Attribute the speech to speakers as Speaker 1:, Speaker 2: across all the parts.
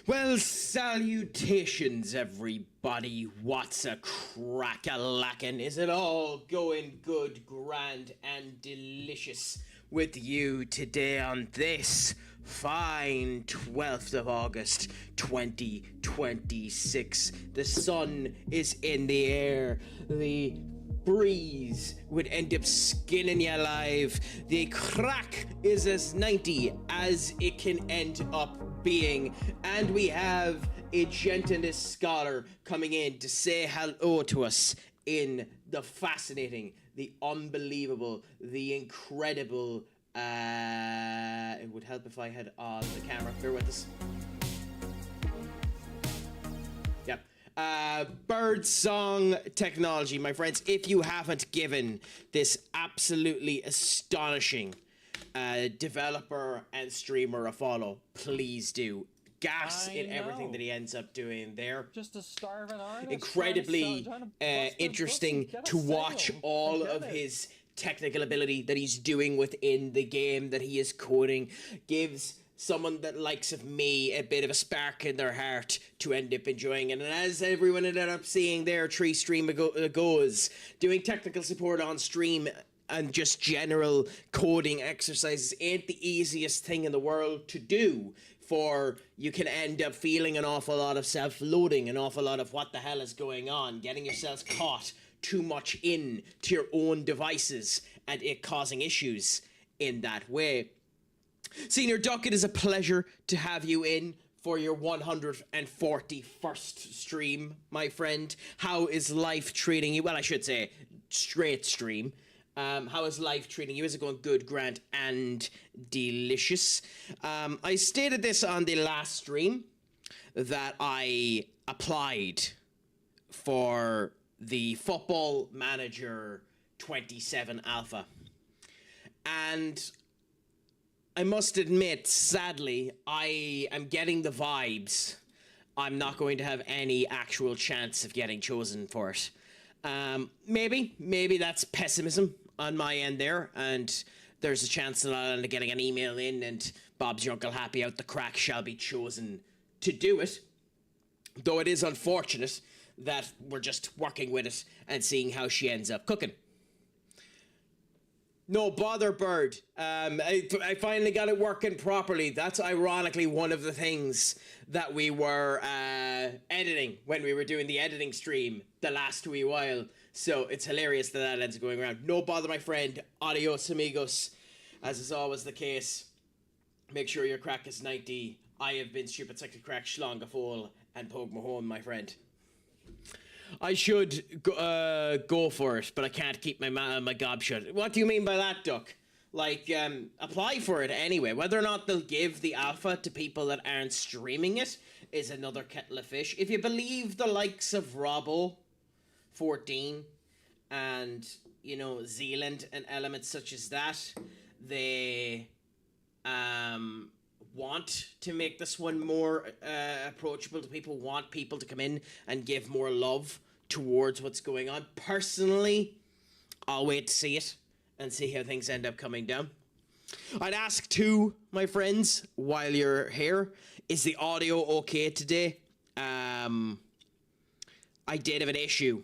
Speaker 1: Well, salutations, everybody. What's a crack-a-lackin'? Is it all going good, grand, and delicious with you today on this fine 12th of August, 2026? The sun is in the air. The breeze would end up skinning you alive. The crack is as 90 as it can end up being, and we have a gentleness scholar coming in to say hello to us in the fascinating, the unbelievable, the incredible. It would help if I had on the camera. Bear with us. Yep. Bird song technology, my friends. If you haven't given this absolutely astonishing developer and streamer a follow, please do. Gas in everything that he ends up doing there.
Speaker 2: Just a starving artist.
Speaker 1: Incredibly interesting to watch all of his technical ability that he's doing within the game that he is coding. Gives someone that likes of me a bit of a spark in their heart to end up enjoying it. And as everyone ended up seeing there 3 stream goes, doing technical support on stream and just general coding exercises ain't the easiest thing in the world to do, for you can end up feeling an awful lot of self-loading, an awful lot of what the hell is going on, getting yourselves caught too much in to your own devices and it causing issues in that way. Senior Duck, it is a pleasure to have you in for your 141st stream, my friend. How is life treating you? Well, I should say straight stream. How is life treating you? Is it going good, grand, and delicious? I stated this on the last stream that I applied for the Football Manager 27 Alpha. And I must admit, sadly, I am getting the vibes I'm not going to have any actual chance of getting chosen for it. Maybe that's pessimism on my end there, and there's a chance that I'll end up getting an email in and Bob's your Uncle Happy out the crack shall be chosen to do it. Though it is unfortunate that we're just working with it and seeing how she ends up cooking. No bother, Bird. I finally got it working properly. That's ironically one of the things that we were editing when we were doing the editing stream the last wee while. So it's hilarious that ends up going around. No bother, my friend. Adios, amigos. As is always the case, make sure your crack is 90. I have been stupid sexy crack schlong fool and poke my home, my friend. I should go for it, but I can't keep my gob shut. What do you mean by that, Duck? Like, apply for it anyway. Whether or not they'll give the alpha to people that aren't streaming it is another kettle of fish. If you believe the likes of Robbo 14 and, you know, Zealand and elements such as that, they want to make this one more approachable to people, want people to come in and give more love towards what's going on. Personally, I'll wait to see it and see how things end up coming down. I'd ask too, my friends, while you're here, is the audio okay today? I did have an issue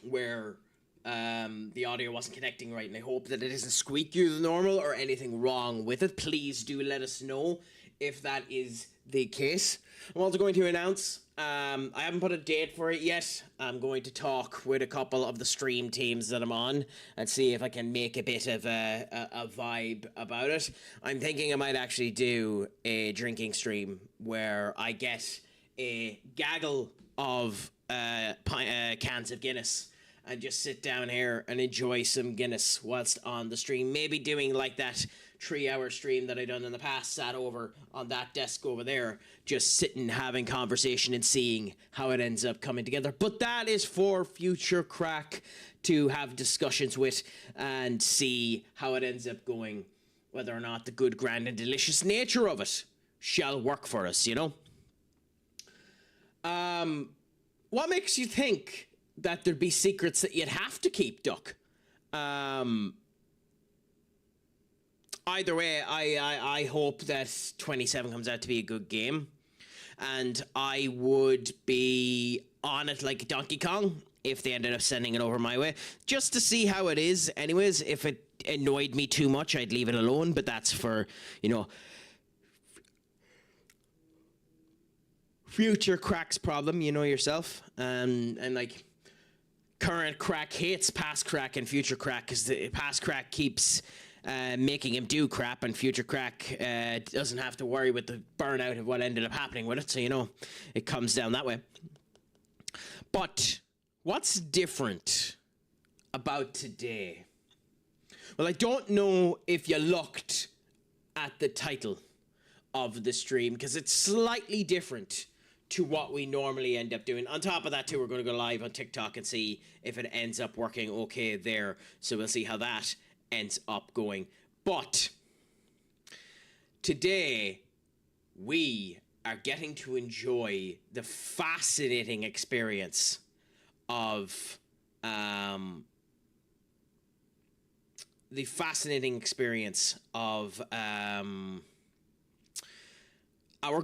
Speaker 1: where the audio wasn't connecting right, and I hope that it isn't squeakier than normal or anything wrong with it. Please do let us know if that is the case. I'm also going to announce, I haven't put a date for it yet. I'm going to talk with a couple of the stream teams that I'm on and see if I can make a bit of a vibe about it. I'm thinking I might actually do a drinking stream where I get a gaggle of cans of Guinness and just sit down here and enjoy some Guinness whilst on the stream. Maybe doing like that 3-hour stream that I done in the past, sat over on that desk over there, just sitting, having conversation and seeing how it ends up coming together. But that is for future crack to have discussions with and see how it ends up going, whether or not the good, grand and delicious nature of it shall work for us, you know? What makes you think that there'd be secrets that you'd have to keep, Duck? Either way, I hope that 27 comes out to be a good game. and I would be on it like Donkey Kong if they ended up sending it over my way, just to see how it is. Anyways, if it annoyed me too much, I'd leave it alone, but that's for, future Craic's problem, you know yourself. And like, current Craic hates past Craic and future Craic, because the past Craic keeps making him do crap, and future Craic doesn't have to worry with the burnout of what ended up happening with it, so it comes down that way. But what's different about today? Well, I don't know if you looked at the title of the stream, because it's slightly different to what we normally end up doing. On top of that, too, we're going to go live on TikTok and see if it ends up working okay there. So we'll see how that ends up going. But today, we are getting to enjoy the fascinating experience of our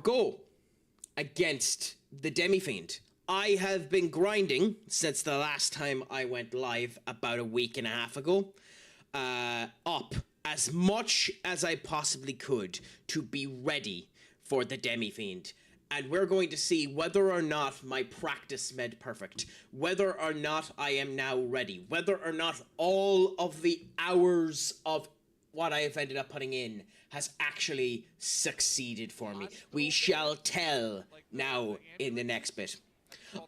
Speaker 1: go against the Demi-Fiend. I have been grinding since the last time I went live about a week and a half ago, up as much as I possibly could to be ready for the Demi-Fiend. And we're going to see whether or not my practice made perfect, whether or not I am now ready, whether or not all of the hours of what I have ended up putting in has actually succeeded for me. We shall tell now in the next bit.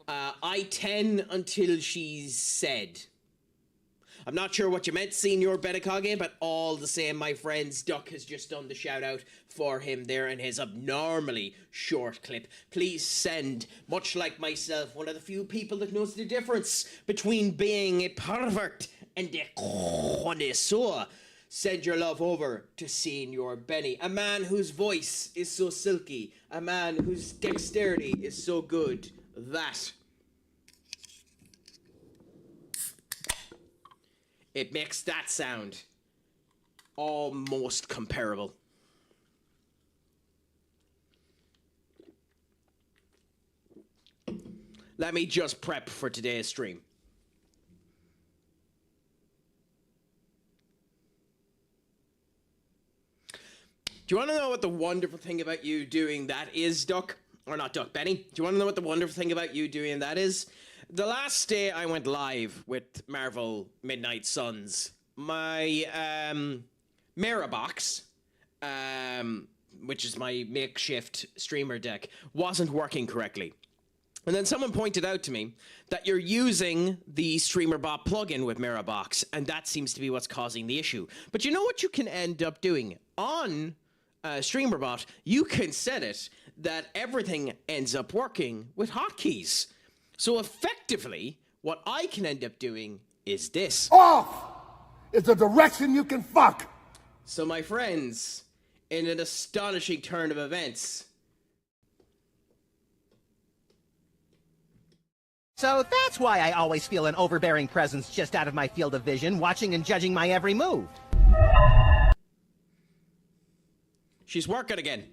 Speaker 1: I 10 until she's said. I'm not sure what you meant, Senior Bedekage, but all the same, my friends, Duck has just done the shout out for him there in his abnormally short clip. Please send, much like myself, one of the few people that knows the difference between being a pervert and a connoisseur. Send your love over to Senior Benny, a man whose voice is so silky, a man whose dexterity is so good that it makes that sound almost comparable. Let me just prep for today's stream. Do you want to know what the wonderful thing about you doing that is, Duck? Or not Duck, Benny. Do you want to know what the wonderful thing about you doing that is? The last day I went live with Marvel Midnight Suns, my Mira box, which is my makeshift streamer deck, wasn't working correctly. And then someone pointed out to me that you're using the StreamerBot plugin with Mirabox, and that seems to be what's causing the issue. But you know what you can end up doing? On StreamerBot, you can set it that everything ends up working with hotkeys. So effectively, what I can end up doing is this.
Speaker 2: Off is the direction you can fuck.
Speaker 1: So my friends, in an astonishing turn of events,
Speaker 3: So that's why I always feel an overbearing presence just out of my field of vision, watching and judging my every move.
Speaker 1: she's working again.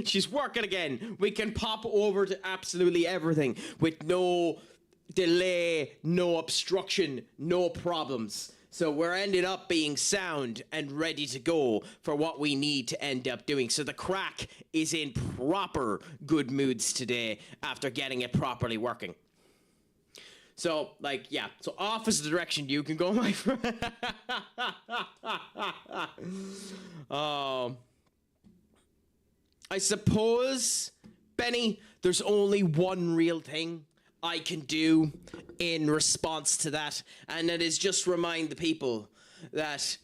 Speaker 1: She's working again. We can pop over to absolutely everything with no delay, no obstruction, no problems. So we're ended up being sound and ready to go for what we need to end up doing. So the Craic is in proper good moods today after getting it properly working. So, like, yeah. So off is the direction you can go, my friend. I suppose, Benny, there's only one real thing I can do in response to that, and it is just remind the people that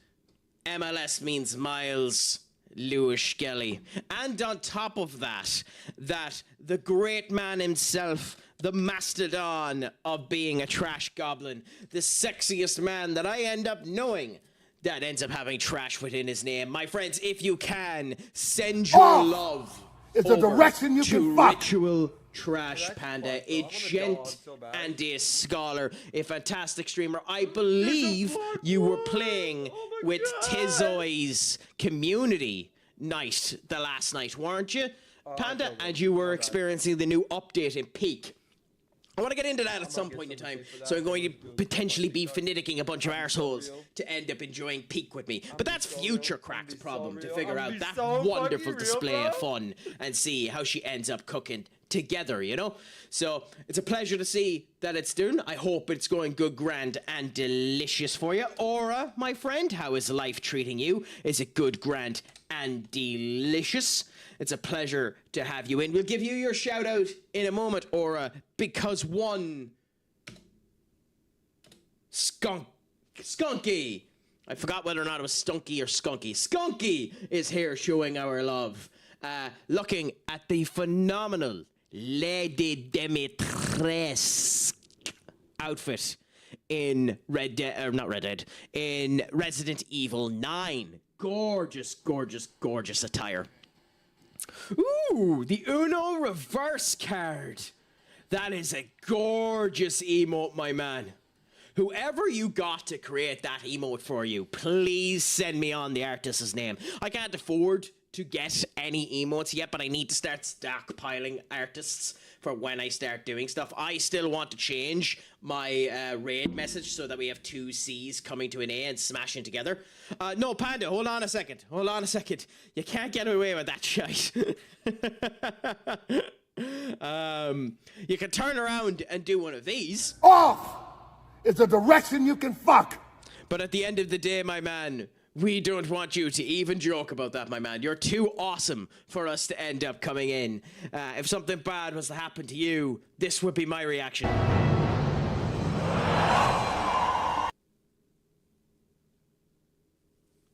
Speaker 1: MLS means Miles Lewis Skelly. And on top of that, that the great man himself, the mastodon of being a trash goblin, the sexiest man that I end up knowing, that ends up having trash within his name. My friends, if you can, send your love
Speaker 2: it's a direction you can fuck.
Speaker 1: Ritual Trash Panda, a gent and a scholar, a fantastic streamer. I believe you were playing with Tizoi's community night, the last night, weren't you, Panda? And you were experiencing the new update in Peak. I want to get into that at some point in time, so I'm going to potentially be finiticking a bunch of arseholes to end up enjoying Peak with me. But that's future Crack's problem, to figure out that wonderful display of fun and see how she ends up cooking together, you know? So it's a pleasure to see that it's doing. I hope it's going good, grand, and delicious for you. Aura, my friend, how is life treating you? Is it good, grand, and delicious? It's a pleasure to have you in. We'll give you your shout out in a moment, Aura, because one Skunky, I forgot whether or not it was Stunky or Skunky. Skunky is here showing our love, looking at the phenomenal Lady Dimitrescu outfit in in Resident Evil 9. Gorgeous, gorgeous, gorgeous attire. Ooh, the Uno reverse card. That is a gorgeous emote, my man. Whoever you got to create that emote for you, please send me on the artist's name. I can't afford to get any emotes yet, but I need to start stockpiling artists for when I start doing stuff. I still want to change my raid message so that we have two C's coming to an A and smashing together. No, Panda, hold on a second. Hold on a second. You can't get away with that shite. You can turn around and do one of these.
Speaker 2: Off is a direction you can fuck.
Speaker 1: But at the end of the day, my man, we don't want you to even joke about that, my man. You're too awesome for us to end up coming in. If something bad was to happen to you, this would be my reaction.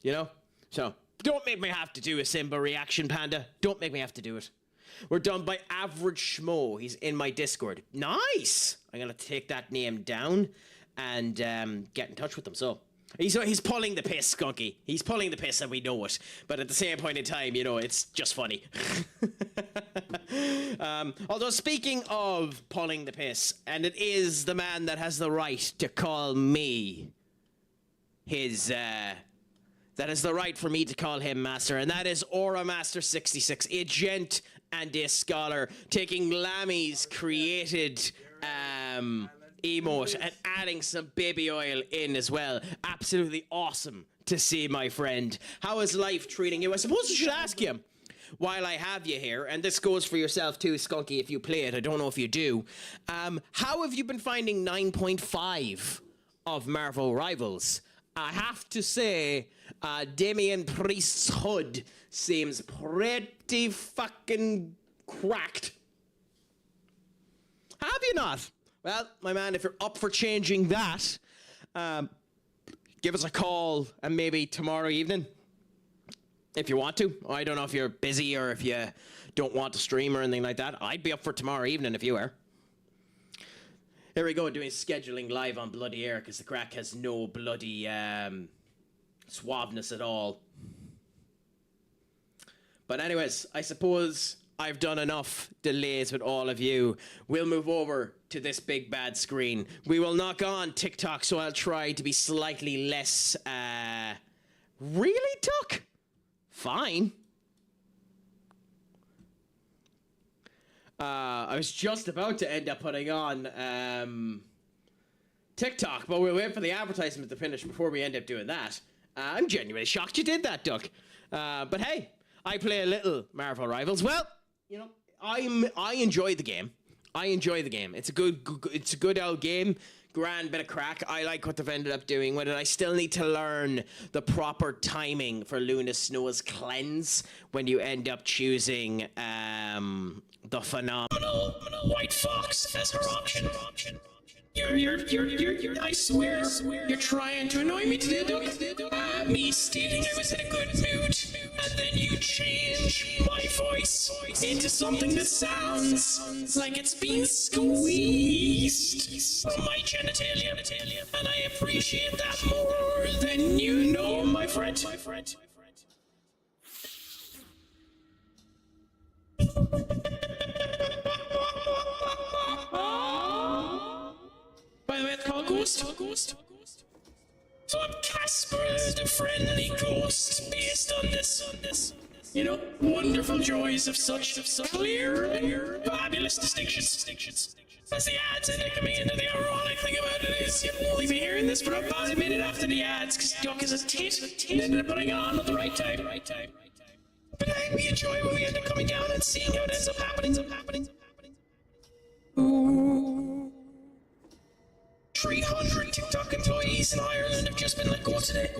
Speaker 1: You know? So, don't make me have to do a Simba reaction, Panda. Don't make me have to do it. We're done by Average Schmo. He's in my Discord. Nice! I'm gonna take that name down and get in touch with him, so... He's pulling the piss, Skunky. He's pulling the piss and we know it. But at the same point in time, you know, it's just funny. Although speaking of pulling the piss, and it is the man that has the right to call me his, that is the right for me to call him master, and that is Aura Master 66, a gent and a scholar, taking Lammy's created, emote and adding some baby oil in as well. Absolutely awesome to see, my friend. How is life treating you? I suppose I should ask you, while I have you here, and this goes for yourself too, Skunky, if you play it. I don't know if you do. How have you been finding 9.5 of Marvel Rivals? I have to say, Damien Priest's hood seems pretty fucking cracked. Have you not? Well, my man, if you're up for changing that, give us a call and maybe tomorrow evening, if you want to. I don't know if you're busy or if you don't want to stream or anything like that. I'd be up for tomorrow evening if you are. Here we go, doing scheduling live on bloody air because the Craic has no bloody suaveness at all. But anyways, I suppose I've done enough delays with all of you. We'll move over to this big bad screen. We will knock on TikTok, so I'll try to be slightly less, really, Tuck? Fine. I was just about to end up putting on, TikTok, but we'll wait for the advertisement to finish before we end up doing that. I'm genuinely shocked you did that, Duck. But hey, I play a little Marvel Rivals. Well, you know, I enjoy the game. I enjoy the game. It's a good old game. Grand bit of crack. I like what they've ended up doing with it. I still need to learn the proper timing for Luna Snow's cleanse when you end up choosing the phenomenal White Fox as her option. I swear, you're trying to annoy me today, Doug. Me stating I was in a good mood, and then you change my voice into something that sounds like it's been squeezed from my genitalia, and I appreciate that more than you know, my friend. By the way, it's called Ghost. So I'm Casper, the friendly ghost, based on this. You know, wonderful joys of such clear, fabulous distinctions. As the ads end coming into the ironic thing about it is you'll only be hearing this for about a minute after the ads, because Duck is a tit and ended up putting on at the right time. But we enjoy when we end up coming down and seeing how it ends up happening. Ooh. 300 TikTok employees in Ireland have just been let go today.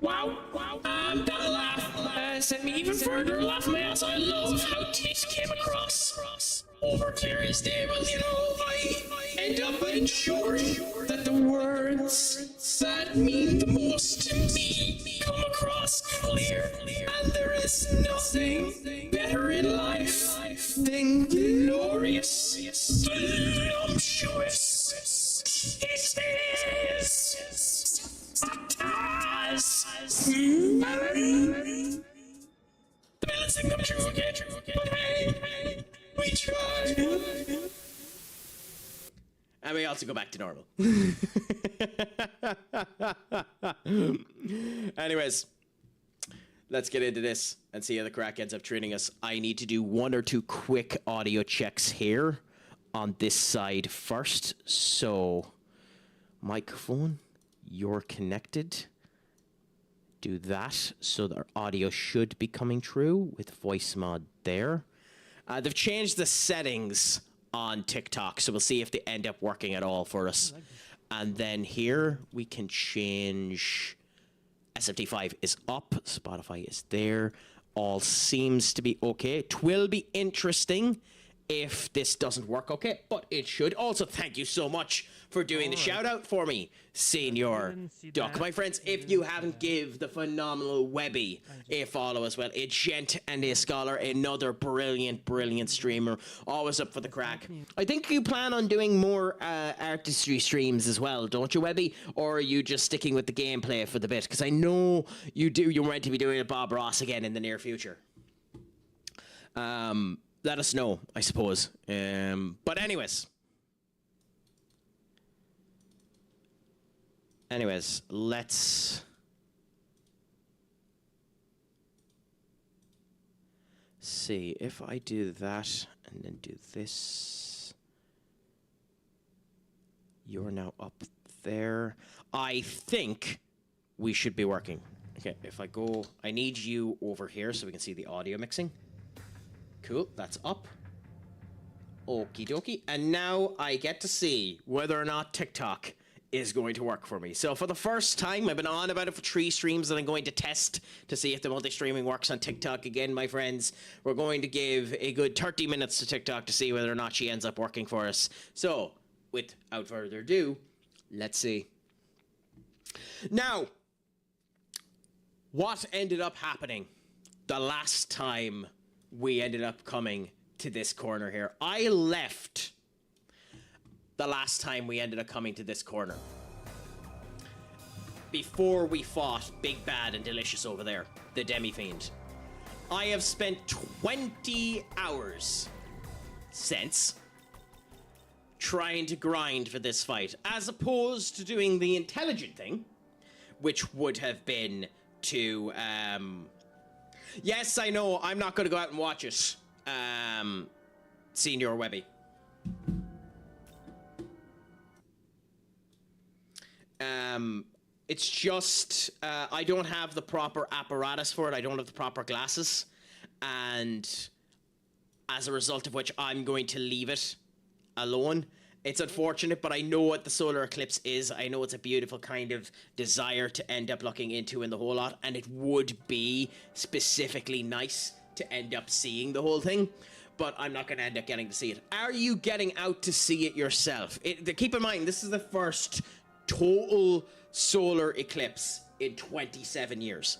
Speaker 1: Wow. That laugh sent me even further laughing my ass. I love how tit came across over Clary's Day. Well, you know, I end up ensuring that the words that mean the most to me come across clear. And there is nothing better in life than glorious, voluptuous. It is the balance thing come true, okay. But hey, we tried. And we also go back to normal. Anyways, let's get into this and see how the Craic ends up treating us. I need to do 1 or 2 quick audio checks here on this side first. So, microphone, you're connected. Do that, so the audio should be coming through with voice mod there. They've changed the settings on TikTok, so we'll see if they end up working at all for us. And then here we can change. SFT5 is up, Spotify is there. All seems to be okay. It will be interesting if this doesn't work okay, but it should. Also, thank you so much for doing the shout out for me, Senior Duck. My friends, if you haven't give the phenomenal Webby a follow as well, a gent and a scholar, another brilliant streamer, always up for the crack. I think you plan on doing more artistry streams as well, don't you, Webby? Or are you just sticking with the gameplay for the bit? Because I know you do. You're meant to be doing a Bob Ross again in the near future. Let us know, I suppose. But anyways, let's see if I do that and then do this. You're now up there. I think we should be working. Okay, if I go, I need you over here so we can see the audio mixing. Cool, that's up. Okie dokie. And now I get to see whether or not TikTok is going to work for me. So for the first time, I've been on about it for 3 streams, and I'm going to test to see if the multi-streaming works on TikTok again, my friends. We're going to give a good 30 minutes to TikTok to see whether or not she ends up working for us. So, without further ado, let's see. Now, what ended up happening the last time we ended up coming to this corner here? I left the last time we ended up coming to this corner before we fought Big Bad and Delicious over there, the Demi-Fiend. I have spent 20 hours since trying to grind for this fight, as opposed to doing the intelligent thing, which would have been to yes, I know, I'm not going to go out and watch it, Senior Webby. It's just, I don't have the proper apparatus for it, I don't have the proper glasses, and as a result of which I'm going to leave it alone. It's unfortunate, but I know what the solar eclipse is. I know it's a beautiful kind of desire to end up looking into in the whole lot, and it would be specifically nice to end up seeing the whole thing, but I'm not going to end up getting to see it. Are you getting out to see it yourself? Keep in mind, this is the first total solar eclipse in 27 years.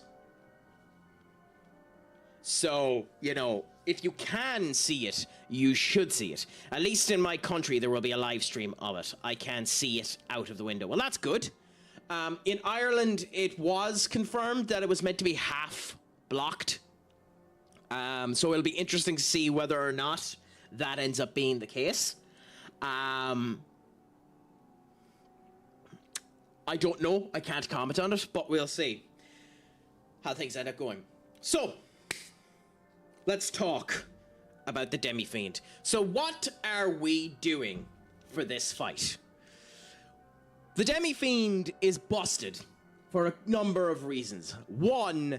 Speaker 1: So, you know, if you can see it, you should see it. At least in my country, there will be a live stream of it. I can see it out of the window. Well, that's good. In Ireland, it was confirmed that it was meant to be half blocked. So it'll be interesting to see whether or not that ends up being the case. I don't know. I can't comment on it, but we'll see how things end up going. So, let's talk about the Demi-Fiend. So what are we doing for this fight? The Demi-Fiend is busted for a number of reasons. One,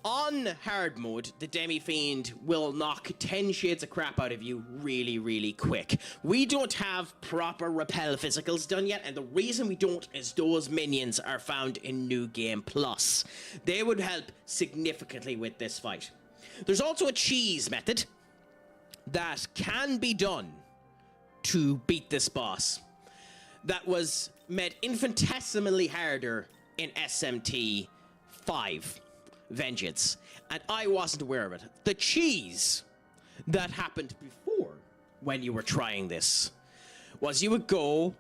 Speaker 1: on hard mode, the Demi-Fiend will knock 10 shades of crap out of you really, really quick. We don't have proper repel physicals done yet, and the reason we don't is those minions are found in New Game Plus. They would help significantly with this fight. There's also a cheese method that can be done to beat this boss that was made infinitesimally harder in SMT 5 Vengeance, and I wasn't aware of it. The cheese that happened before when you were trying this was you would go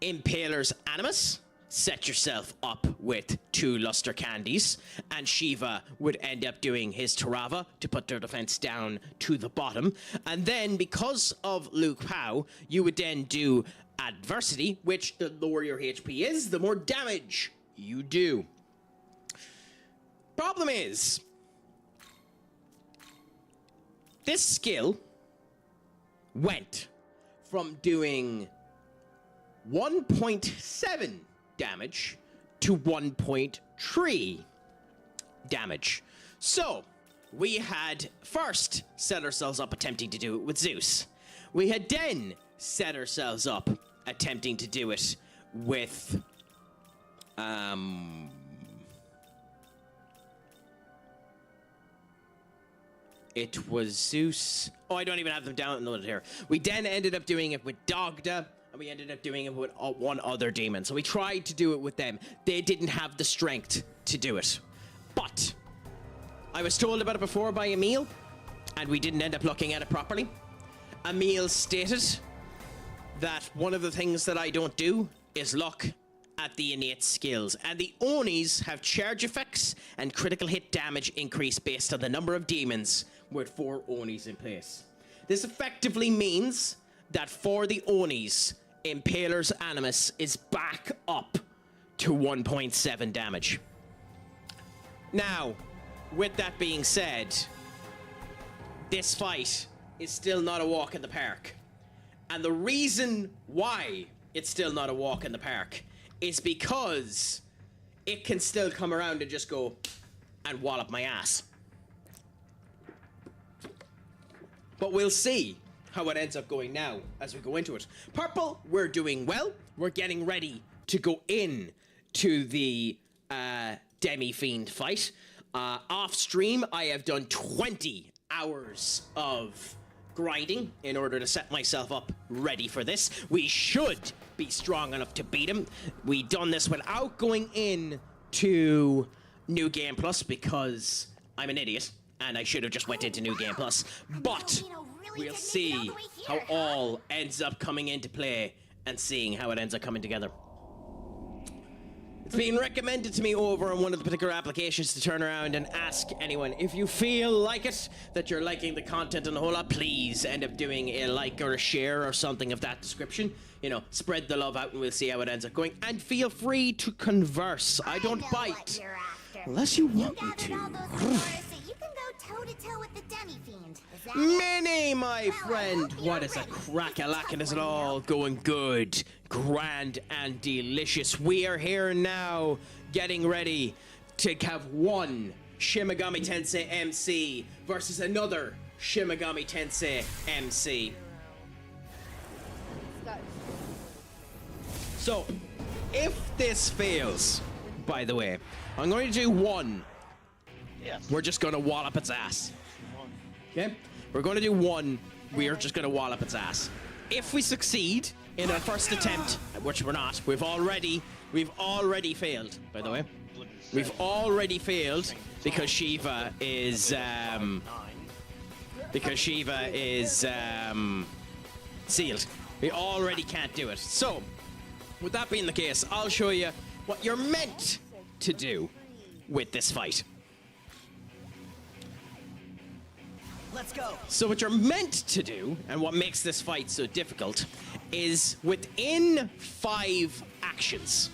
Speaker 1: Impaler's Animus, set yourself up with 2 luster candies, and Shiva would end up doing his Tarava to put their defense down to the bottom, and then because of Luke Pow, you would then do Adversity, which the lower your HP is, the more damage you do. Problem is, this skill went from doing 1.7 damage to 1.3 damage. So, we had first set ourselves up attempting to do it with Zeus. We had then set ourselves up attempting to do it with it was Zeus. Oh, I don't even have them downloaded here. We then ended up doing it with Dogda, and we ended up doing it with one other demon. So we tried to do it with them. They didn't have the strength to do it. But I was told about it before by Emil, and we didn't end up looking at it properly. Emil stated that one of the things that I don't do is look at the innate skills, and the Onis have charge effects and critical hit damage increase based on the number of demons with 4 Onis in place. This effectively means that for the Onis, Impaler's Animus is back up to 1.7 damage. Now, with that being said, this fight is still not a walk in the park. And the reason why it's still not a walk in the park is because it can still come around and just go and wallop my ass. But we'll see how it ends up going now as we go into it. Purple, we're doing well. We're getting ready to go in to the Demi-Fiend fight. Off stream, I have done 20 hours of grinding in order to set myself up ready for this. We should be strong enough to beat him. We done this without going in to New Game Plus because I'm an idiot and I should have just went into New Game Plus. But we'll see how all ends up coming into play and seeing how it ends up coming together. It's been recommended to me over on one of the particular applications to turn around and ask anyone, if you feel like it, that you're liking the content and a whole lot, please end up doing a like or a share or something of that description. You know, spread the love out and we'll see how it ends up going. And feel free to converse. I don't bite. Unless you want me to.
Speaker 4: Toe-to-toe with the Demi-Fiend. Is that
Speaker 1: Minnie, my friend! What is a crack-a-lack, and is it all going good, grand, and delicious? We are here now, getting ready to have one Shin Megami Tensei MC versus another Shin Megami Tensei MC. So, if this fails, by the way, I'm going to do one.
Speaker 5: Yes.
Speaker 1: We're just going to wallop its ass. Okay? We're going to do one. We are just going to wallop its ass. If we succeed in our first attempt, which we're not, we've already failed, by the way. We've already failed because Shiva is sealed. We already can't do it. So, with that being the case, I'll show you what you're meant to do with this fight.
Speaker 3: Let's go.
Speaker 1: So what you're meant to do, and what makes this fight so difficult, is within 5 actions,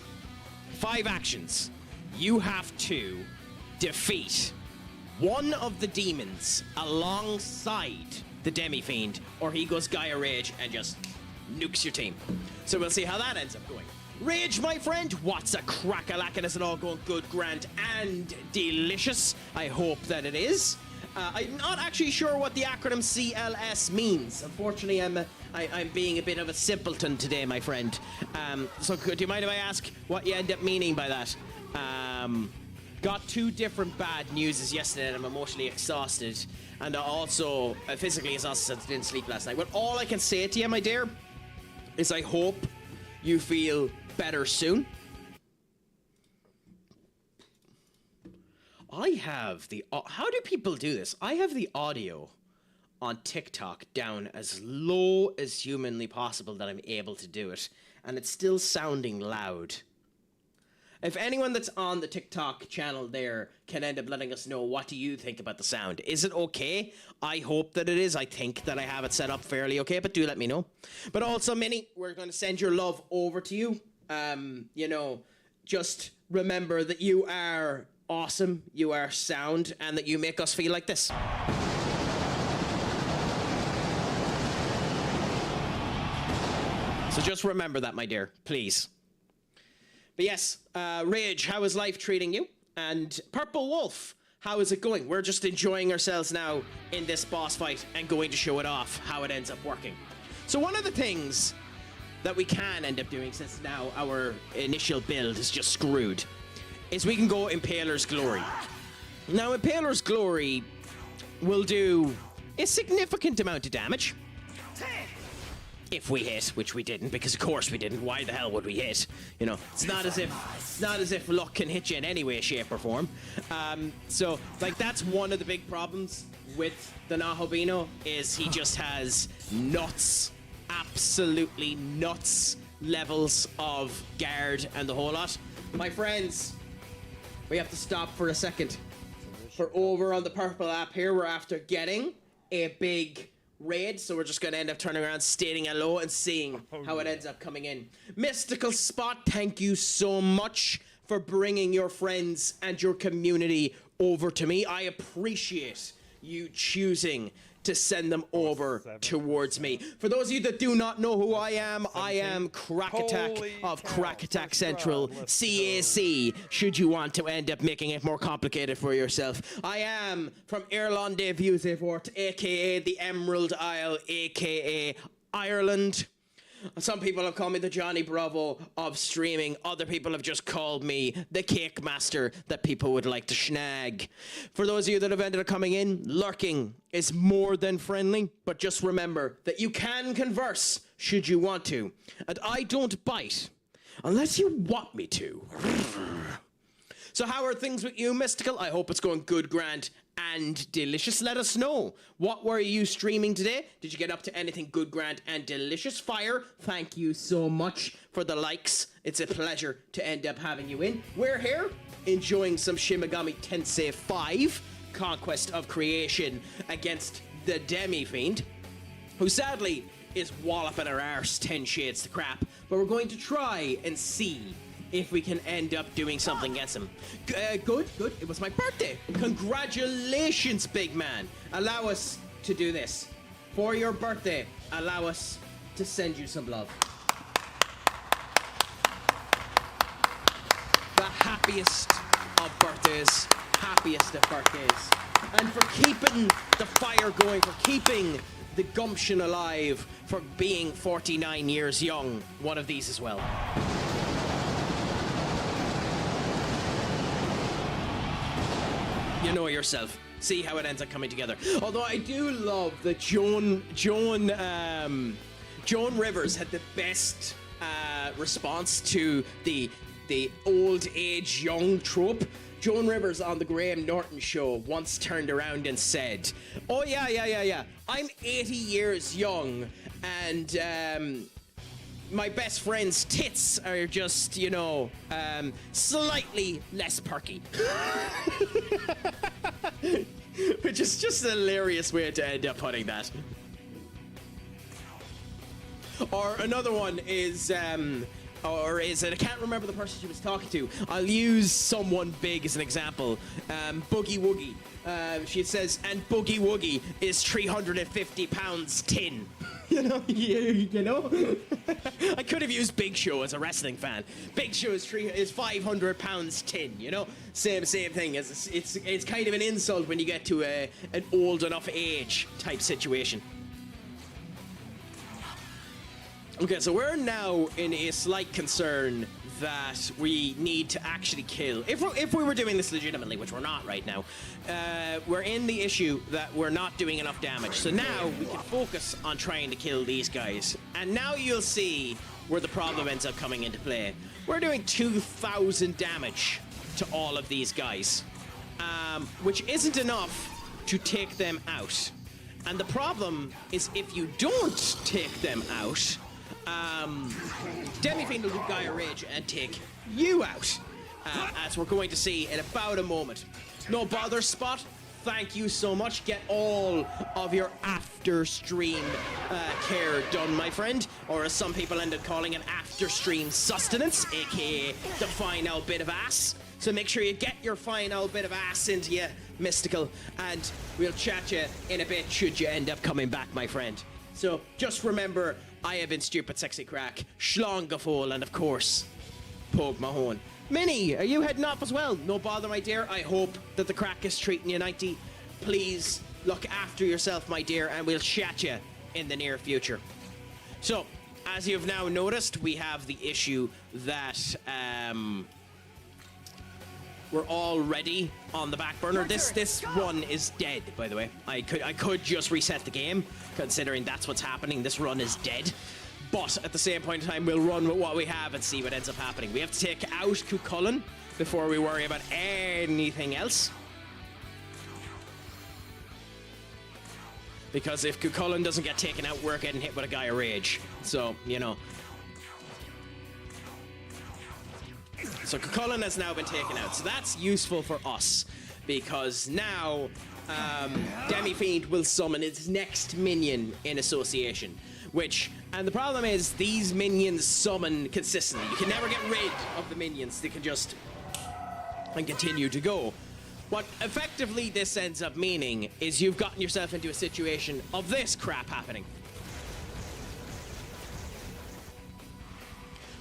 Speaker 1: you have to defeat one of the demons alongside the Demi-Fiend, or he goes Gaia Rage and just nukes your team. So we'll see how that ends up going. Rage, my friend, what's a crack-a-lackin'? Is it all going good, grand, and delicious? I hope that it is. I'm not actually sure what the acronym CLS means. Unfortunately, I'm being a bit of a simpleton today, my friend. So do you mind if I ask what you end up meaning by that? Got 2 different bad newses yesterday, and I'm emotionally exhausted. And also physically exhausted since I didn't sleep last night. But all I can say to you, my dear, is I hope you feel better soon. I have the... how do people do this? I have the audio on TikTok down as low as humanly possible that I'm able to do it. And it's still sounding loud. If anyone that's on the TikTok channel there can end up letting us know, what do you think about the sound? Is it okay? I hope that it is. I think that I have it set up fairly okay, but do let me know. But also, Minnie, we're going to send your love over to you. You know, just remember that you are awesome, you are sound, and that you make us feel like this. So just remember that, my dear, please. But yes, Rage, how is life treating you? And Purple Wolf, how is it going? We're just enjoying ourselves now in this boss fight and going to show it off, how it ends up working. So one of the things that we can end up doing, since now our initial build is just screwed, is we can go Impaler's Glory. Now, Impaler's Glory will do a significant amount of damage. If we hit, which we didn't, because of course we didn't. Why the hell would we hit? You know, it's not as if luck can hit you in any way, shape, or form. So, like, that's one of the big problems with the Nahobino, is he just has nuts, absolutely nuts levels of guard and the whole lot. My friends, we have to stop for a second. For over on the purple app here, we're after getting a big raid, so we're just going to end up turning around, stating hello, and seeing how it ends up coming in. Mystical Spot, thank you so much for bringing your friends and your community over to me. I appreciate you choosing to send them over towards me. For those of you that do not know who I am CraicAttack of CraicAttackCentral, CAC, should you want to end up making it more complicated for yourself. I am from Irlande Viewsevort, aka the Emerald Isle, aka Ireland. Some people have called me the Johnny Bravo of streaming. Other people have just called me the Cake Master that people would like to snag. For those of you that have ended up coming in, lurking is more than friendly, but just remember that you can converse should you want to. And I don't bite unless you want me to. So how are things with you, Mystical? I hope it's going good, grand, and delicious. Let us know. What were you streaming today? Did you get up to anything good, grand, and delicious? Fire, thank you so much for the likes. It's a pleasure to end up having you in. We're here enjoying some Shin Megami Tensei V, Conquest of Creation against the Demi-Fiend, who sadly is walloping our arse 10 shades to crap, but we're going to try and see if we can end up doing something against him. Good. It was my birthday. Congratulations, big man. Allow us to do this. For your birthday, allow us to send you some love. The happiest of birthdays. Happiest of birthdays. And for keeping the fire going, for keeping the gumption alive, for being 49 years young. One of these as well. You know yourself. See how it ends up coming together. Although I do love that Joan Rivers had the best response to the old age young trope. Joan Rivers on the Graham Norton show once turned around and said, "Oh yeah. I'm 80 years young, and my best friend's tits are just, you know, slightly less perky." Which is just a hilarious way to end up putting that. Or another one is or is it? I can't remember the person she was talking to. I'll use someone big as an example. Boogie Woogie. She says, and Boogie Woogie is 350 pounds tin. you know. I could have used Big Show as a wrestling fan. Big Show is 500 pounds tin. You know, same thing. It's kind of an insult when you get to an old enough age type situation. Okay, so we're now in a slight concern that we need to actually kill. If we were doing this legitimately, which we're not right now, we're in the issue that we're not doing enough damage. So now we can focus on trying to kill these guys. And now you'll see where the problem ends up coming into play. We're doing 2,000 damage to all of these guys, which isn't enough to take them out. And the problem is if you don't take them out, Demi-Fiend will do Gaia Rage and take you out, as we're going to see in about a moment. No bother, Spot. Thank you so much. Get all of your after-stream care done, my friend. Or as some people end up calling it, after-stream sustenance, aka the final bit of ass. So make sure you get your final bit of ass into you, Mystical. And we'll chat you in a bit should you end up coming back, my friend. So just remember, I have been Stupid Sexy Craic, Schlongafol, and of course, Pogue Mahone. Minnie, are you heading off as well? No bother, my dear. I hope that the Craic is treating you 90. Please look after yourself, my dear, and we'll chat you in the near future. So, as you've now noticed, we have the issue that we're already on the back burner. This run is dead, by the way. I could just reset the game, considering that's what's happening. This run is dead. But at the same point in time, we'll run with what we have and see what ends up happening. We have to take out Cuchulainn before we worry about anything else. Because if Cuchulainn doesn't get taken out, we're getting hit with a Gaia Rage. So, you know. So Cuchulainn has now been taken out. So that's useful for us. Because now Demi-Fiend will summon its next minion in association. And the problem is, these minions summon consistently. You can never get rid of the minions. They can just continue to go. What effectively this ends up meaning is you've gotten yourself into a situation of this crap happening.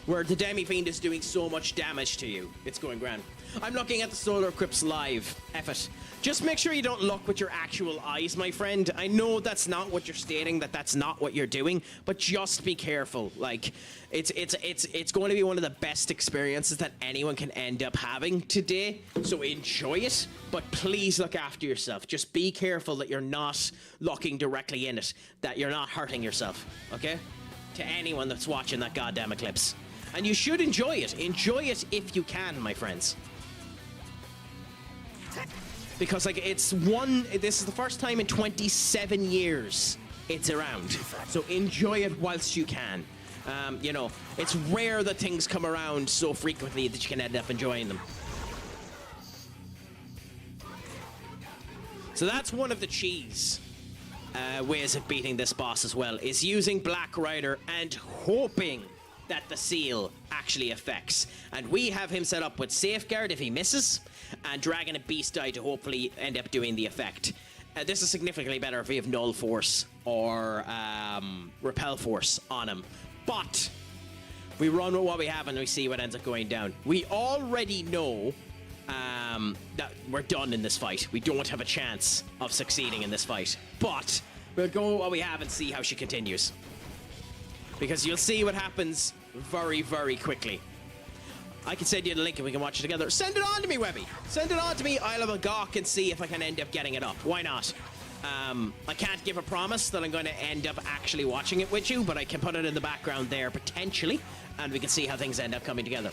Speaker 1: Where the Demi-Fiend is doing so much damage to you. It's going grand. I'm looking at the Solar Crypts live. F it. Just make sure you don't look with your actual eyes, my friend. I know that's not what you're stating, that's not what you're doing, but just be careful. Like, it's going to be one of the best experiences that anyone can end up having today. So enjoy it, but please look after yourself. Just be careful that you're not looking directly in it, that you're not hurting yourself, okay? To anyone that's watching that goddamn eclipse. And you should enjoy it. Enjoy it if you can, my friends. Because, like, this is the first time in 27 years it's around. So enjoy it whilst you can. You know, it's rare that things come around so frequently that you can end up enjoying them. So that's one of the cheese ways of beating this boss as well, is using Black Rider and hoping that the seal actually affects. And we have him set up with Safeguard if he misses, and Dragon and Beast Die to hopefully end up doing the effect. This is significantly better if we have Null Force or Repel Force on him. But we run with what we have and we see what ends up going down. We already know that we're done in this fight. We don't have a chance of succeeding in this fight. But we'll go with what we have and see how she continues. Because you'll see what happens very, very quickly. I can send you the link and we can watch it together. Send it on to me, Webby. Send it on to me. I'll have a gawk and see if I can end up getting it up. Why not? I can't give a promise that I'm going to end up actually watching it with you, but I can put it in the background there potentially, and we can see how things end up coming together.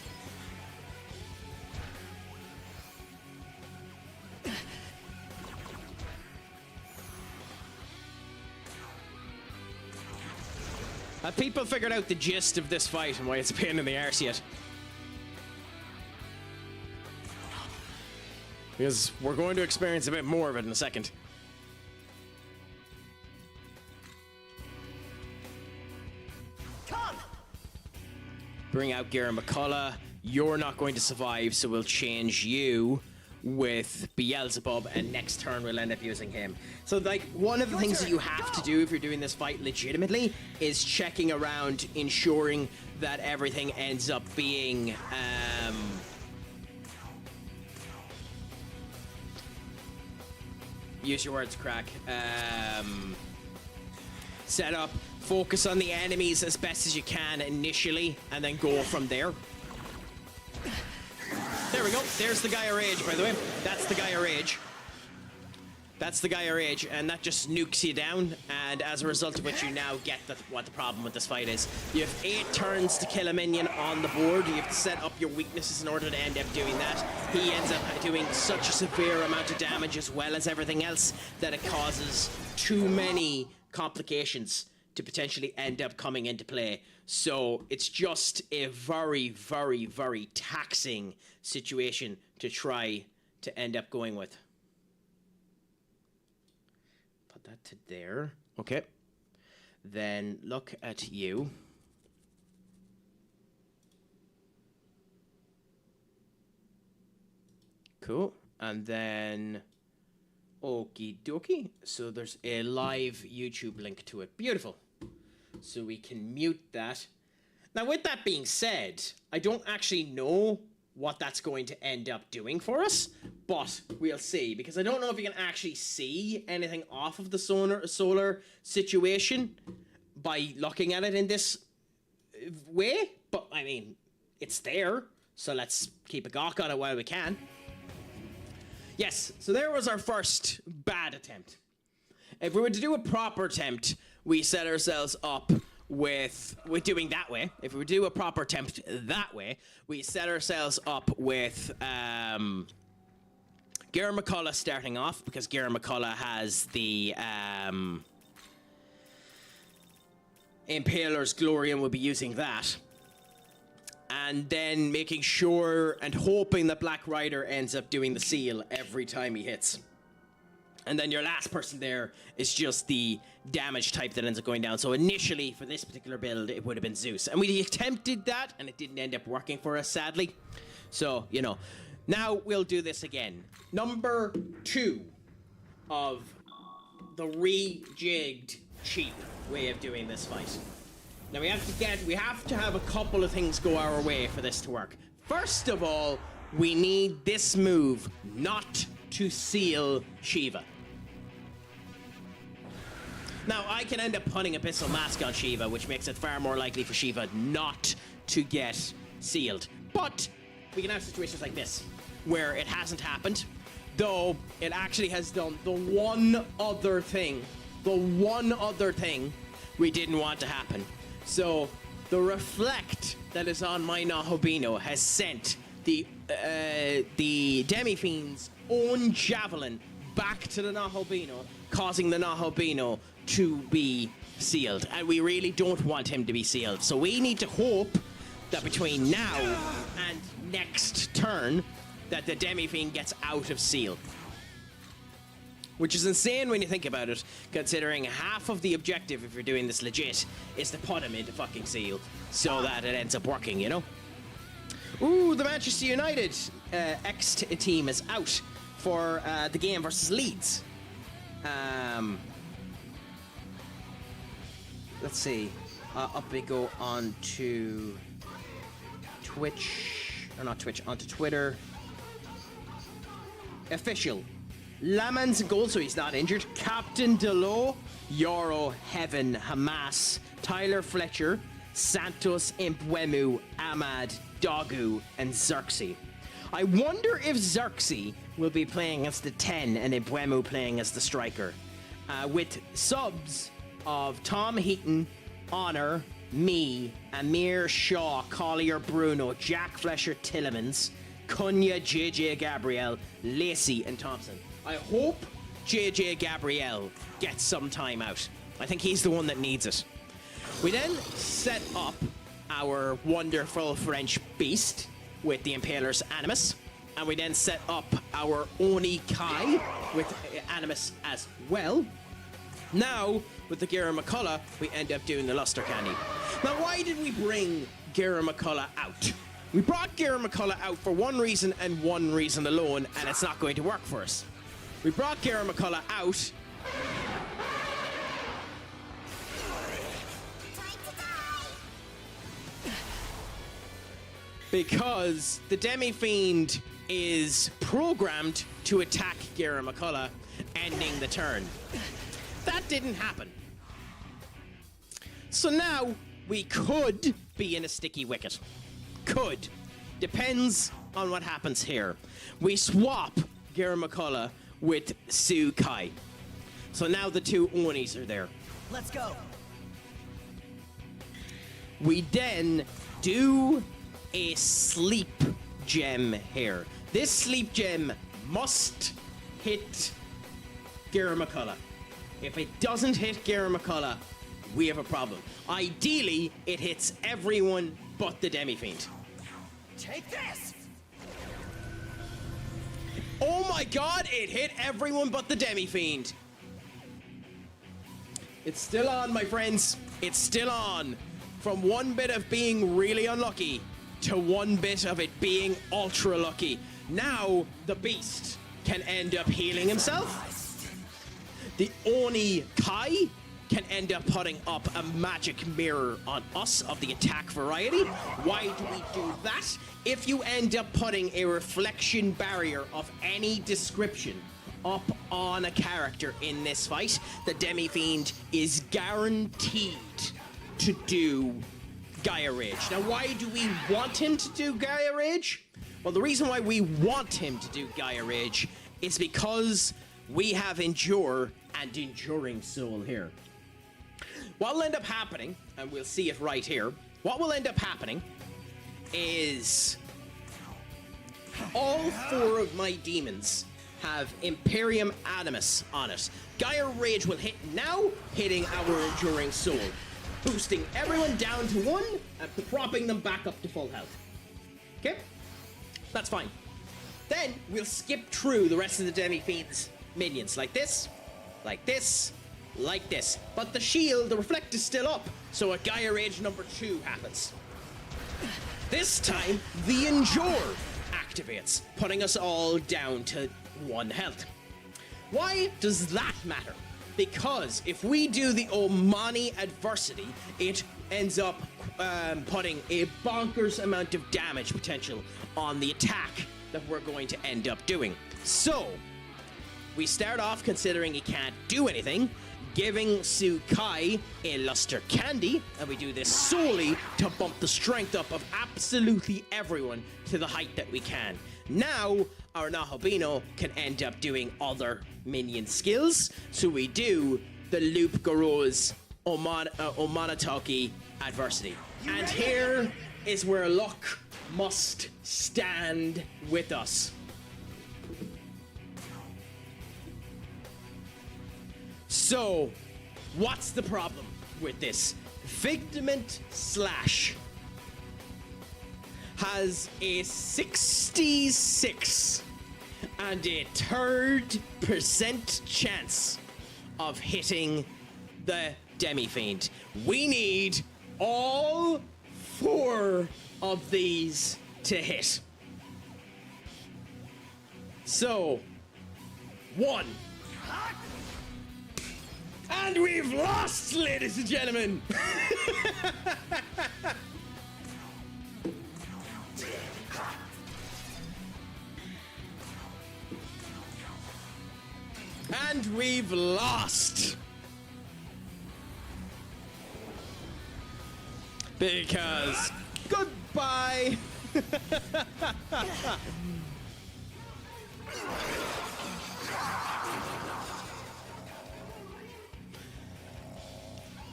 Speaker 1: Have people figured out the gist of this fight and why it's a pain in the arse yet? Because we're going to experience a bit more of it in a second. bring out Garen McCullough. You're not going to survive, so we'll change you with Beelzebub, and next turn we'll end up using him. So, like, one of the things that you have to do if you're doing this fight legitimately is checking around, ensuring that everything ends up being, use your words, Craic. Set up, focus on the enemies as best as you can initially, and then go from there. There we go. There's the Gaia Rage, by the way. That's the Gaia Rage. That's the Gaia Rage, and that just nukes you down, and as a result of which you now get what the problem with this fight is. You have 8 turns to kill a minion on the board. You have to set up your weaknesses in order to end up doing that. He ends up doing such a severe amount of damage as well as everything else that it causes too many complications to potentially end up coming into play. So it's just a very, very, very taxing situation to try to end up going with. Put that to there. Okay. Then look at you. Cool. And then okie dokie. So there's a live YouTube link to it. Beautiful. So we can mute that. Now, with that being said, I don't actually know what that's going to end up doing for us, but we'll see, because I don't know if you can actually see anything off of the solar situation by looking at it in this way, but I mean, it's there, so let's keep a gawk on it while we can. Yes, so there was our first bad attempt. If we were to do a proper attempt, we set ourselves up with doing that way. If we do a proper attempt that way, we set ourselves up with Garen McCullough starting off, because Garen McCullough has the Impaler's Glory, and we'll be using that. And then making sure and hoping that Black Rider ends up doing the seal every time he hits. And then your last person there is just the damage type that ends up going down. So initially, for this particular build, it would have been Zeus. And we attempted that, and it didn't end up working for us, sadly. So, you know. Now we'll do this again. Number 2 of the rejigged, cheap way of doing this fight. Now we have to have a couple of things go our way for this to work. First of all, we need this move not to seal Shiva. Now, I can end up putting Abyssal Mask on Shiva, which makes it far more likely for Shiva not to get sealed. But we can have situations like this, where it hasn't happened, though it actually has done the one other thing we didn't want to happen. So, the reflect that is on my Nahobino has sent the Demi-Fiend's own javelin back to the Nahobino, causing the Nahobino to be sealed. And we really don't want him to be sealed. So we need to hope that between now and next turn that the Demi-Fiend gets out of seal. Which is insane when you think about it, considering half of the objective, if you're doing this legit, is to put him into fucking seal, so that it ends up working, you know? Ooh, the Manchester United X-team is out for the game versus Leeds. Let's see. Up we go onto Twitch, or not Twitch, onto Twitter. Official. Laman's in goal, so he's not injured. Captain Delo, Yoro, Heaven, Hamas, Tyler Fletcher, Santos, Impwemu, Ahmad, Dogu, and Xerxes. I wonder if Xerxes will be playing as the 10 and Impwemu playing as the striker. With subs of Tom Heaton, Honor, me, Amir Shaw, Collier Bruno, Jack Flesher Tillemans, Cunha, JJ Gabriel, Lacey, and Thompson. I hope JJ Gabriel gets some time out. I think he's the one that needs it. We then set up our wonderful French beast with the Impaler's Animus, and we then set up our Oni Kai with Animus as well. Now, with the Garen McCullough, we end up doing the Luster Candy. Now, why did we bring Gara McCullough out. We brought Gara McCullough out for one reason and one reason alone, and it's not going to work for us. We brought Gara McCullough out because the Demi-Fiend is programmed to attack Gara McCullough, ending the turn. That didn't happen. So now we could be in a sticky wicket. Could. Depends on what happens here. We swap Gara McCullough with Sue Kai. So now the two Onis are there.
Speaker 3: Let's go.
Speaker 1: We then do a sleep gem here. This sleep gem must hit Gara McCullough. If it doesn't hit Gara McCullough, we have a problem. Ideally, it hits everyone but the Demi-Fiend.
Speaker 3: Take this!
Speaker 1: Oh my god, it hit everyone but the Demi-Fiend. It's still on, my friends. It's still on. From one bit of being really unlucky to one bit of it being ultra lucky. Now, the beast can end up healing himself. The Oni Kai can end up putting up a magic mirror on us of the attack variety. Why do we do that? If you end up putting a reflection barrier of any description up on a character in this fight, the Demi-Fiend is guaranteed to do Gaia Rage. Now, why do we want him to do Gaia Rage? Well, the reason why we want him to do Gaia Rage is because we have Endure and Enduring Soul here. What will end up happening, and we'll see it right here, what will end up happening is all four of my demons have Imperium Animus on it. Gaia Rage will hit now, hitting our Enduring Soul, boosting everyone down to 1 and propping them back up to full health. Okay? That's fine. Then we'll skip through the rest of the Demi-Fiend's minions, like this, like this, like this. But the shield, the reflect is still up, so a Gaia Rage number 2 happens. This time, the Endure activates, putting us all down to 1 health. Why does that matter? Because if we do the Omani Adversity, it ends up putting a bonkers amount of damage potential on the attack that we're going to end up doing. So, we start off considering he can't do anything, giving Sue Kai a Luster Candy, and we do this solely to bump the strength up of absolutely everyone to the height that we can. Now, our Nahabino can end up doing other minion skills, so we do the Loop Goro's Omanatoki Adversity. And here is where luck must stand with us. So, what's the problem with this? Figment Slash has a 66 and a 3rd% chance of hitting the Demi-Fiend. We need all 4 of these to hit. So, 1. And we've lost, ladies and gentlemen! And we've lost! Because goodbye!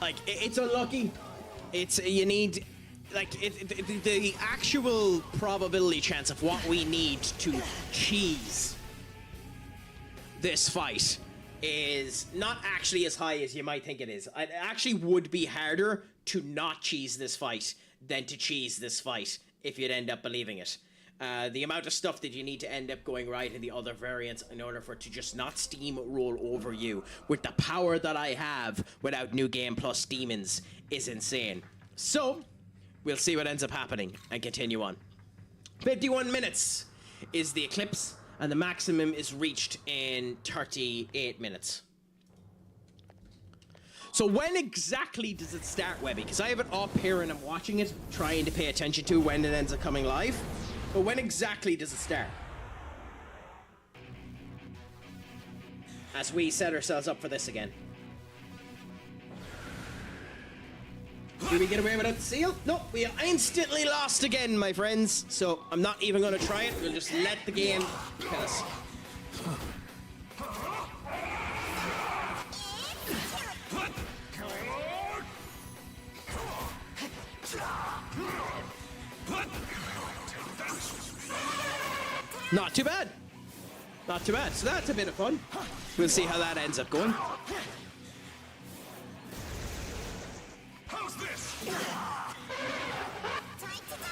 Speaker 1: Like, it's unlucky. It's, you need, like, the actual probability chance of what we need to cheese this fight is not actually as high as you might think it is. It actually would be harder to not cheese this fight than to cheese this fight if you'd end up believing it. The amount of stuff that you need to end up going right in the other variants in order for it to just not steamroll over you with the power that I have without New Game Plus Demons is insane. So, we'll see what ends up happening and continue on. 51 minutes is the eclipse, and the maximum is reached in 38 minutes. So when exactly does it start, Webby? Because I have it up here and I'm watching it, trying to pay attention to when it ends up coming live. But when exactly does it start? As we set ourselves up for this again. Did we get away without the seal? No, we instantly lost again, my friends. So I'm not even going to try it. We'll just let the game kill us. Not too bad. Not too bad. So that's a bit of fun. We'll see how that ends up going.
Speaker 2: How's this?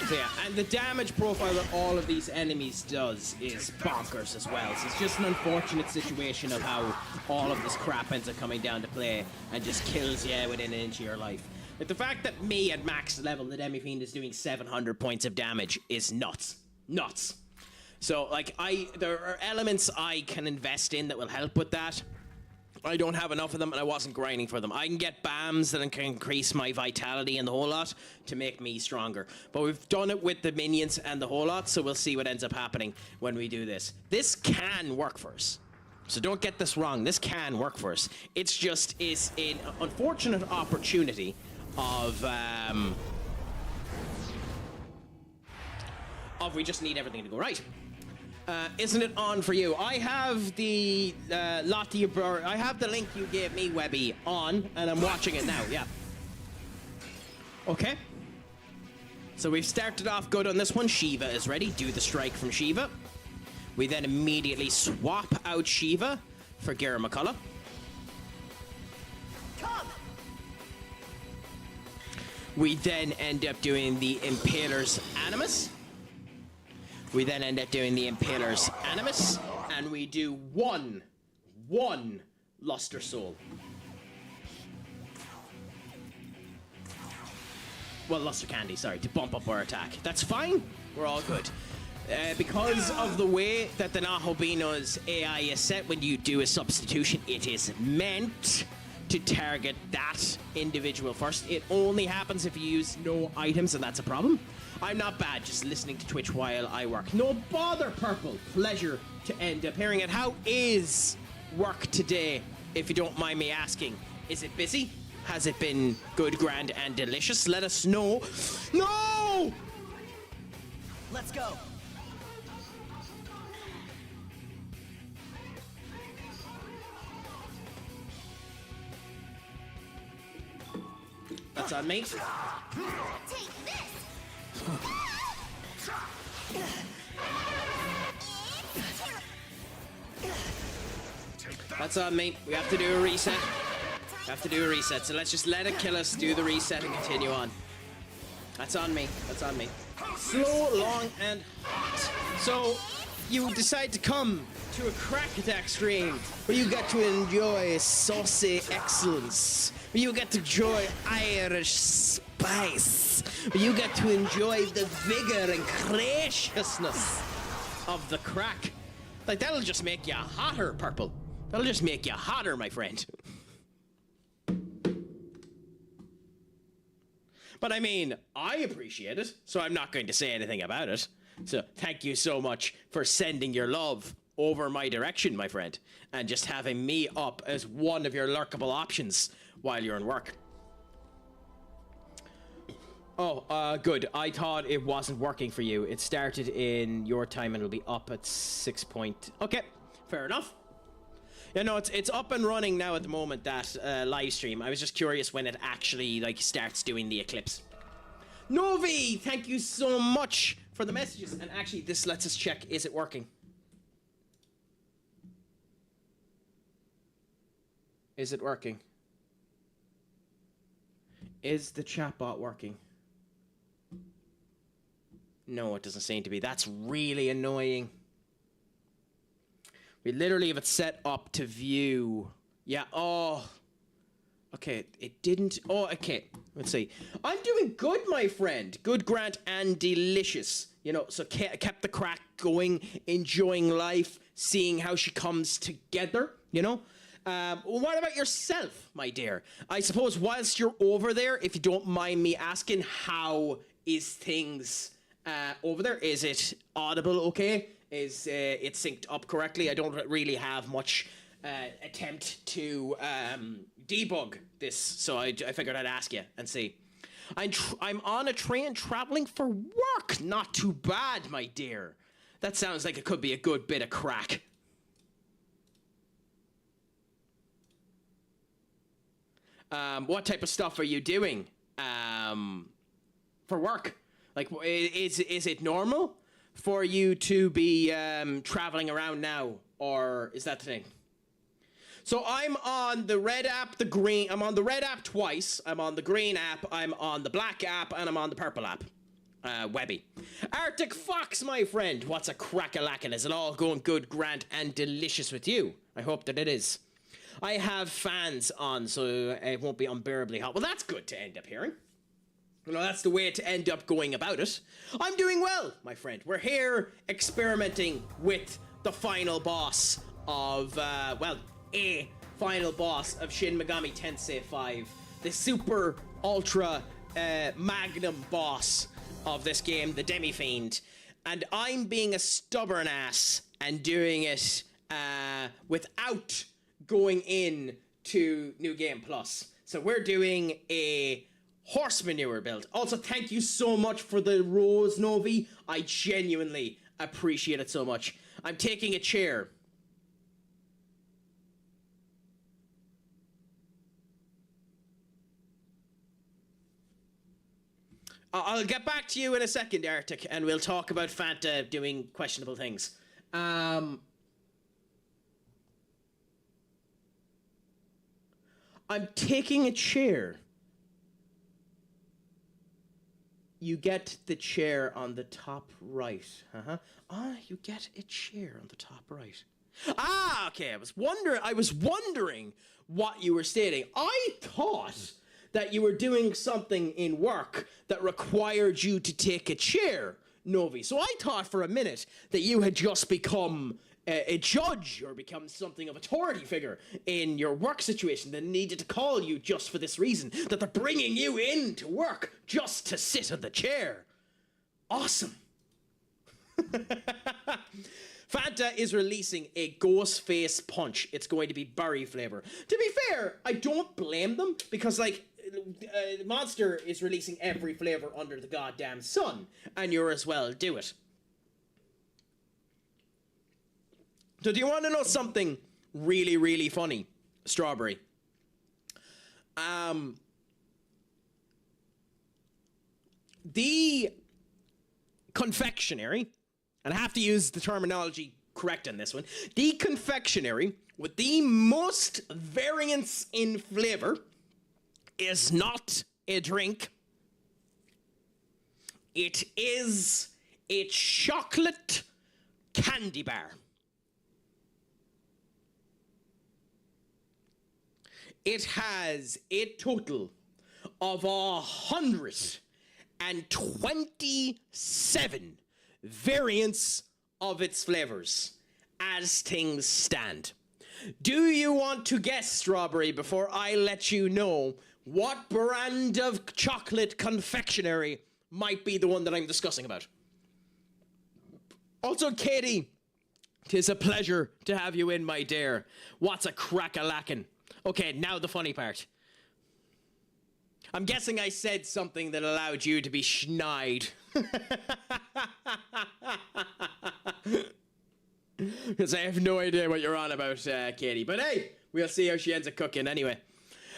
Speaker 1: So yeah, and the damage profile that all of these enemies does is bonkers as well. So it's just an unfortunate situation of how all of this crap ends up coming down to play and just kills you within an inch of your life. Like the fact that me at max level, the Demi-Fiend is doing 700 points of damage is nuts. Nuts. So, like, there are elements I can invest in that will help with that. I don't have enough of them, and I wasn't grinding for them. I can get BAMs that can increase my vitality and the whole lot to make me stronger. But we've done it with the minions and the whole lot, so we'll see what ends up happening when we do this. This can work for us. So don't get this wrong. This can work for us. It's just is an unfortunate opportunity of we just need everything to go right. Isn't it on for you? I have the I have the link you gave me, Webby, on, and I'm watching it now. Yeah. Okay. So we've started off good on this one. Shiva is ready. Do the strike from Shiva. We then immediately swap out Shiva for Gira McCullough. We then end up doing the Impaler's Animus. We then end up doing the Impaler's Animus, and we do one Luster Soul. Well, Luster Candy, sorry, to bump up our attack. That's fine. We're all good. Because of the way that the Nahobino's AI is set when you do a substitution, it is meant to target that individual first. It only happens if you use no items, and that's a problem. I'm not bad, just listening to Twitch while I work. No bother, Purple. Pleasure to end up hearing it. How is work today, if you don't mind me asking? Is it busy? Has it been good, grand, and delicious? Let us know. No!
Speaker 3: Let's go.
Speaker 1: That's on me.
Speaker 4: Take this.
Speaker 1: That's on me. We have to do a reset. We have to do a reset. So let's just let it kill us, do the reset, and continue on. That's on me. That's on me. Slow, long, and hot. So you decide to come to a Craic Attack stream where you get to enjoy saucy excellence, where you get to enjoy Irish spice, where you get to enjoy the vigor and graciousness of the Craic. Like, that'll just make you hotter, Purple. That'll just make you hotter, my friend. But I mean, I appreciate it, so I'm not going to say anything about it. So thank you so much for sending your love over my direction, my friend, and just having me up as one of your lurkable options while you're in work. Oh, good. I thought it wasn't working for you. It started in your time and it'll be up at 6 point. Okay, fair enough. Yeah, no, it's up and running now at the moment, that live stream. I was just curious when it actually, like, starts doing the eclipse. Novi, thank you so much for the messages. And actually, this lets us check, is it working? Is it working? Is the chatbot working? No, it doesn't seem to be. That's really annoying. We literally have it set up to view. Yeah, oh. Okay, it didn't. Oh, okay. Let's see. I'm doing good, my friend. Good, Grant, and delicious. You know, so kept the crack going, enjoying life, seeing how she comes together, you know? What about yourself, my dear? I suppose whilst you're over there, if you don't mind me asking, how is things over there? Is it audible okay? Is it synced up correctly? I don't really have much attempt to debug this, so I figured I'd ask you and see. I'm on a train traveling for work. Not too bad, my dear. That sounds like it could be a good bit of crack. What type of stuff are you doing for work? Like, is it normal for you to be traveling around now, or is that the thing? So I'm on the red app, the green. I'm on the red app twice. I'm on the green app. I'm on the black app, and I'm on the purple app. Webby. Arctic Fox, my friend. What's a crack-a-lackin'? Is it all going good, grand, and delicious with you? I hope that it is. I have fans on, so it won't be unbearably hot. Well, that's good to end up hearing. You know, that's the way to end up going about it. I'm doing well, my friend. We're here experimenting with the final boss of, a final boss of Shin Megami Tensei V. The super, ultra, magnum boss of this game, the Demi-Fiend. And I'm being a stubborn ass and doing it without going in to New Game Plus. So we're doing a horse manure build. Also, thank you so much for the rose, Novi. I genuinely appreciate it so much. I'm taking a chair. I'll get back to you in a second, Arctic, and we'll talk about Fanta doing questionable things. I'm taking a chair. You get the chair on the top right. You get a chair on the top right. Okay. I was wondering what you were stating. I thought that you were doing something in work that required you to take a chair, Novi. So I thought for a minute that you had just become a judge or become something of authority figure in your work situation that needed to call you just for this reason, that they're bringing you in to work just to sit on the chair. Awesome. Fanta is releasing a ghost face punch. It's going to be berry flavor. To be fair, I don't blame them because, like, Monster is releasing every flavor under the goddamn sun, and you're as well do it. So do you want to know something really, really funny, Strawberry? The confectionery, and I have to use the terminology correct on this one, the confectionery with the most variance in flavor is not a drink. It is a chocolate candy bar. It has a total of 127 variants of its flavors as things stand. Do you want to guess, Strawberry, before I let you know what brand of chocolate confectionery might be the one that I'm discussing about? Also, Katie, 'tis a pleasure to have you in, my dear. What's a crack-a-lackin'? Okay, now the funny part. I'm guessing I said something that allowed you to be schneid. Because I have no idea what you're on about, Katie. But hey, we'll see how she ends up cooking anyway.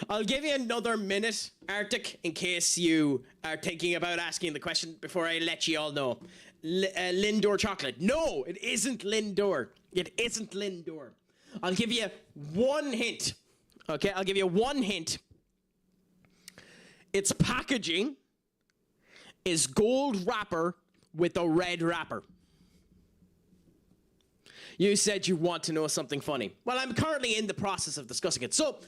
Speaker 1: I'll give you another minute, Arctic, in case you are thinking about asking the question before I let you all know. Lindor chocolate. No, it isn't Lindor. It isn't Lindor. I'll give you one hint. Okay, I'll give you one hint. Its packaging is gold wrapper with a red wrapper. You said you want to know something funny. Well, I'm currently in the process of discussing it. So,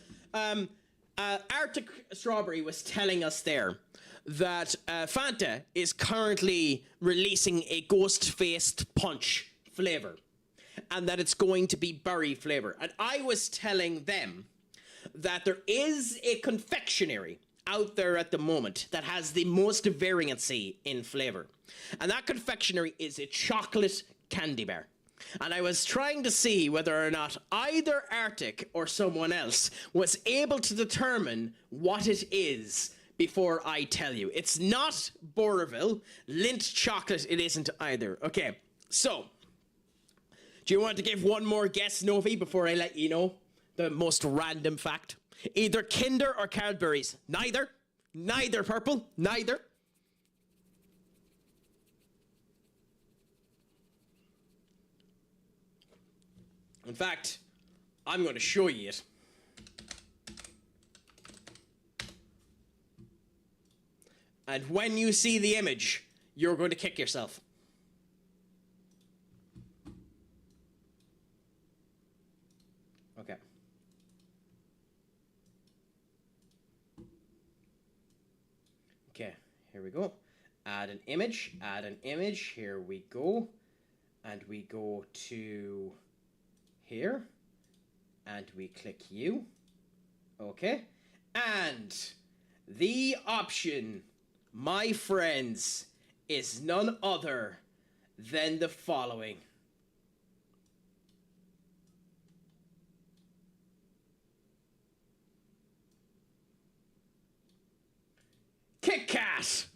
Speaker 1: Arctic Strawberry was telling us there that Fanta is currently releasing a ghost-faced punch flavor, and that it's going to be berry flavor. And I was telling them that there is a confectionery out there at the moment that has the most variancy in flavor, and that confectionery is a chocolate candy bar. And I was trying to see whether or not either Arctic or someone else was able to determine what it is before I tell you. It's not Boroville. Lint chocolate, it isn't either. Okay, so, do you want to give one more guess, Novi, before I let you know the most random fact? Either Kinder or Cadbury's. Neither. Neither, Purple. Neither. In fact, I'm going to show you it. And when you see the image, you're going to kick yourself. Okay. Okay, here we go. Add an image, here we go. And we go to here. And we click you. Okay. And the option, my friends, is none other than the following. Kit Kat!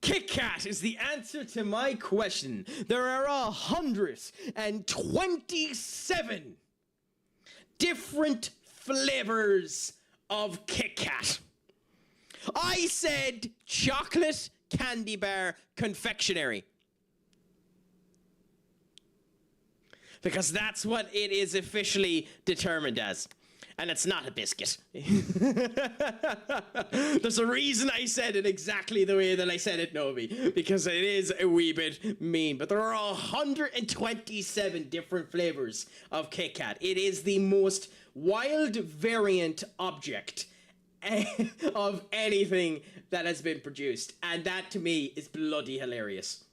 Speaker 1: Kit Kat is the answer to my question. There are 127 different flavors of Kit Kat. I said chocolate candy bar confectionery. Because that's what it is officially determined as. And it's not a biscuit. There's a reason I said it exactly the way that I said it, Novi. Because it is a wee bit mean. But there are 127 different flavors of Kit Kat. It is the most wild variant object of anything that has been produced. And that, to me, is bloody hilarious.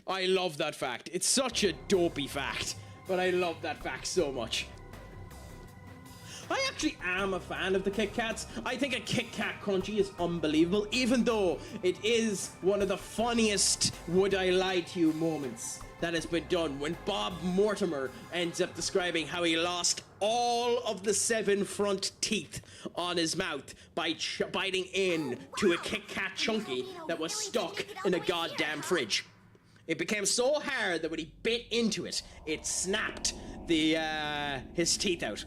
Speaker 1: I love that fact. It's such a dopey fact. But I love that fact so much. I actually am a fan of the Kit Kats. I think a Kit Kat Crunchy is unbelievable, even though it is one of the funniest would I lie to you moments that has been done when Bob Mortimer ends up describing how he lost all of the 7 front teeth on his mouth by biting in to a Kit Kat Chunky that was stuck in a goddamn fridge. It became so hard that when he bit into it, it snapped his teeth out.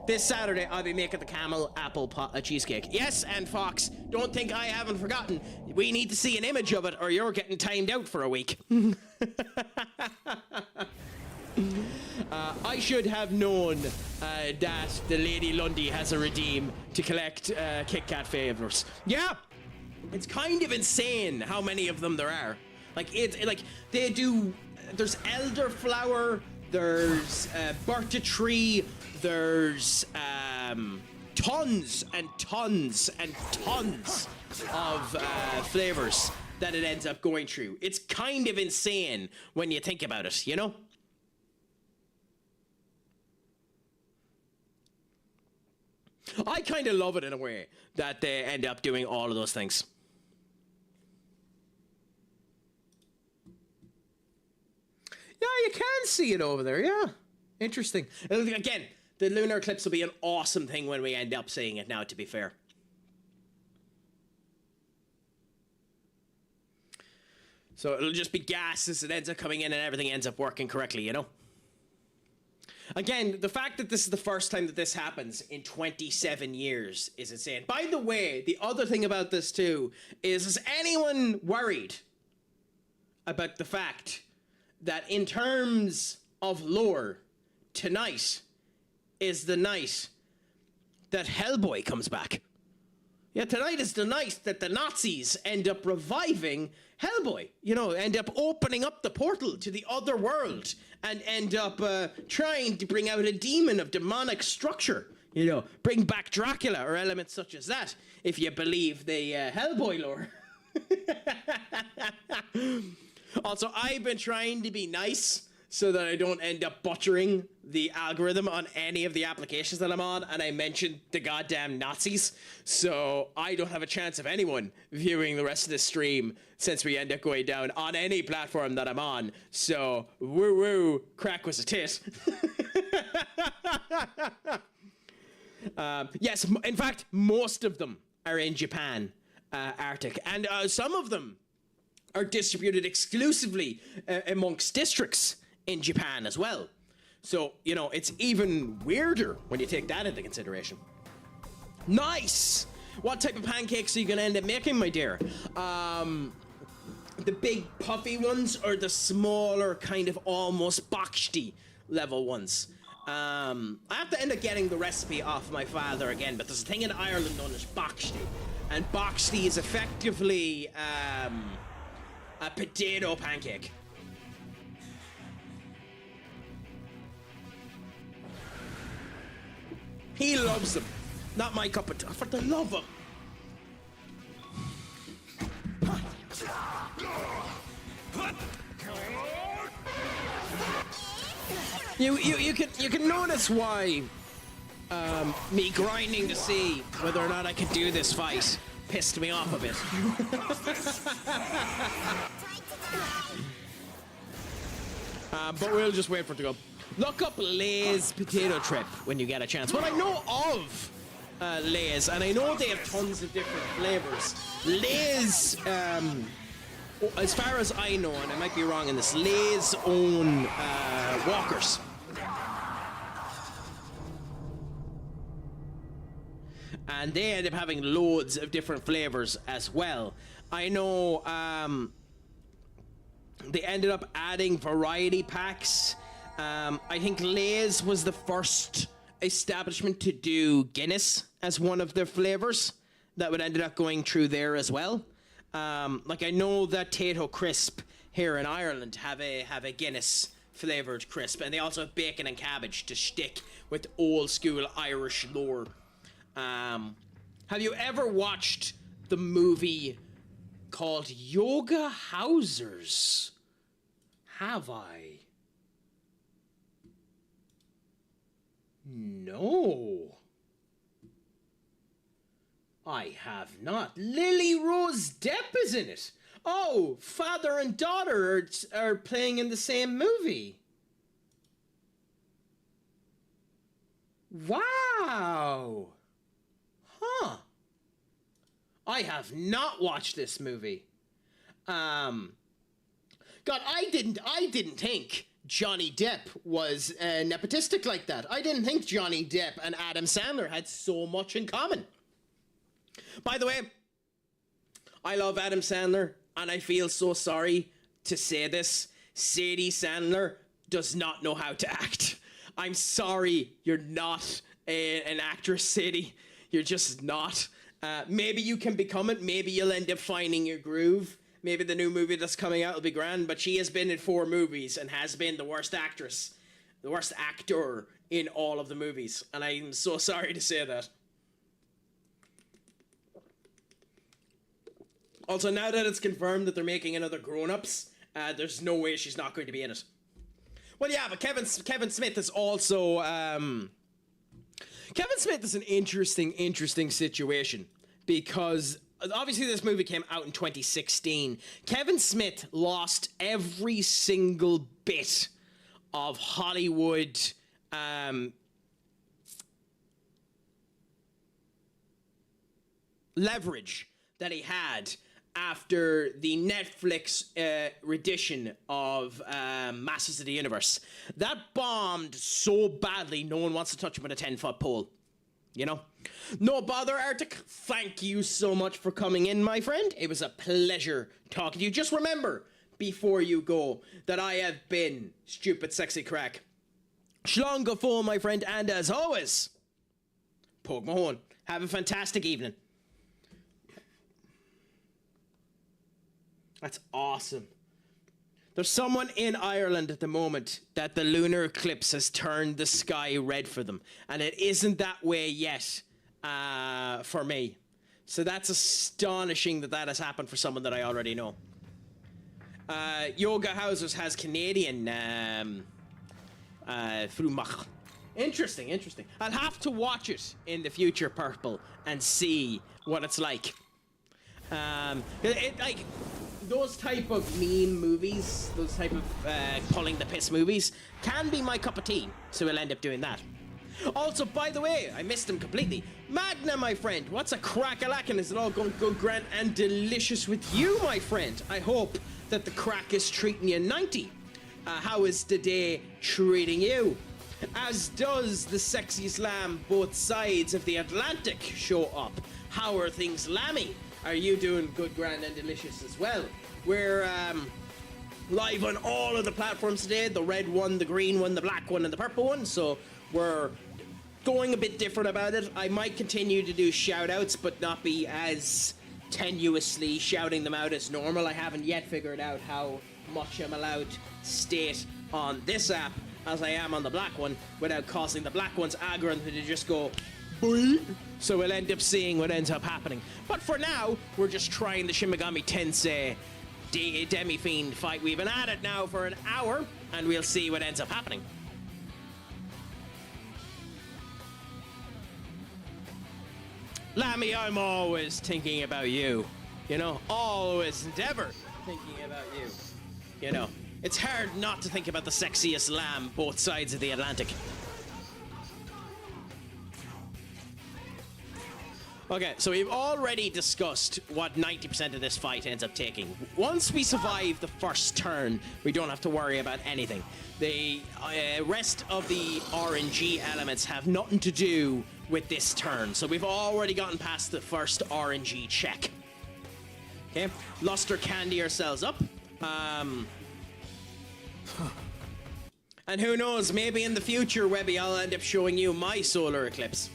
Speaker 1: This Saturday, I'll be making the camel apple cheesecake. Yes, and Fox, don't think I haven't forgotten. We need to see an image of it, or you're getting timed out for a week. I should have known that the Lady Lundy has a redeem to collect Kit Kat favours. Yeah, it's kind of insane how many of them there are. They do. There's elderflower. There's birch tree. There's tons and tons and tons of flavors that it ends up going through. It's kind of insane when you think about it, you know? I kind of love it in a way that they end up doing all of those things. Yeah, you can see it over there, yeah. Interesting. Again, the lunar eclipse will be an awesome thing when we end up seeing it now, to be fair. So it'll just be gas as it ends up coming in and everything ends up working correctly, you know? Again, the fact that this is the first time that this happens in 27 years is insane. By the way, the other thing about this too is anyone worried about the fact that in terms of lore, tonight is the night that Hellboy comes back? Yeah, tonight is the night that the Nazis end up reviving Hellboy. You know, end up opening up the portal to the other world and end up trying to bring out a demon of demonic structure. You know, bring back Dracula or elements such as that, if you believe the Hellboy lore. Also, I've been trying to be nice so that I don't end up butchering the algorithm on any of the applications that I'm on, and I mentioned the goddamn Nazis, so I don't have a chance of anyone viewing the rest of the stream since we end up going down on any platform that I'm on. So, woo woo, Craic was a tit. Yes, in fact, most of them are in Japan, Arctic, and some of them are distributed exclusively amongst districts in Japan as well. So, you know, it's even weirder when you take that into consideration. Nice! What type of pancakes are you gonna end up making, my dear? The big puffy ones or the smaller kind of almost boxty level ones? I have to end up getting the recipe off my father again, but there's a thing in Ireland known as boxty. And boxty is effectively a potato pancake. He loves them. Not my cup of tea. For the love of... You can notice why me grinding to see whether or not I could do this fight pissed me off a bit. But we'll just wait for it to go. Look up Lay's potato trip when you get a chance. Well, I know of Lay's, and I know they have tons of different flavors. Lay's, as far as I know, and I might be wrong in this, Lay's own walkers. And they end up having loads of different flavors as well. I know they ended up adding variety packs. I think Lay's was the first establishment to do Guinness as one of their flavors that would ended up going through there as well. Like I know that Tato Crisp here in Ireland have a Guinness flavored crisp, and they also have bacon and cabbage to stick with old school Irish lore. Have you ever watched the movie called Yoga Housers? Have I? No. I have not. Lily Rose Depp is in it. Oh, father and daughter are playing in the same movie. Wow. Huh. I have not watched this movie. God, I didn't think Johnny Depp was nepotistic like that. I didn't think Johnny Depp and Adam Sandler had so much in common. By the way, I love Adam Sandler, and I feel so sorry to say this. Sadie Sandler does not know how to act. I'm sorry, you're not an actress, Sadie. You're just not. Maybe you can become it. Maybe you'll end up finding your groove. Maybe the new movie that's coming out will be grand, but she has been in 4 movies and has been the worst actress, the worst actor in all of the movies. And I'm so sorry to say that. Also, now that it's confirmed that they're making another Grown Ups, there's no way she's not going to be in it. Well, yeah, but Kevin Smith is also... Kevin Smith is an interesting situation, because obviously this movie came out in 2016. Kevin Smith lost every single bit of Hollywood leverage that he had after the Netflix rendition of Masters of the Universe. That bombed so badly, no one wants to touch him with a 10-foot pole. You know? No bother, Arctic. Thank you so much for coming in, my friend. It was a pleasure talking to you. Just remember, before you go, that I have been Stupid Sexy Craic. Shlong go full, my friend, and as always, Poke Mahone. Have a fantastic evening. That's awesome. There's someone in Ireland at the moment that the lunar eclipse has turned the sky red for them. And it isn't that way yet for me. So that's astonishing that that has happened for someone that I already know. Yoga Houses has Canadian Frumach. Interesting, interesting. I'll have to watch it in the future, Purple, and see what it's like. Like those type of meme movies, those type of pulling the piss movies, can be my cup of tea. So we'll end up doing that. Also, by the way, I missed him completely. Magna, my friend, what's a crack-a-lackin'? Is it all going good, grand, and delicious with you, my friend? I hope that the crack is treating you 90. How is the day treating you? As does the sexiest lamb both sides of the Atlantic show up. How are things, Lammy? Are you doing good, grand, and delicious as well? We're live on all of the platforms today. The red one, the green one, the black one, and the purple one. So we're going a bit different about it. I might continue to do shout-outs, but not be as tenuously shouting them out as normal. I haven't yet figured out how much I'm allowed to state on this app as I am on the black one without causing the black one's aggro to just go boing. So we'll end up seeing what ends up happening. But for now, we're just trying the Shin Megami Tensei Demi-Fiend fight. We've been at it now for an hour, and we'll see what ends up happening. Lammy, I'm always thinking about you. You know, always and ever thinking about you. You know, it's hard not to think about the sexiest lamb both sides of the Atlantic. Okay, so we've already discussed what 90% of this fight ends up taking. Once we survive the first turn, we don't have to worry about anything. The rest of the RNG elements have nothing to do with this turn, so we've already gotten past the first RNG check. Okay, Luster Candy ourselves up. And who knows, maybe in the future, Webby, I'll end up showing you my solar eclipse.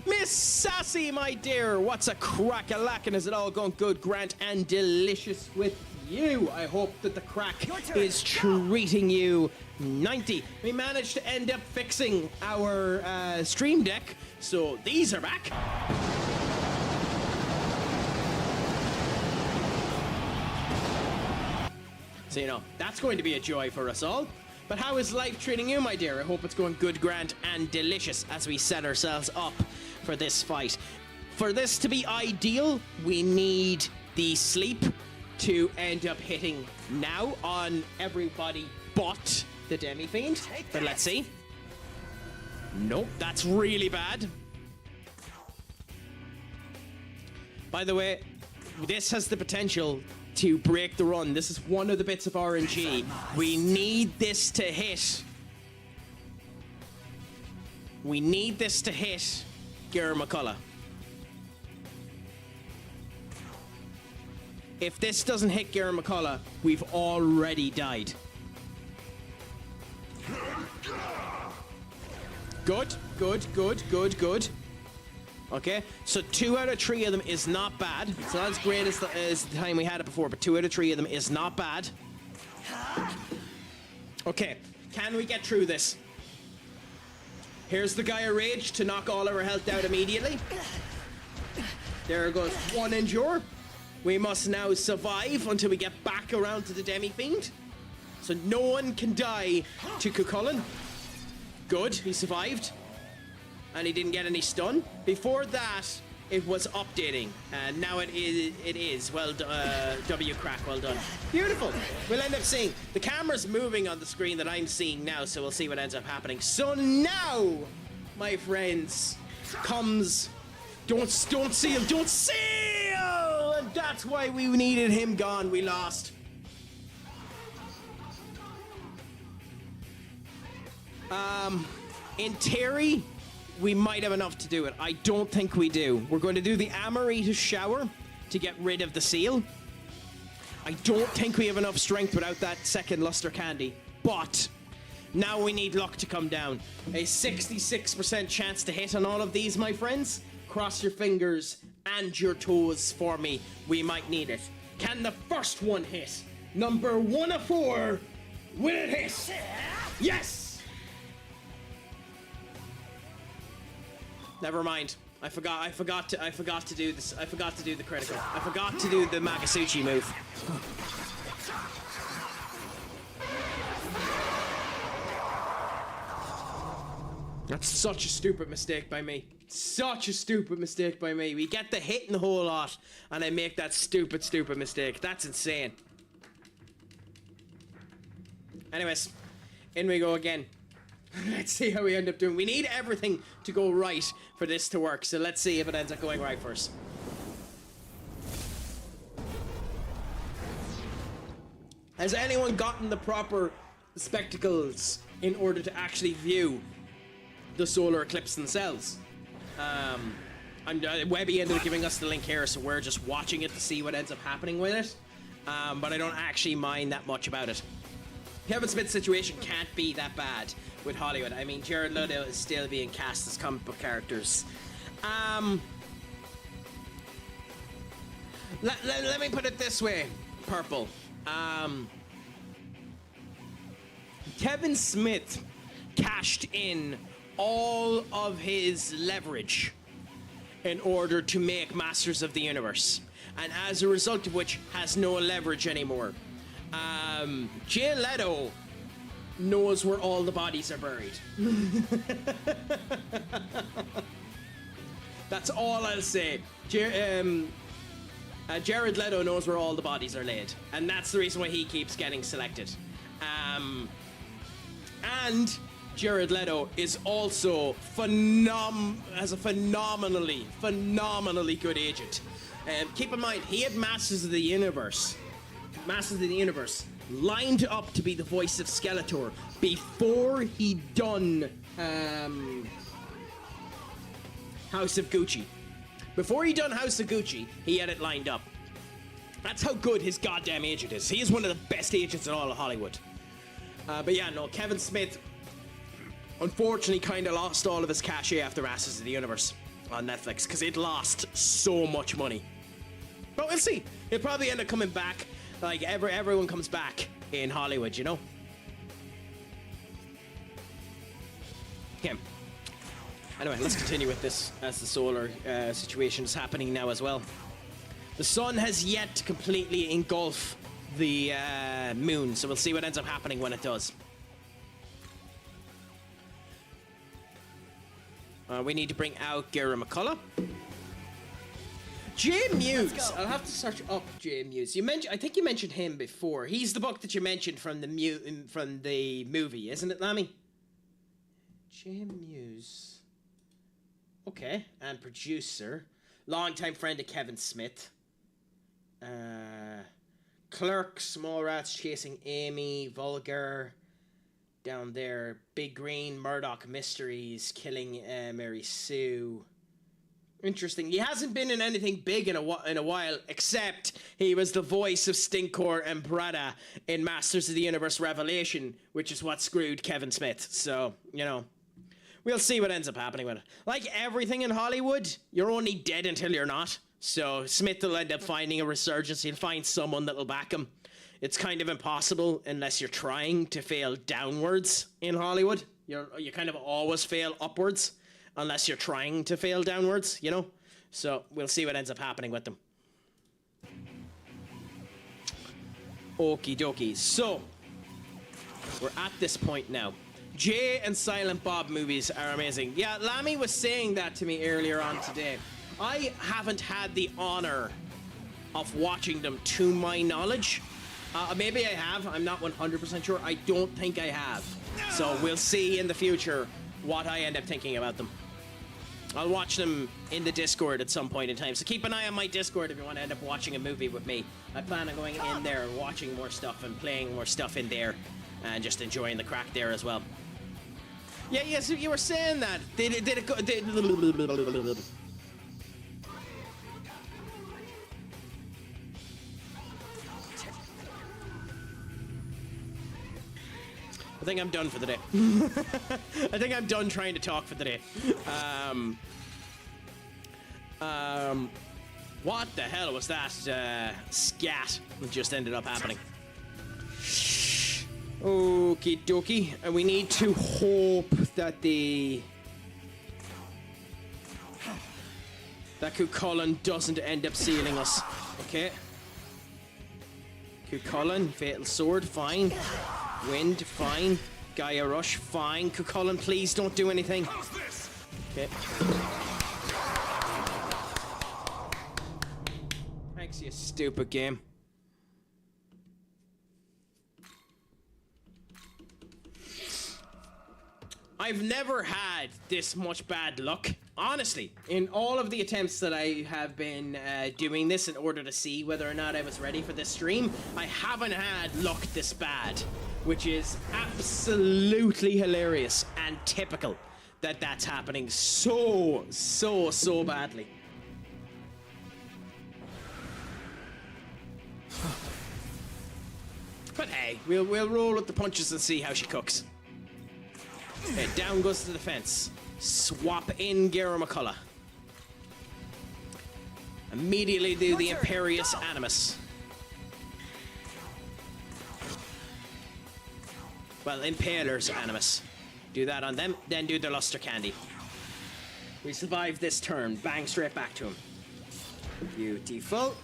Speaker 1: Miss Sassy, my dear, what's a crack-a-lackin'? Is it all going good, grand, and delicious with you? I hope that the crack is treating you 90. We managed to end up fixing our stream deck, so these are back. So, you know, that's going to be a joy for us all. But how is life treating you, my dear? I hope it's going good, grand, and delicious as we set ourselves up for this fight. For this to be ideal, we need the sleep to end up hitting now on everybody but the Demi-Fiend. But let's see. Nope, that's really bad. By the way, this has the potential to break the run. This is one of the bits of RNG. We need this to hit. We need this to hit Gary McCullough. If this doesn't hit Gary McCullough, we've already died. Good, good, good, good, good. Okay, so 2 out of 3 of them is not bad. It's not as great as the time we had it before, but 2 out of 3 of them is not bad. Okay, can we get through this? Here's the Gaia Rage to knock all our health out immediately. There goes 1 Endure. We must now survive until we get back around to the Demi-Fiend. So no one can die to Cucullin. Good, he survived. And he didn't get any stun. Before that, it was updating, and now it is. Well, W Crack, well done. Beautiful. We'll end up seeing the camera's moving on the screen that I'm seeing now, so we'll see what ends up happening. So now, my friends, comes. Don't seal, don't seal, and that's why we needed him gone. We lost. In theory, we might have enough to do it. I don't think we do. We're going to do the Amorita Shower to get rid of the seal. I don't think we have enough strength without that second Luster Candy. But now we need luck to come down. A 66% chance to hit on all of these, my friends. Cross your fingers and your toes for me. We might need it. Can the first one hit? Number 1 of 4. Will it hit? Yes! Never mind. I forgot to do this. I forgot to do the critical. I forgot to do the Magasuchi move. That's such a stupid mistake by me. Such a stupid mistake by me. We get the hit in the whole lot, and I make that stupid mistake. That's insane. Anyways, in we go again. Let's see how we end up doing. We need everything to go right for this to work, so let's see if it ends up going right first. Has anyone gotten the proper spectacles in order to actually view the solar eclipse themselves? Webby ended up giving us the link here, so we're just watching it to see what ends up happening with it. But I don't actually mind that much about it. Kevin Smith's situation can't be that bad with Hollywood. I mean, Jared Leto is still being cast as comic book characters. Let me put it this way, Purple. Kevin Smith cashed in all of his leverage in order to make Masters of the Universe, and as a result of which has no leverage anymore. Jared Leto knows where all the bodies are buried. That's all I'll say. Jared Leto knows where all the bodies are laid, and that's the reason why he keeps getting selected. And Jared Leto is also has a phenomenally good agent. Keep in mind, he had Masters of the Universe lined up to be the voice of Skeletor before he'd done House of Gucci. Before he done House of Gucci, he had it lined up. That's how good his goddamn agent is. He is one of the best agents in all of Hollywood. But yeah, no, Kevin Smith unfortunately kind of lost all of his cachet after Masters of the Universe on Netflix, because it lost so much money. But we'll see. He'll probably end up coming back, like everyone comes back in Hollywood, you know? Okay. Anyway, let's continue with this as the solar situation is happening now as well. The sun has yet to completely engulf the moon, so we'll see what ends up happening when it does. We need to bring out Gary McCullough. Jay Muse. I'll have to search up Jay Muse. I think you mentioned him before. He's the book that you mentioned from the movie, isn't it, Lammy? Jay Muse. Okay, and producer, longtime friend of Kevin Smith. Clerk, Smallrats, Chasing Amy, Vulgar. Down there, Big Green, Murdoch Mysteries, Killing Mary Sue. Interesting. He hasn't been in anything big in a while, except he was the voice of Stinkor and Brada in Masters of the Universe Revelation, which is what screwed Kevin Smith. So, you know, we'll see what ends up happening with it. Like everything in Hollywood, you're only dead until you're not. So Smith will end up finding a resurgence. He'll find someone that'll back him. It's kind of impossible unless you're trying to fail downwards in Hollywood. You kind of always fail upwards unless you're trying to fail downwards, you know? So we'll see what ends up happening with them. Okie dokie. So we're at this point now. Jay and Silent Bob movies are amazing. Yeah, Lammy was saying that to me earlier on today. I haven't had the honor of watching them to my knowledge. Maybe I have. I'm not 100% sure. I don't think I have. So we'll see in the future what I end up thinking about them. I'll watch them in the Discord at some point in time. So keep an eye on my Discord if you want to end up watching a movie with me. I plan on going in there, watching more stuff and playing more stuff in there, and just enjoying the crack there as well. Yeah, yeah. So you were saying that. I think I'm done for the day. I think I'm done trying to talk for the day. What the hell was that scat that just ended up happening? Okie dokie. And we need to hope that that Cuchulainn doesn't end up sealing us. Okay. Cuchulainn, Fatal Sword, fine. Wind, fine. Gaia Rush, fine. Cuchulainn, please don't do anything. Okay. Thanks, you stupid game. I've never had this much bad luck. Honestly, in all of the attempts that I have been doing this in order to see whether or not I was ready for this stream, I haven't had luck this bad, which is absolutely hilarious and typical that that's happening so badly. But hey, we'll roll with the punches and see how she cooks. Okay, down goes the defense. Swap in Gera McCullough. Immediately do the Imperious Animus. Well, Impaler's Animus. Do that on them, then do the Luster Candy. We survive this turn. Bang straight back to him. Beautiful.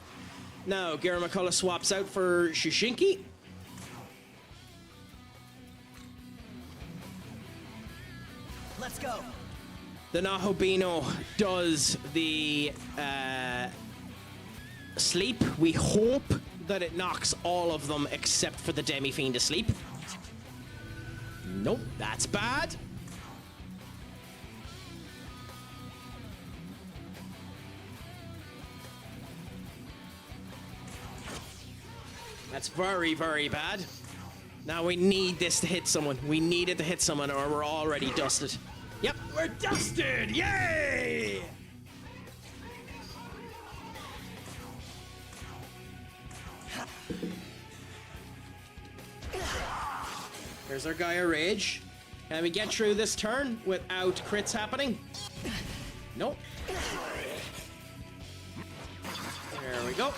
Speaker 1: Now, Gera McCullough swaps out for Shushinki.
Speaker 3: Let's go.
Speaker 1: The Nahobino does the sleep. We hope that it knocks all of them except for the Demi-Fiend asleep. Nope, that's bad. That's very, very bad. Now we need this to hit someone. We need it to hit someone or we're already dusted. Yep, we're dusted! Yay! There's our Gaia Rage. Can we get through this turn without crits happening? Nope. There we go.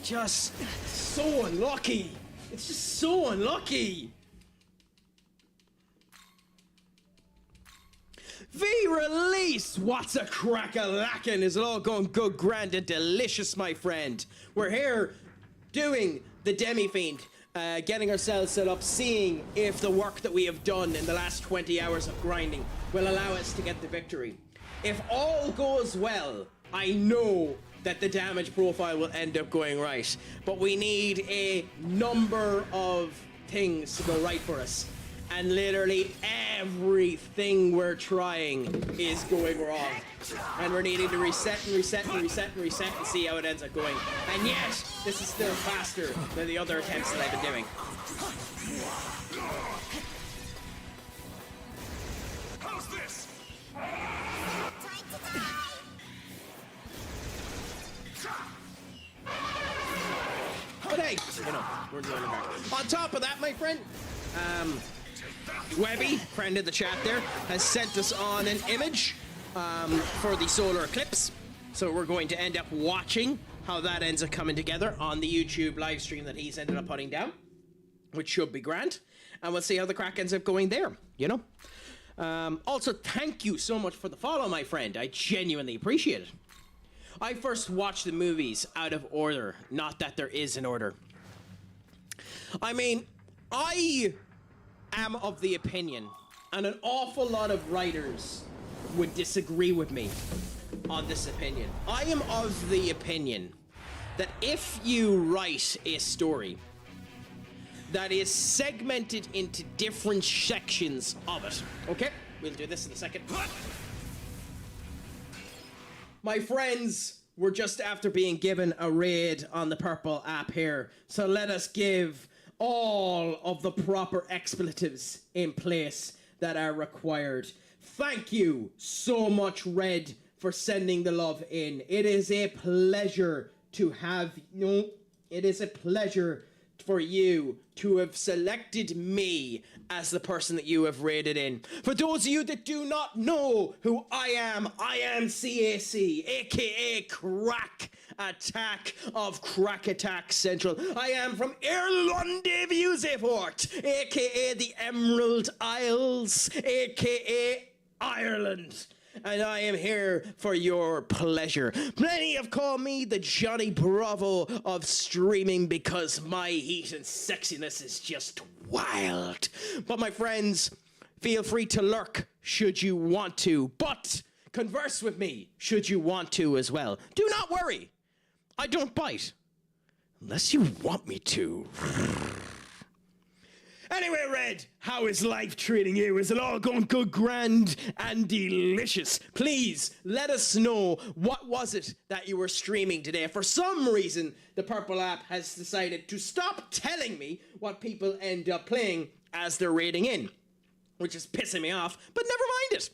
Speaker 1: Just so unlucky. It's just so unlucky. V release! What's a crack-a-lackin'? Is it all going good, grand, and delicious, my friend? We're here doing the Demi-Fiend, getting ourselves set up, seeing if the work that we have done in the last 20 hours of grinding will allow us to get the victory. If all goes well, I know that the damage profile will end up going right, but we need a number of things to go right for us. And literally everything we're trying is going wrong. And we're needing to reset and reset and reset and reset and see how it ends up going. And yet, this is still faster than the other attempts that I've been doing.
Speaker 2: How's this?
Speaker 1: But hey, you know, we're doing it back. On top of that, my friend, Webby, friend of the chat there, has sent us on an image for the solar eclipse. So we're going to end up watching how that ends up coming together on the YouTube live stream that he's ended up putting down, which should be grand. And we'll see how the crack ends up going there, you know. Also, thank you so much for the follow, my friend. I genuinely appreciate it. I first watched the movies out of order, not that there is an order. I mean, I am of the opinion, and an awful lot of writers would disagree with me on this opinion. I am of the opinion that if you write a story that is segmented into different sections of it, okay? We'll do this in a second. My friends, we're just after being given a raid on the purple app here, so let us give all of the proper expletives in place that are required. Thank you so much, Red, for sending the love in. It is a pleasure to have it is a pleasure for you to have selected me as the person that you have rated in. For those of you that do not know who I am CAC, aka Crack Attack of CraicAttackCentral. I am from Irlande Fort, aka the Emerald Isles, aka Ireland. And I am here for your pleasure. Many have called me the Johnny Bravo of streaming because my heat and sexiness is just wild. But my friends, feel free to lurk should you want to, but converse with me should you want to as well. Do not worry, I don't bite, unless you want me to. Anyway, Red, how is life treating you? Is it all going good, grand, and delicious? Please, let us know, what was it that you were streaming today? For some reason, the Purple app has decided to stop telling me what people end up playing as they're rating in, which is pissing me off, but never mind it.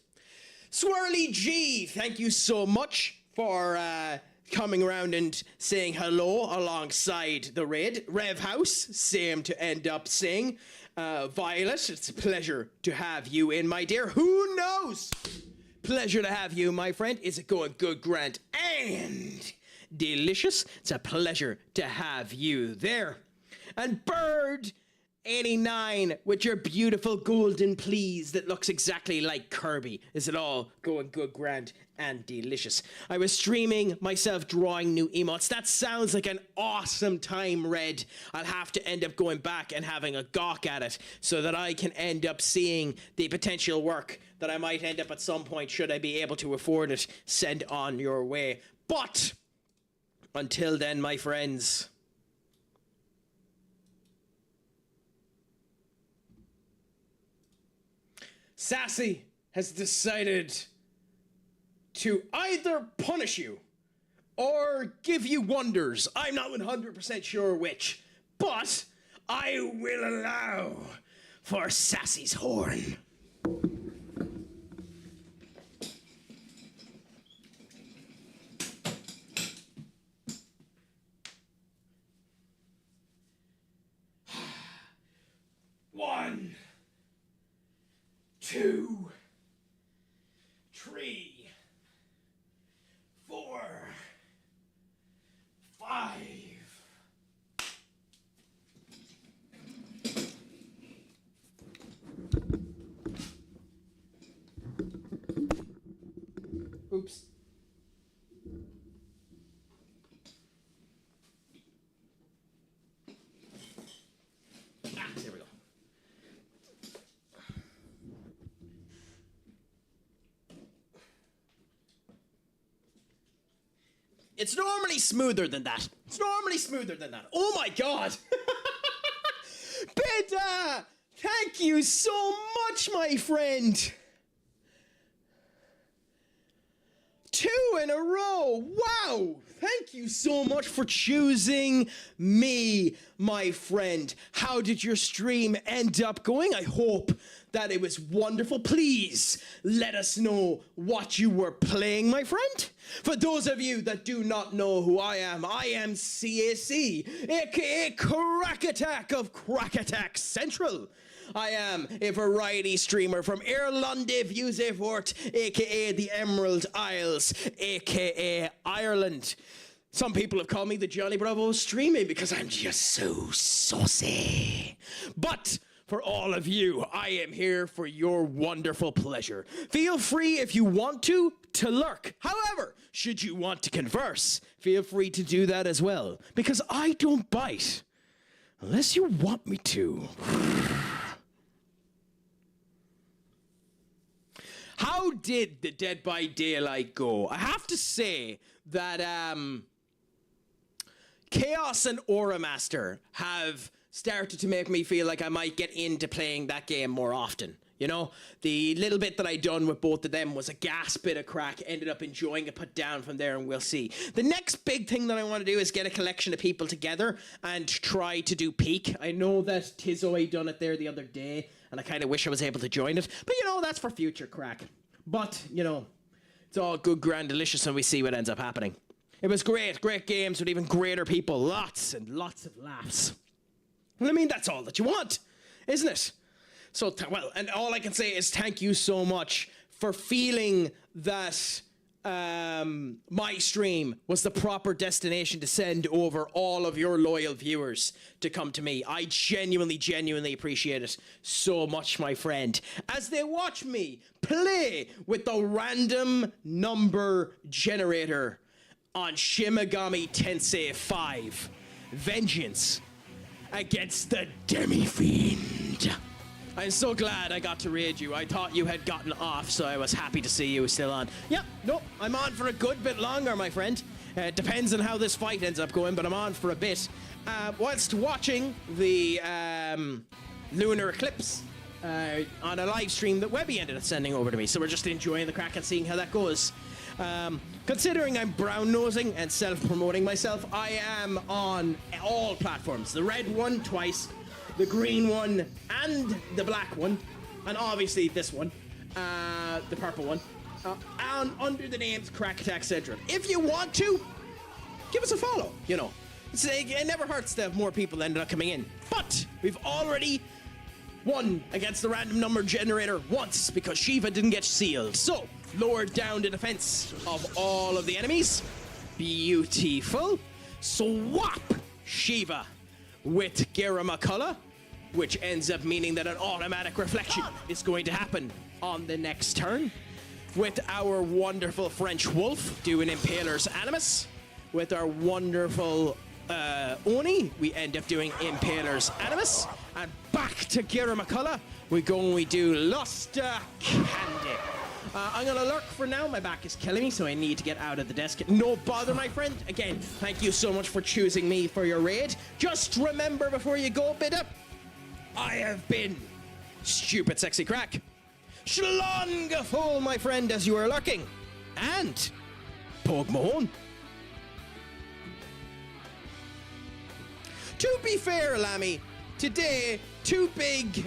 Speaker 1: Swirly G, thank you so much for coming around and saying hello alongside the Red. Rev House, same to end up saying. Violet, it's a pleasure to have you in, my dear. Who knows? Pleasure to have you, my friend. Is it going good, grand, and delicious? It's a pleasure to have you there. And Bird 89 with your beautiful golden please that looks exactly like Kirby. Is it all going good, grand, and delicious? I was streaming myself drawing new emotes. That sounds like an awesome time, Red. I'll have to end up going back and having a gawk at it so that I can end up seeing the potential work that I might end up at some point, should I be able to afford it, send on your way. But until then, my friends, Sassy has decided to either punish you or give you wonders. I'm not 100% sure which, but I will allow for Sassy's horn. One, 2, 3, 4, 5. Oops. There we go. It's normally smoother than that. It's normally smoother than that. Oh my god! Beta! Thank you so much, my friend! 2 in a row! Wow! Thank you so much for choosing me, my friend. How did your stream end up going? I hope that it was wonderful. Please let us know what you were playing, my friend. For those of you that do not know who I am CAC, aka Crack Attack of CraicAttackCentral. I am a variety streamer from Irlande Fort, aka the Emerald Isles, aka Ireland. Some people have called me the Johnny Bravo of streaming because I'm just so saucy. But for all of you, I am here for your wonderful pleasure. Feel free, if you want to lurk. However, should you want to converse, feel free to do that as well, because I don't bite unless you want me to. How did the Dead by Daylight go? I have to say that Chaos and Aura Master have started to make me feel like I might get into playing that game more often. You know, the little bit that I done with both of them was a gas bit of crack. Ended up enjoying it, put down from there, and we'll see. The next big thing that I want to do is get a collection of people together and try to do Peak. I know that Tizoe done it there the other day, and I kind of wish I was able to join it. But, you know, that's for future crack. But, you know, it's all good, grand, delicious, and we see what ends up happening. It was great. Great games with even greater people. Lots and lots of laughs. I mean, that's all that you want, isn't it? So, well, and all I can say is thank you so much for feeling that my stream was the proper destination to send over all of your loyal viewers to come to me. I genuinely appreciate it so much, my friend, as they watch me play with the random number generator on Shin Megami Tensei V. Vengeance against the Demi-Fiend. I'm so glad I got to raid you. I thought you had gotten off, so I was happy to see you still on. Yep, nope, I'm on for a good bit longer, my friend. It depends on how this fight ends up going, but I'm on for a bit. Whilst watching the lunar eclipse on a live stream that Webby ended up sending over to me, so we're just enjoying the crack and seeing how that goes. Considering I'm brown-nosing and self-promoting myself, I am on all platforms. The red one twice, the green one, and the black one, and obviously this one, the purple one, and under the names CraicAttackCentral. If you want to, give us a follow, you know. It never hurts to have more people end up coming in. But we've already won against the random number generator once because Shiva didn't get sealed. So, lowered down the defense of all of the enemies. Beautiful. Swap Shiva with Gera McCullough, which ends up meaning that an automatic reflection is going to happen on the next turn. With our wonderful French Wolf doing Impaler's Animus. With our wonderful Oni, we end up doing Impaler's Animus. And back to Gera McCullough, we go and we do Luster Candy. I'm gonna lurk for now. My back is killing me, so I need to get out of the desk. No bother, my friend. Again, thank you so much for choosing me for your raid. Just remember before you go, Bidda, I have been Stupid Sexy Craic. Shlongafol, my friend, as you are lurking. And Pog Mahone. To be fair, Lammy, today, two big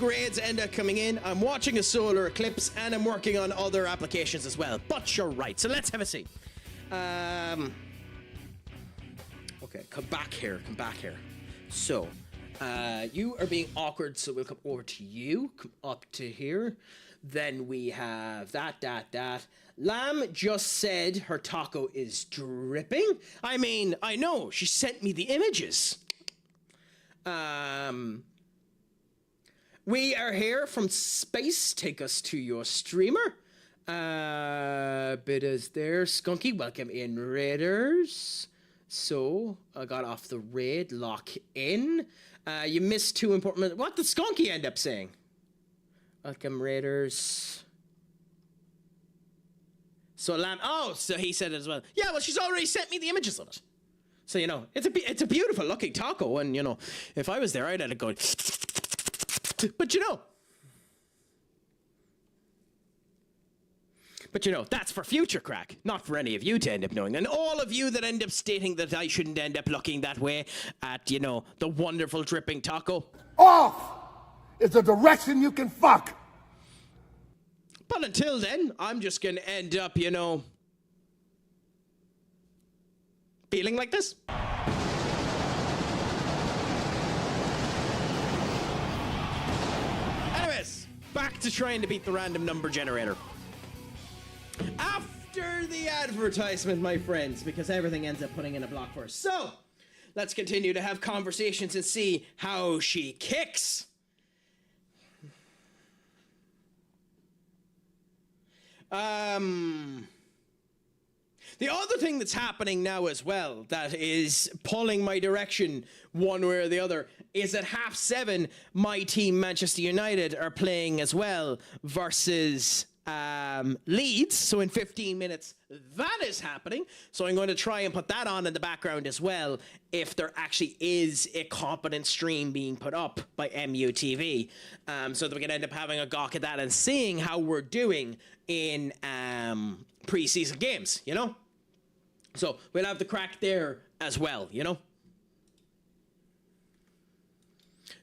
Speaker 1: raids end up coming in. I'm watching a solar eclipse and I'm working on other applications as well. But you're right, so let's have a see. Okay, come back here. So, you are being awkward, so we'll come over to you. Come up to here. Then we have that. Lamb just said her taco is dripping. I mean, I know, she sent me the images. We are here from space. Take us to your streamer. Bidda's there. Skunky, welcome in, Raiders. So, I got off the raid. Lock in. You missed two important... What did Skunky end up saying? Welcome, Raiders. So, Lamb... Oh, so he said it as well. Yeah, well, she's already sent me the images of it. So, you know, it's a beautiful looking taco. And, you know, if I was there, I'd have it going... But, you know... But, you know, that's for future Craic, not for any of you to end up knowing. And all of you that end up stating that I shouldn't end up looking that way at, you know, the wonderful dripping taco.
Speaker 2: Off is a direction you can fuck.
Speaker 1: But until then, I'm just going to end up, you know, feeling like this. Anyways, back to trying to beat the random number generator. After the advertisement, my friends, because everything ends up putting in a block for us. So, let's continue to have conversations and see how she kicks. The other thing that's happening now as well that is pulling my direction one way or the other is at 7:30, my team Manchester United are playing as well versus Leeds. So in 15 minutes, that is happening. So I'm going to try and put that on in the background as well if there actually is a competent stream being put up by MUTV. So that we can end up having a gawk at that and seeing how we're doing in pre-season games, you know? So we'll have the crack there as well, you know?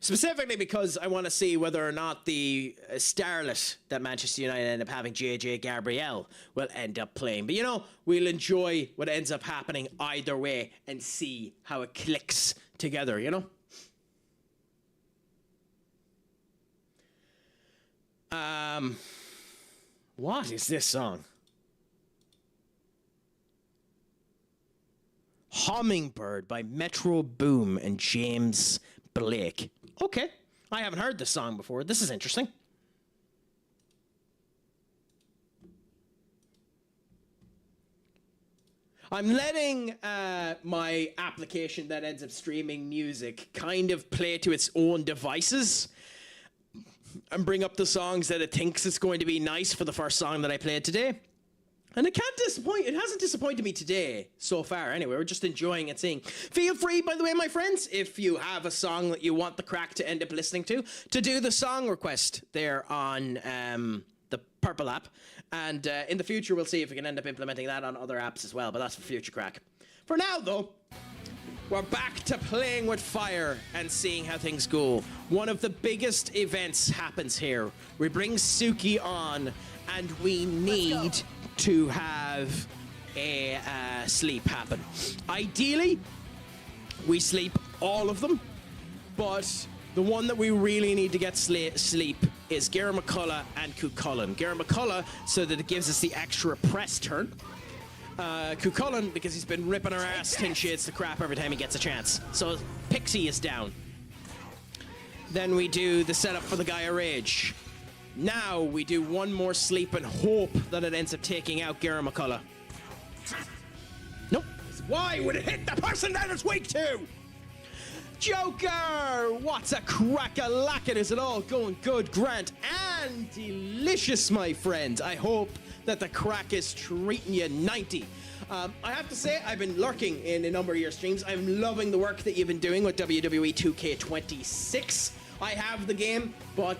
Speaker 1: Specifically because I want to see whether or not the starlet that Manchester United end up having, JJ Gabriel, will end up playing. But, you know, we'll enjoy what ends up happening either way and see how it clicks together, you know? What is this song? Hummingbird by Metro Boom and James Blake. Okay, I haven't heard this song before. This is interesting. I'm letting my application that ends up streaming music kind of play to its own devices and bring up the songs that it thinks is going to be nice for the first song that I played today. And it can't disappoint. It hasn't disappointed me today so far. Anyway, we're just enjoying it, seeing. Feel free, by the way, my friends, if you have a song that you want the Craic to end up listening to do the song request there on the Purple app. And in the future, we'll see if we can end up implementing that on other apps as well. But that's for future Craic. For now, though, we're back to playing with fire and seeing how things go. One of the biggest events happens here. We bring Suki on, and we need to have a sleep happen. Ideally, we sleep all of them, but the one that we really need to get sleep is Gera McCullough and Cuchulainn. Gera McCullough, so that it gives us the extra press turn. Cuchulainn, because he's been ripping our ass 10 shades to crap every time he gets a chance. So Pixie is down. Then we do the setup for the Gaia Rage. Now we do one more sleep and hope that it ends up taking out Gera McCullough. Nope. Why would it hit the person that it's weak to? Joker! What's a crack-a-lackin'? Is it all going good, Grant? And delicious, my friend. I hope that the Craic is treating you 90. I have to say, I've been lurking in a number of your streams. I'm loving the work that you've been doing with WWE 2K26. I have the game, but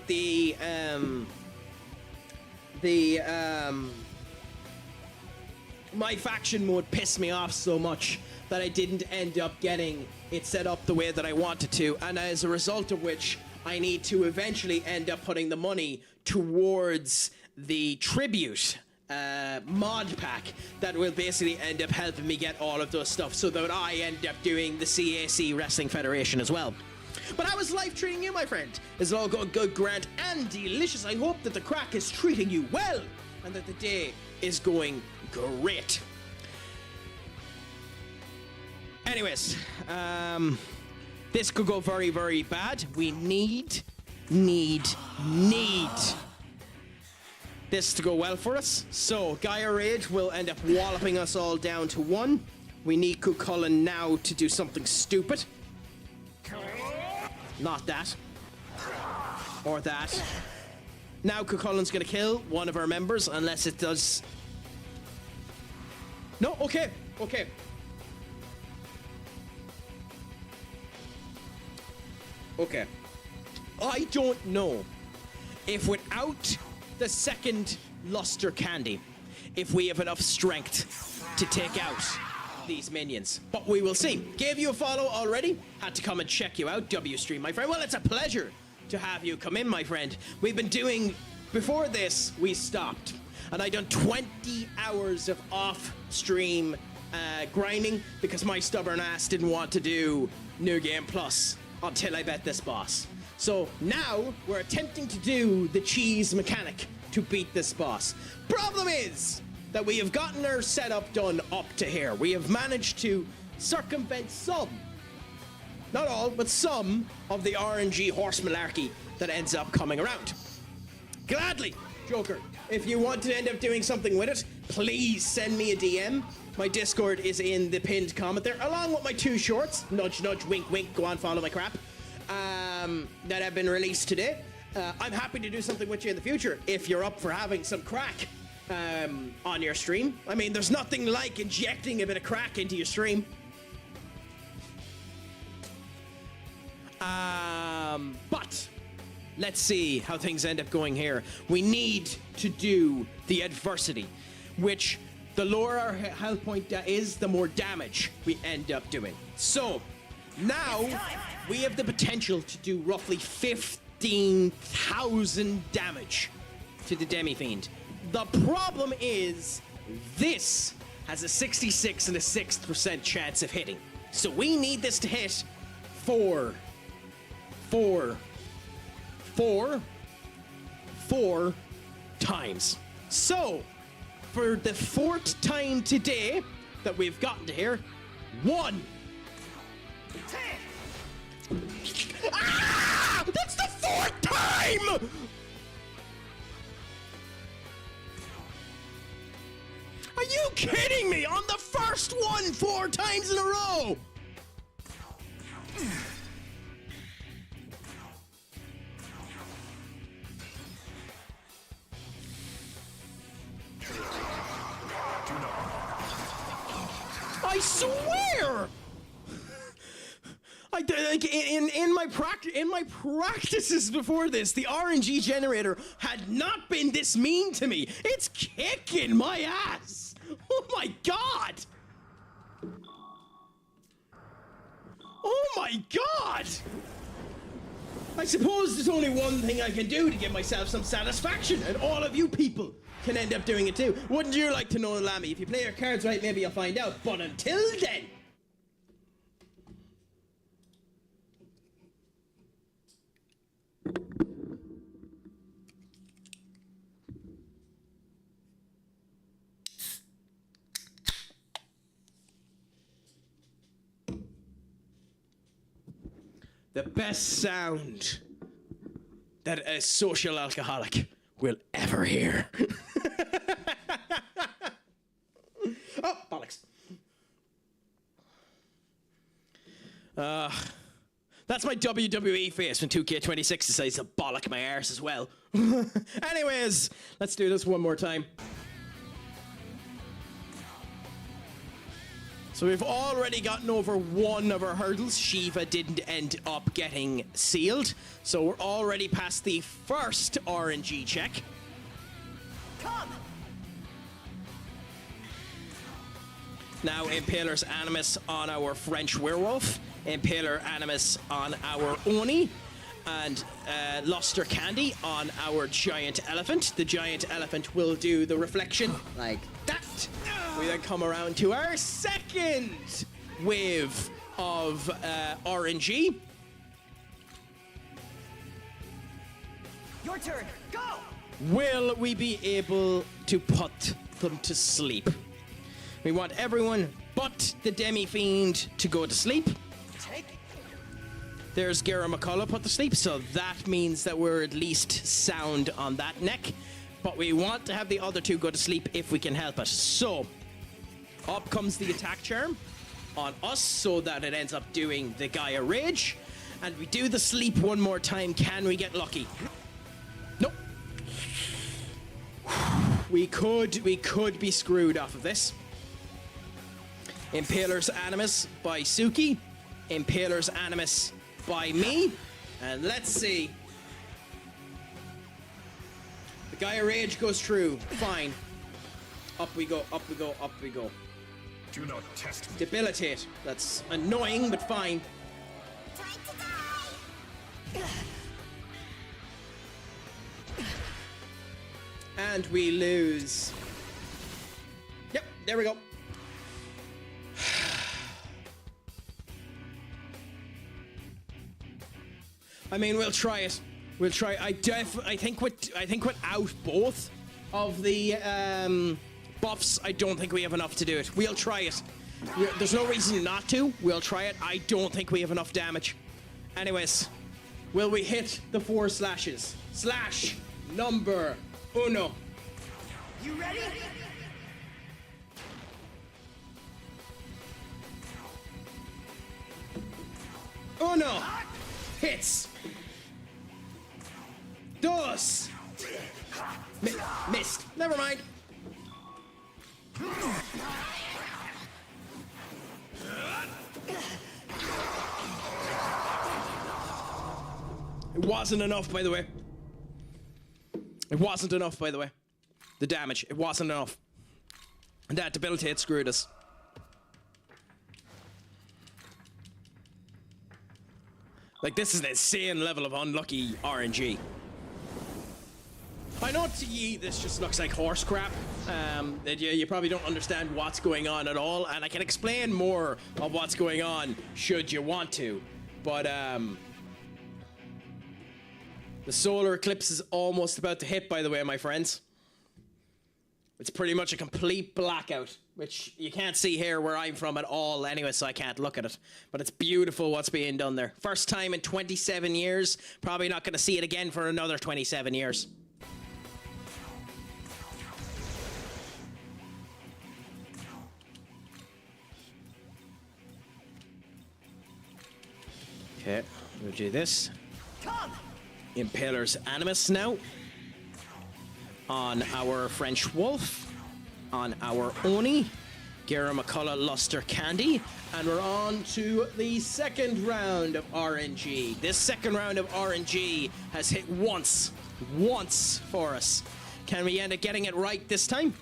Speaker 1: my faction mode pissed me off so much that I didn't end up getting it set up the way that I wanted to, and as a result of which, I need to eventually end up putting the money towards the tribute mod pack that will basically end up helping me get all of those stuff so that I end up doing the CAC Wrestling Federation as well. But how is life treating you, my friend? Is it all going good, Grant, and delicious? I hope that the Craic is treating you well and that the day is going great. Anyways, this could go very, very bad. We need this to go well for us. So, Gaia Rage will end up walloping us all down to 1. We need Cuchulainn now to do something stupid. Not that. Or that. Now Cuchulainn's gonna kill one of our members unless it does... No, okay. Okay. I don't know if without the second luster candy, if we have enough strength to take out these minions. But we will see. Gave you a follow already. Had to come and check you out, WStream, my friend. Well, it's a pleasure to have you come in, my friend. We've been doing... Before this, we stopped. And I done 20 hours of off-stream grinding because my stubborn ass didn't want to do New Game Plus until I bet this boss. So now we're attempting to do the cheese mechanic to beat this boss. Problem is that we have gotten our setup done up to here. We have managed to circumvent some, not all, but some of the RNG horse malarkey that ends up coming around. Gladly, Joker, if you want to end up doing something with it, please send me a DM. My Discord is in the pinned comment there, along with my 2 shorts, nudge, nudge, wink, wink, go on, follow my crap, that have been released today. I'm happy to do something with you in the future, if you're up for having some Craic on your stream. I mean, there's nothing like injecting a bit of Craic into your stream. But let's see how things end up going here. We need to do the adversity, which the lower our health point is, the more damage we end up doing. So now we have the potential to do roughly 15,000 damage to the Demi-Fiend. The problem is this has a 66 and a 6% chance of hitting. So we need this to hit 4 times. So, for the 4th time today that we've gotten to here, 1. Ah! That's the 4th time! Are you kidding me? On the first one 4 times in a row! I swear! In my practices before this, the RNG generator had not been this mean to me. It's kicking my ass. Oh my god! Oh my god! I suppose there's only one thing I can do to give myself some satisfaction, and all of you people can end up doing it too. Wouldn't you like to know, Lammy? If you play your cards right, maybe you'll find out. But until then... the best sound that a social alcoholic will ever hear. Oh, bollocks. That's my WWE face when 2K26 decides to bollock my arse as well. Anyways, let's do this one more time. So we've already gotten over one of our hurdles. Shiva didn't end up getting sealed. So we're already past the first RNG check.
Speaker 3: Come!
Speaker 1: Now Impaler's Animus on our French Werewolf. Impaler Animus on our Oni. And Luster Candy on our Giant Elephant. The Giant Elephant will do the reflection like that. We then come around to our second wave of RNG.
Speaker 3: Your turn, go!
Speaker 1: Will we be able to put them to sleep? We want everyone but the Demi-Fiend to go to sleep.
Speaker 3: Take it.
Speaker 1: There's Gara McCullough put to sleep, so that means that we're at least sound on that neck. But we want to have the other two go to sleep if we can help it. So, up comes the attack charm on us so that it ends up doing the Gaia Rage. And we do the sleep one more time. Can we get lucky? Nope. We could be screwed off of this. Impaler's Animus by Suki. Impaler's Animus by me. And let's see. The Gaia Rage goes through. Fine. Up we go, up we go, up we go.
Speaker 2: Do not test me.
Speaker 1: Debilitate. That's annoying, but fine.
Speaker 4: Time to die!
Speaker 1: And we lose. Yep, there we go. I mean, we'll try it. We'll try. I think without both of the buffs, I don't think we have enough to do it. We'll try it. There's no reason not to. We'll try it. I don't think we have enough damage. Anyways, will we hit the 4 slashes? Slash number uno.
Speaker 3: You ready?
Speaker 1: Uno. Hits. Dos. Missed. Never mind. It wasn't enough, by the way. It wasn't enough, by the way. The damage. It wasn't enough. And that debilitate screwed us. Like, this is an insane level of unlucky RNG. I know to ye this just looks like horse crap. That you probably don't understand what's going on at all, and I can explain more of what's going on should you want to. But the solar eclipse is almost about to hit, by the way, my friends. It's pretty much a complete blackout, which you can't see here where I'm from at all anyway, so I can't look at it. But it's beautiful what's being done there. First time in 27 years. Probably not going to see it again for another 27 years. Okay, we'll do this. Impaler's Animus now. On our French Wolf. On our Oni. Gara McCullough Luster Candy. And we're on to the second round of RNG. This second round of RNG has hit once for us. Can we end up getting it right this time?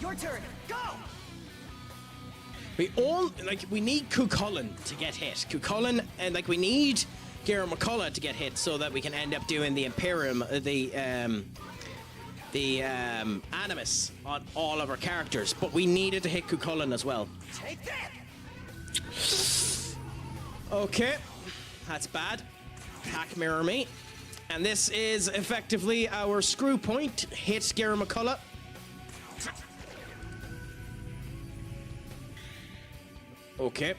Speaker 3: Your turn. Go!
Speaker 1: We need Cuchulainn to get hit. Cuchulainn, and we need Gara McCullough to get hit so that we can end up doing the Imperium, the Animus on all of our characters. But we needed to hit Cuchulainn as well.
Speaker 3: Take that!
Speaker 1: Okay, that's bad. Attack Mirror Me. And this is effectively our screw point. Hit Gara McCullough. Okay.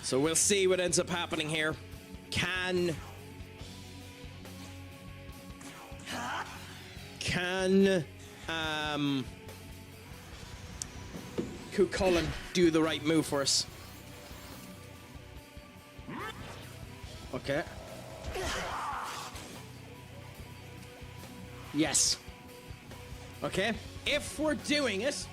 Speaker 1: So we'll see what ends up happening here. Can Cuchulainn do the right move for us? Okay. Yes. Okay. If we're doing it,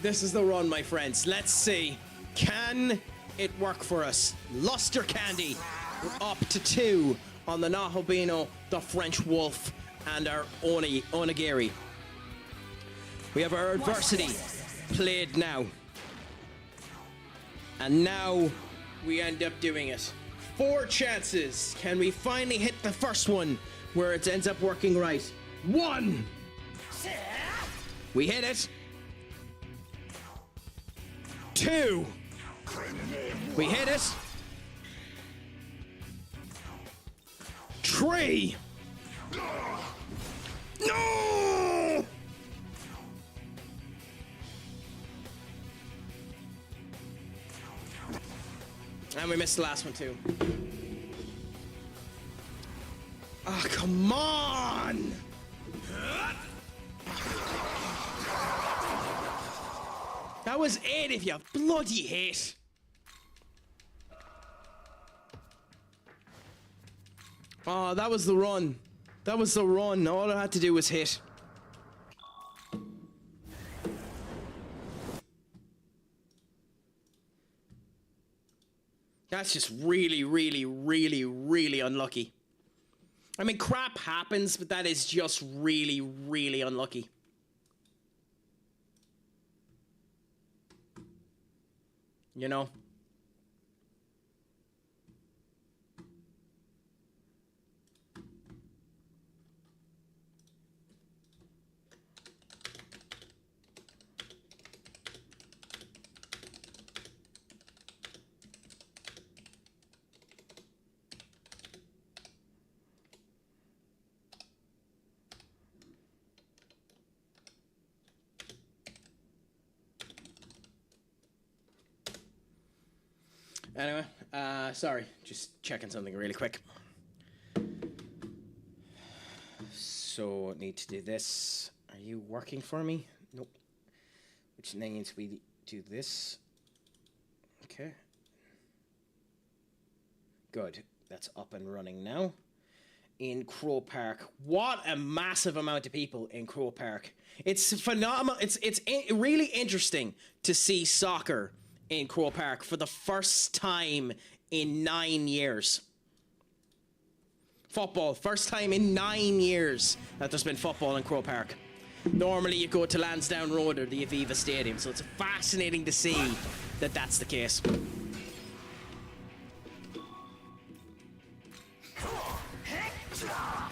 Speaker 1: this is the run, my friends. Let's see. Can it work for us? Luster Candy. We're up to 2 on the Nahobino, the French Wolf, and our Onigiri. We have our adversity played now. And now we end up doing it. 4 chances. Can we finally hit the first one where it ends up working right? 1. We hit it. 2. We hit it. 3. No! And we missed the last one too. Oh, come on! That was it, if you bloody hit. Oh, that was the run. That was the run. All I had to do was hit. That's just really, really, really, really unlucky. I mean, crap happens, but that is just really, really unlucky. You know? Anyway, sorry, just checking something really quick. So, need to do this. Are you working for me? Nope. Which means we do this. Okay. Good. That's up and running now. In Crow Park. What a massive amount of people in Crow Park. It's phenomenal. It's really interesting to see soccer in Crow Park for the first time in 9 years. Football, first time in 9 years that there's been football in Crow Park. Normally you go to Lansdowne Road or the Aviva Stadium, so it's fascinating to see that that's the case.
Speaker 4: Time to die!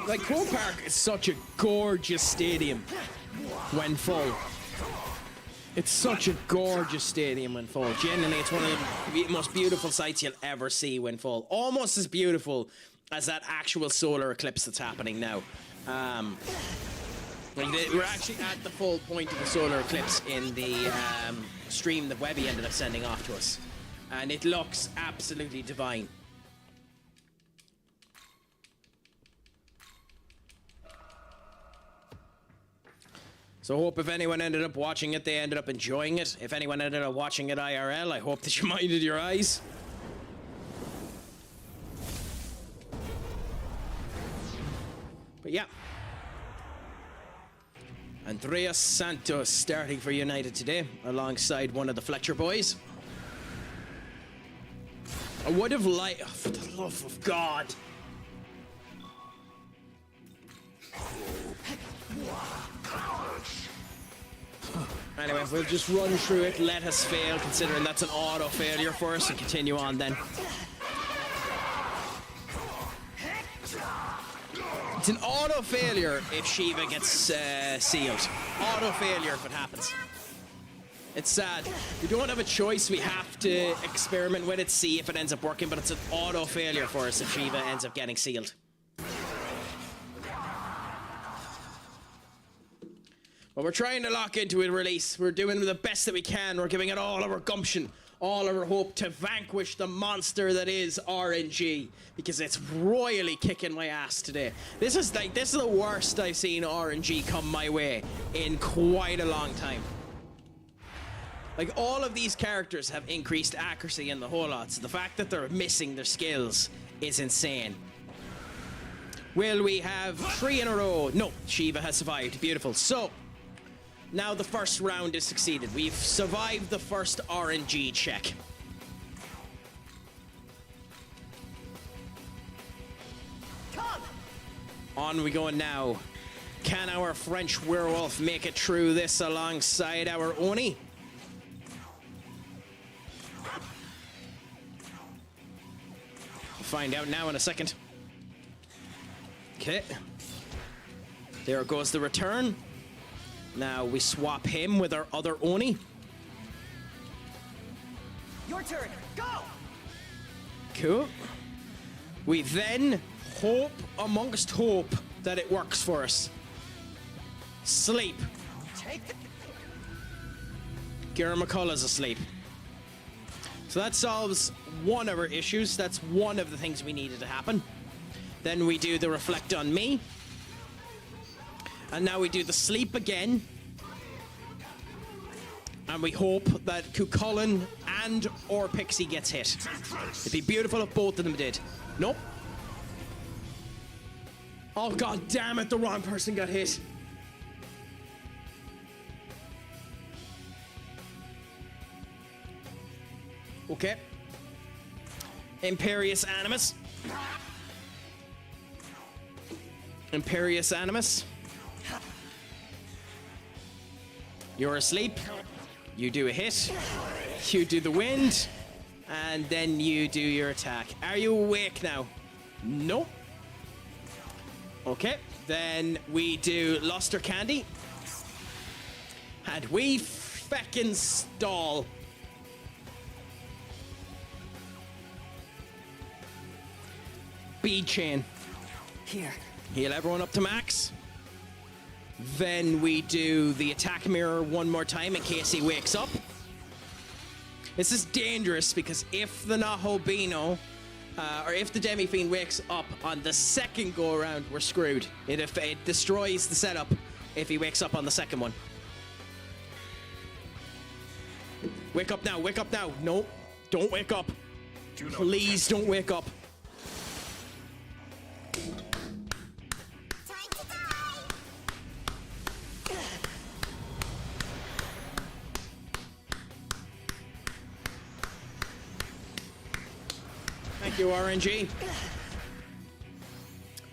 Speaker 1: Like, Croke Park is such a gorgeous stadium when full. It's such a gorgeous stadium when full. Genuinely, it's one of the most beautiful sights you'll ever see when full. Almost as beautiful as that actual solar eclipse that's happening now. We're actually at the full point of the solar eclipse in the stream that Webby ended up sending off to us. And it looks absolutely divine. So I hope if anyone ended up watching it, they ended up enjoying it. If anyone ended up watching it IRL, I hope that you minded your eyes. But yeah. Andreas Santos starting for United today, alongside one of the Fletcher boys. I would have liked... Oh, for the love of God. Anyway, we'll just run through it, let us fail, considering that's an auto failure for us, and continue on then. It's an auto failure if Shiva gets sealed. Auto failure if it happens. It's sad. We don't have a choice, we have to experiment with it, see if it ends up working, but it's an auto failure for us if Shiva ends up getting sealed. But we're trying to lock into a release. We're doing the best that we can. We're giving it all of our gumption, all of our hope to vanquish the monster that is RNG, because it's royally kicking my ass today. This is the worst I've seen RNG come my way in quite a long time. Like, all of these characters have increased accuracy in the whole lot, so the fact that they're missing their skills is insane. Will we have 3 in a row? No, Shiva has survived. Beautiful. So, now the first round is succeeded. We've survived the first RNG check.
Speaker 3: Come!
Speaker 1: On we go now. Can our French werewolf make it through this alongside our Oni? Find out now in a second. Okay. There goes the return. Now we swap him with our other Oni.
Speaker 3: Your turn. Go!
Speaker 1: Cool. We then hope amongst hope that it works for us. Sleep.
Speaker 3: Take the...
Speaker 1: Garen McCullough's asleep. So that solves one of our issues. That's one of the things we needed to happen. Then we do the reflect on me. And now we do the sleep again. And we hope that Cucullin and or Pixie gets hit. It'd be beautiful if both of them did. Nope. Oh, god damn it, the wrong person got hit. Okay. Imperious Animus. Imperious Animus. You're asleep. You do a hit. You do the wind. And then you do your attack. Are you awake now? Nope. Okay. Then we do Luster Candy. And we feckin' stall. Bead chain.
Speaker 3: Here.
Speaker 1: Heal everyone up to max. Then we do the attack mirror one more time in case he wakes up. This is dangerous because if the Nahobino, or if the Demi-Fiend wakes up on the second go-around, we're screwed. It destroys the setup if he wakes up on the second one. Wake up now, wake up now. No, don't wake up. Please don't wake up.
Speaker 4: Time to die!
Speaker 1: Thank you, RNG.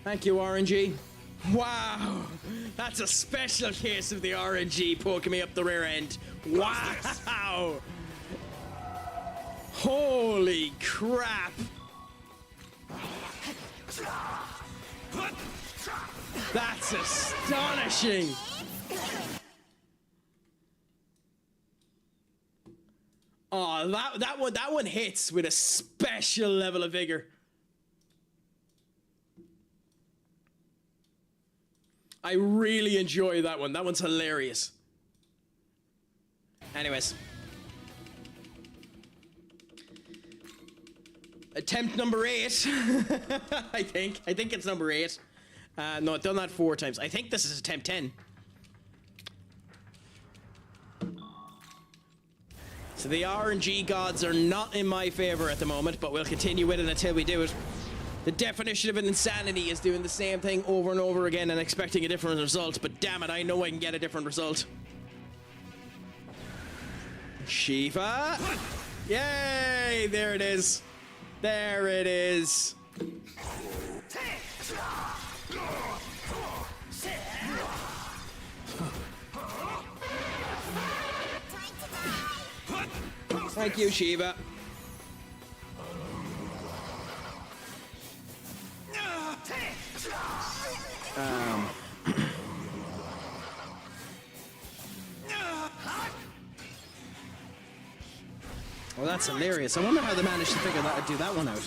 Speaker 1: Thank you, RNG. Wow, that's a special case of the RNG poking me up the rear end. Wow. Holy crap. That's astonishing. Oh, that one hits with a special level of vigor. I really enjoy that one. That one's hilarious. Anyways. Attempt number 8. I think it's number 8. No, I've done that 4 times. I think this is attempt 10. So the RNG gods are not in my favor at the moment, but we'll continue with it until we do it. The definition of an insanity is doing the same thing over and over again and expecting a different result, but damn it, I know I can get a different result. Shiva! Yay! There it is. There it is. Thank you, Shiva. Well, that's hilarious. I wonder how they managed to figure that, do that one out.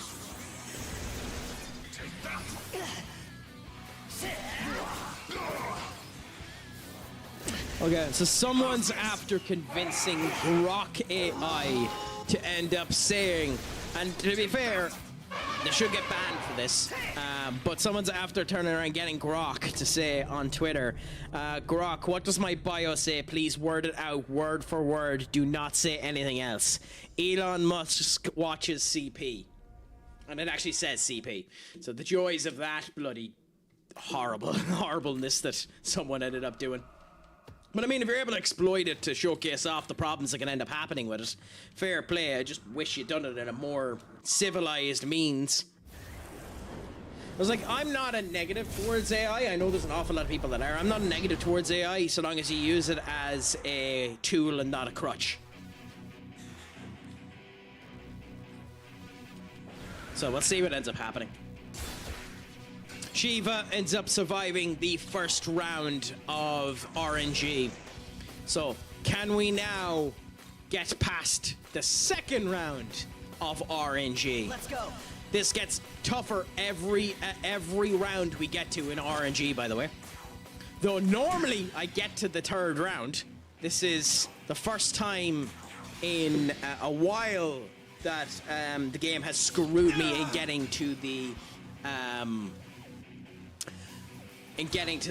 Speaker 1: Okay, so someone's after convincing Grok AI to end up saying, and to be fair, they should get banned for this, but someone's after turning around getting Grok to say on Twitter, Grok, what does my bio say? Please word it out, word for word. Do not say anything else. Elon Musk watches CP. And it actually says CP. So the joys of that bloody horribleness that someone ended up doing. But I mean, if you're able to exploit it to showcase off the problems that can end up happening with it, fair play. I just wish you'd done it in a more civilized means. I was like, I'm not a negative towards AI. I know there's an awful lot of people that are. I'm not a negative towards AI so long as you use it as a tool and not a crutch. So we'll see what ends up happening. Shiva ends up surviving the first round of RNG. So, can we now get past the second round of RNG?
Speaker 3: Let's go.
Speaker 1: This gets tougher every round we get to in RNG, by the way. Though normally I get to the third round. This is the first time in a while that the game has screwed me in getting to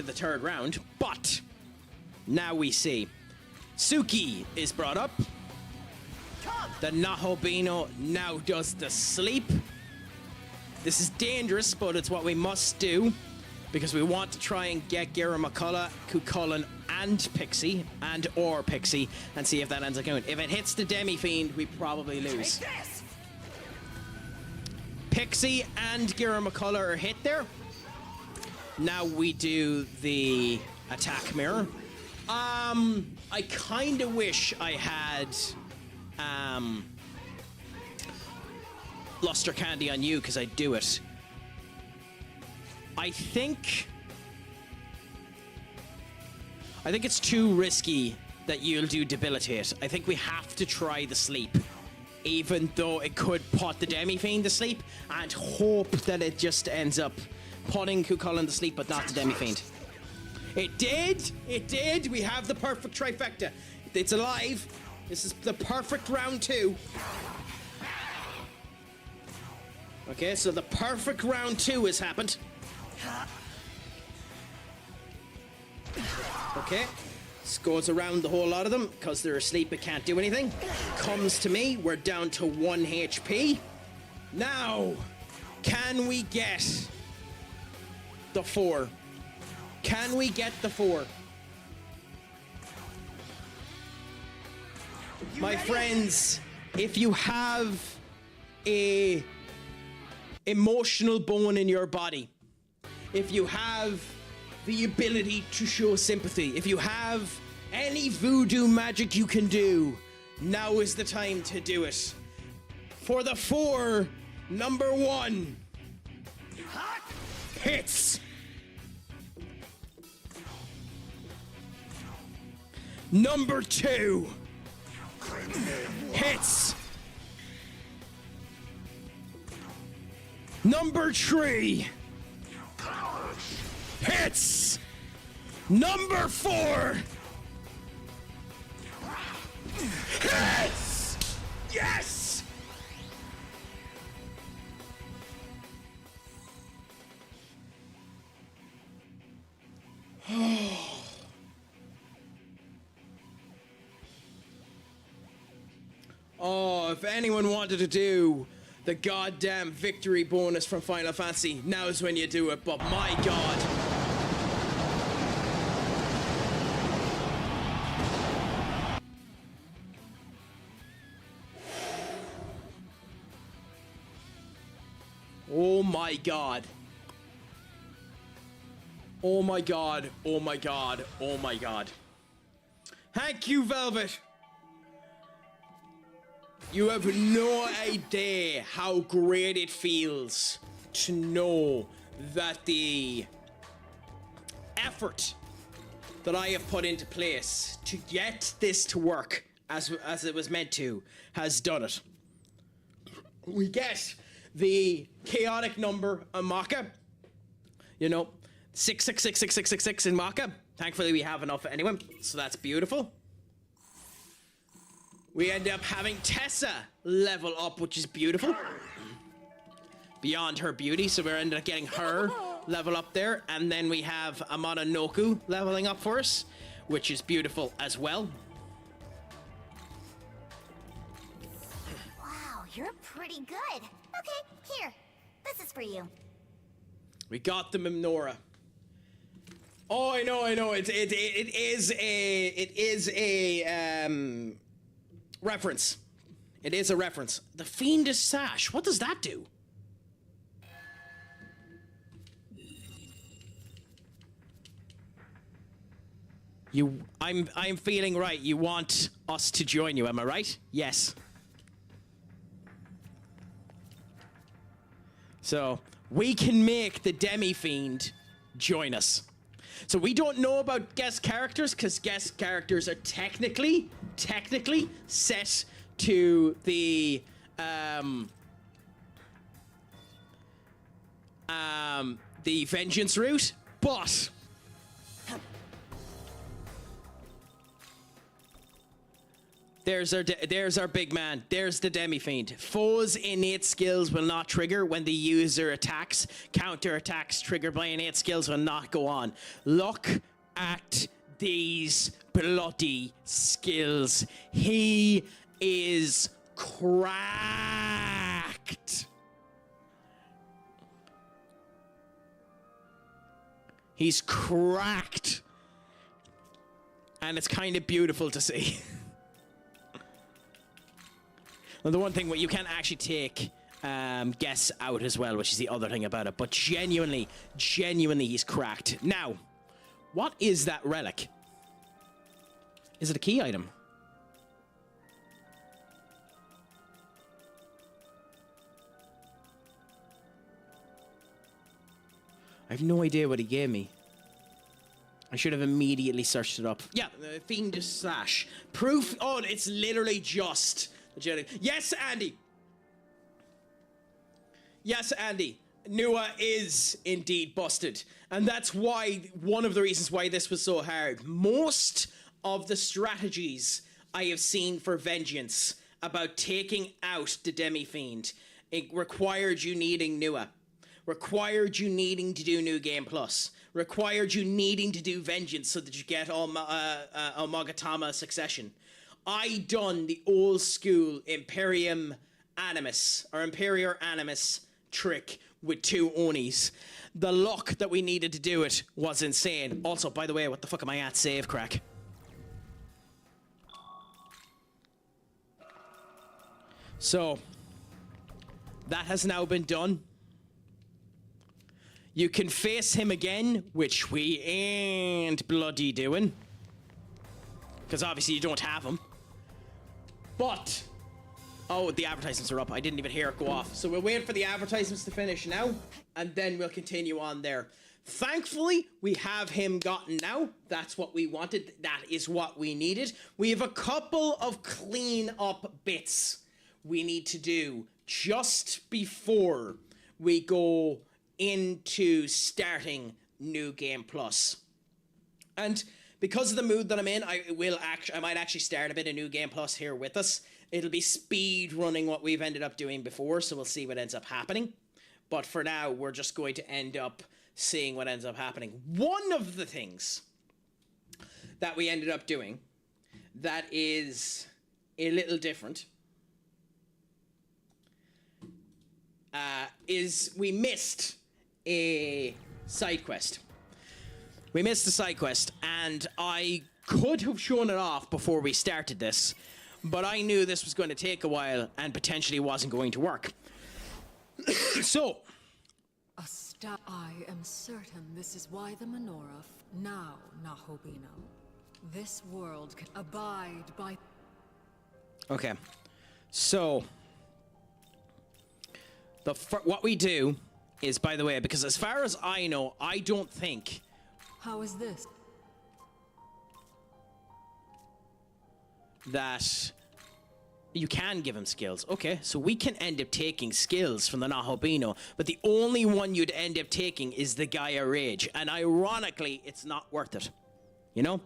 Speaker 1: the third round, but now we see Suki is brought up. The Nahobino now does the sleep. This is dangerous, but it's what we must do because we want to try and get Gira McCullough, Cucullin, and Pixie, or Pixie, and see if that ends up going. If it hits the Demi-Fiend, we probably lose. Pixie and Gira McCullough are hit there. Now we do the attack mirror. I kind of wish I had Luster Candy on you because I do it. I think it's too risky that you'll do Debilitate. I think we have to try the sleep, even though it could put the Demi-Fiend to sleep, and hope that it just ends up putting Cucullin to sleep, but not the Demi-Fiend. It did! It did! We have the perfect trifecta. It's alive. This is the perfect round 2. Okay, so the perfect round 2 has happened. Okay. This goes around the whole lot of them. Because they're asleep, it can't do anything. Comes to me. We're down to 1 HP. Now, can we get the 4? Can we get the 4? My friends, if you have a emotional bone in your body, if you have the ability to show sympathy, if you have any voodoo magic you can do, now is the time to do it. For the 4, number 1 hits. Number 2 hits. Number 3 hits. Number 4 hits. Yes. Oh, if anyone wanted to do the goddamn victory bonus from Final Fantasy, now's when you do it, but my god. Oh my god. Oh my god, oh my god, oh my god. Thank you, Velvet. You have no idea how great it feels to know that the effort that I have put into place to get this to work as it was meant to has done it. We get the chaotic number of Maka. You know, 6666666 in Maka. Thankfully we have enough anyway, so that's beautiful. We end up having Tessa level up, which is beautiful. Beyond her beauty, so we end up getting her level up there. And then we have Amada Noku leveling up for us, which is beautiful as well.
Speaker 4: Wow, you're pretty good. Okay, here. This is for you.
Speaker 1: We got the Mimnora. Oh, I know. It is a reference. It is a reference. The Fiendish Sash. What does that do? I'm feeling right. You want us to join you, am I right? Yes. So we can make the Demi-Fiend join us. So we don't know about guest characters because guest characters are technically set to the vengeance route, but there's our big man. There's the Demi-Fiend. Foes' innate skills will not trigger when the user attacks. Counter-attacks triggered by innate skills will not go on. Look at these bloody skills. He is cracked. He's cracked. And it's kind of beautiful to see. Well, the one thing where you can actually take guests out as well, which is the other thing about it. But genuinely, he's cracked. Now, what is that relic? Is it a key item? I have no idea what he gave me. I should have immediately searched it up. Yeah, Fiendish Slash. Proof. Oh, it's literally just... Yes, Andy. Yes, Andy. Nua is indeed busted. And that's why, one of the reasons why this was so hard. Most of the strategies I have seen for Vengeance about taking out the Demi-Fiend, it required you needing Nua. Required you needing to do New Game Plus. Required you needing to do Vengeance so that you get Omogatama Succession. I done the old school Imperium Animus trick with 2 Onis. The luck that we needed to do it was insane. Also, by the way, what the fuck am I at? Save, Craic. So, that has now been done. You can face him again, which we ain't bloody doing. Because obviously you don't have him. But, oh, the advertisements are up. I didn't even hear it go off. So we'll wait for the advertisements to finish now, and then we'll continue on there. Thankfully, we have him gotten now. That's what we wanted. That is what we needed. We have a couple of clean up bits we need to do just before we go into starting New Game Plus. And because of the mood that I'm in, I might actually start a bit of New Game Plus here with us. It'll be speed running what we've ended up doing before, so we'll see what ends up happening. But for now, we're just going to end up seeing what ends up happening. One of the things that we ended up doing that is a little different is we missed a side quest. We missed a side quest, and I could have shown it off before we started this, but I knew this was going to take a while and potentially wasn't going to work. So,
Speaker 5: I am certain this is why the menorah now, Nahobino. This world can abide by...
Speaker 1: Okay. So, what we do is, by the way, because as far as I know, I don't think...
Speaker 5: How is this?
Speaker 1: That you can give him skills. Okay, so we can end up taking skills from the Nahobino, but the only one you'd end up taking is the Gaia Rage, and ironically, it's not worth it. You know?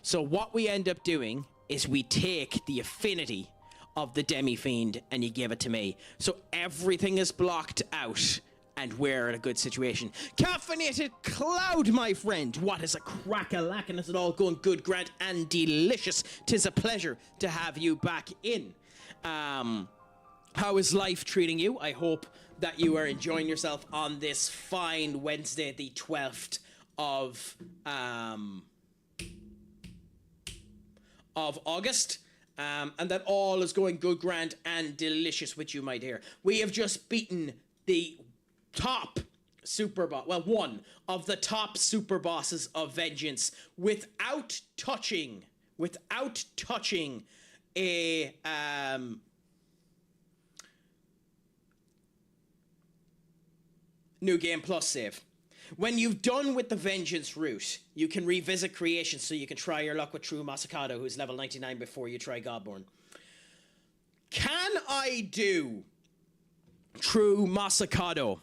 Speaker 1: So what we end up doing is we take the affinity of the Demi-Fiend and you give it to me. So everything is blocked out and we're in a good situation. Caffeinated Cloud, my friend. What is a crack-a-lack, and is it all going good, grand, and delicious? 'Tis a pleasure to have you back in. How is life treating you? I hope that you are enjoying yourself on this fine Wednesday, the 12th of August. And that all is going good, grand, and delicious with you, my dear. We have just beaten the top super boss, well, one of the top super bosses of Vengeance without touching a New Game Plus save. When you've done with the Vengeance route, you can revisit Creation, so you can try your luck with True Masakado, who's level 99, before you try Godborn. Can I do True Masakado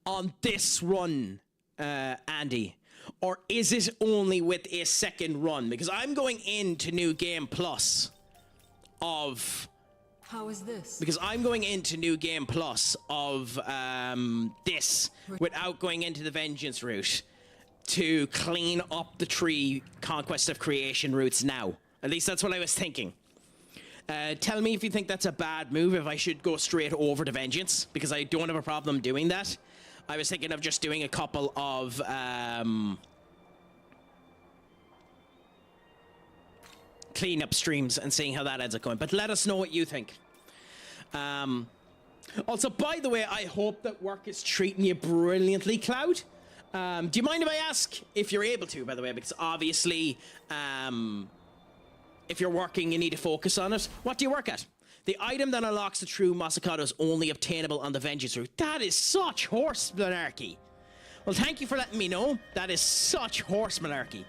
Speaker 1: on this run, Andy? Or is it only with a second run? Because I'm going into New Game Plus of...
Speaker 5: How is this?
Speaker 1: Because I'm going into New Game Plus of this without going into the Vengeance route to clean up the tree Conquest of Creation routes now. At least that's what I was thinking. Tell me if you think that's a bad move, if I should go straight over to Vengeance, because I don't have a problem doing that. I was thinking of just doing a couple of... clean-up streams and seeing how that ends up going. But let us know what you think. Also, by the way, I hope that work is treating you brilliantly, Cloud. Do you mind if I ask if you're able to, by the way? Because obviously, if you're working, you need to focus on it. What do you work at? The item that unlocks the true Masakado is only obtainable on the Vengeance route. That is such horse monarchy. Well, thank you for letting me know. That is such horse monarchy.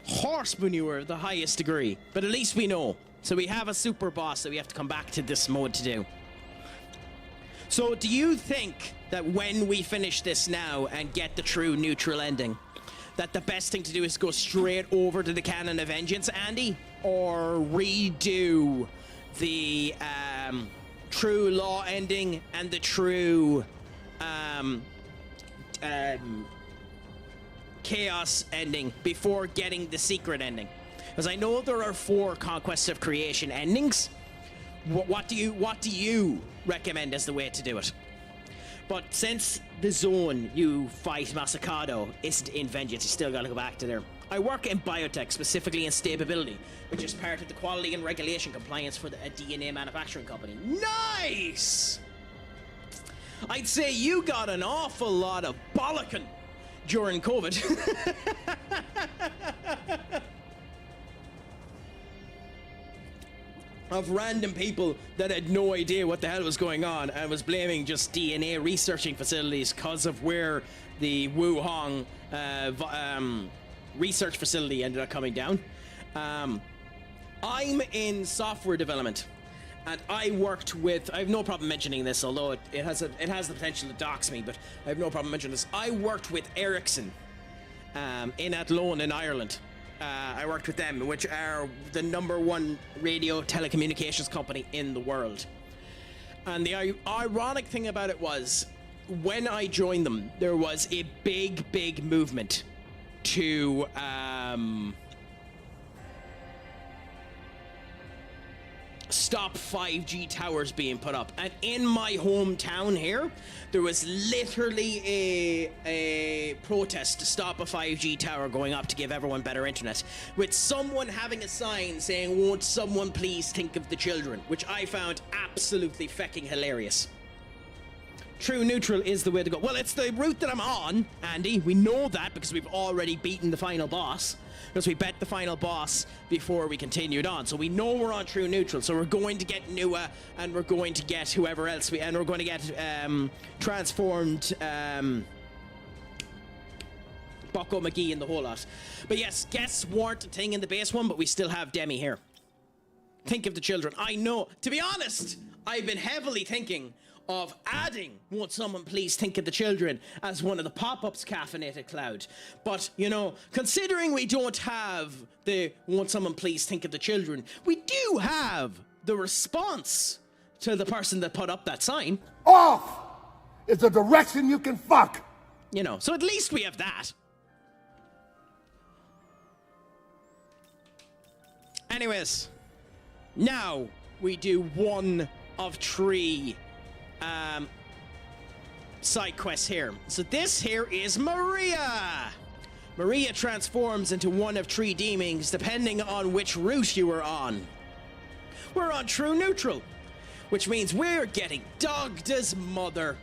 Speaker 1: Horse manure of the highest degree. But at least we know. So we have a super boss that we have to come back to this mode to do. So do you think that when we finish this now and get the true neutral ending, that the best thing to do is go straight over to the Canon of Vengeance, Andy? Or redo the true law ending and the true chaos ending before getting the secret ending? Because I know there are 4 Conquest of Creation endings. What do you recommend as the way to do it? But since the zone you fight Masakado isn't in Vengeance, you still gotta go back to there. I work in biotech, specifically in stability, which is part of the quality and regulation compliance for a DNA manufacturing company. Nice! I'd say you got an awful lot of bollocking during COVID. of random people that had no idea what the hell was going on and was blaming just DNA researching facilities because of where the Wuhan research facility ended up coming down. I'm in software development, and I worked with, I have no problem mentioning this, although it has the potential to dox me, but I have no problem mentioning this. I worked with Ericsson in Athlone in Ireland. I worked with them, which are the #1 radio telecommunications company in the world. And the ironic thing about it was, when I joined them, there was a big movement to stop 5G towers being put up. And in my hometown here, there was literally a protest to stop a 5G tower going up to give everyone better internet, with someone having a sign saying, "Won't someone please think of the children?" which I found absolutely fecking hilarious. True neutral is the way to go. Well, it's the route that I'm on, Andy. We know that because we've already beaten the final boss. Because we bet the final boss before we continued on. So we know we're on true neutral. So we're going to get Nua, and we're going to get whoever else and we're going to get transformed Bucko McGee and the whole lot. But yes, guests weren't a thing in the base one, but we still have Demi here. Think of the children. I know. To be honest, I've been heavily thinking of adding "Won't someone please think of the children" as one of the pop-ups caffeinated cloud. But, you know, considering we don't have the "Won't someone please think of the children," we do have the response to the person that put up that sign.
Speaker 2: Off is a direction you can fuck.
Speaker 1: You know, so at least we have that. Anyways, now we do one of 3 side quests here. So this here is Maria. Maria transforms into one of 3 demons depending on which route you are on. We're on true neutral, which means we're getting dogged as mother.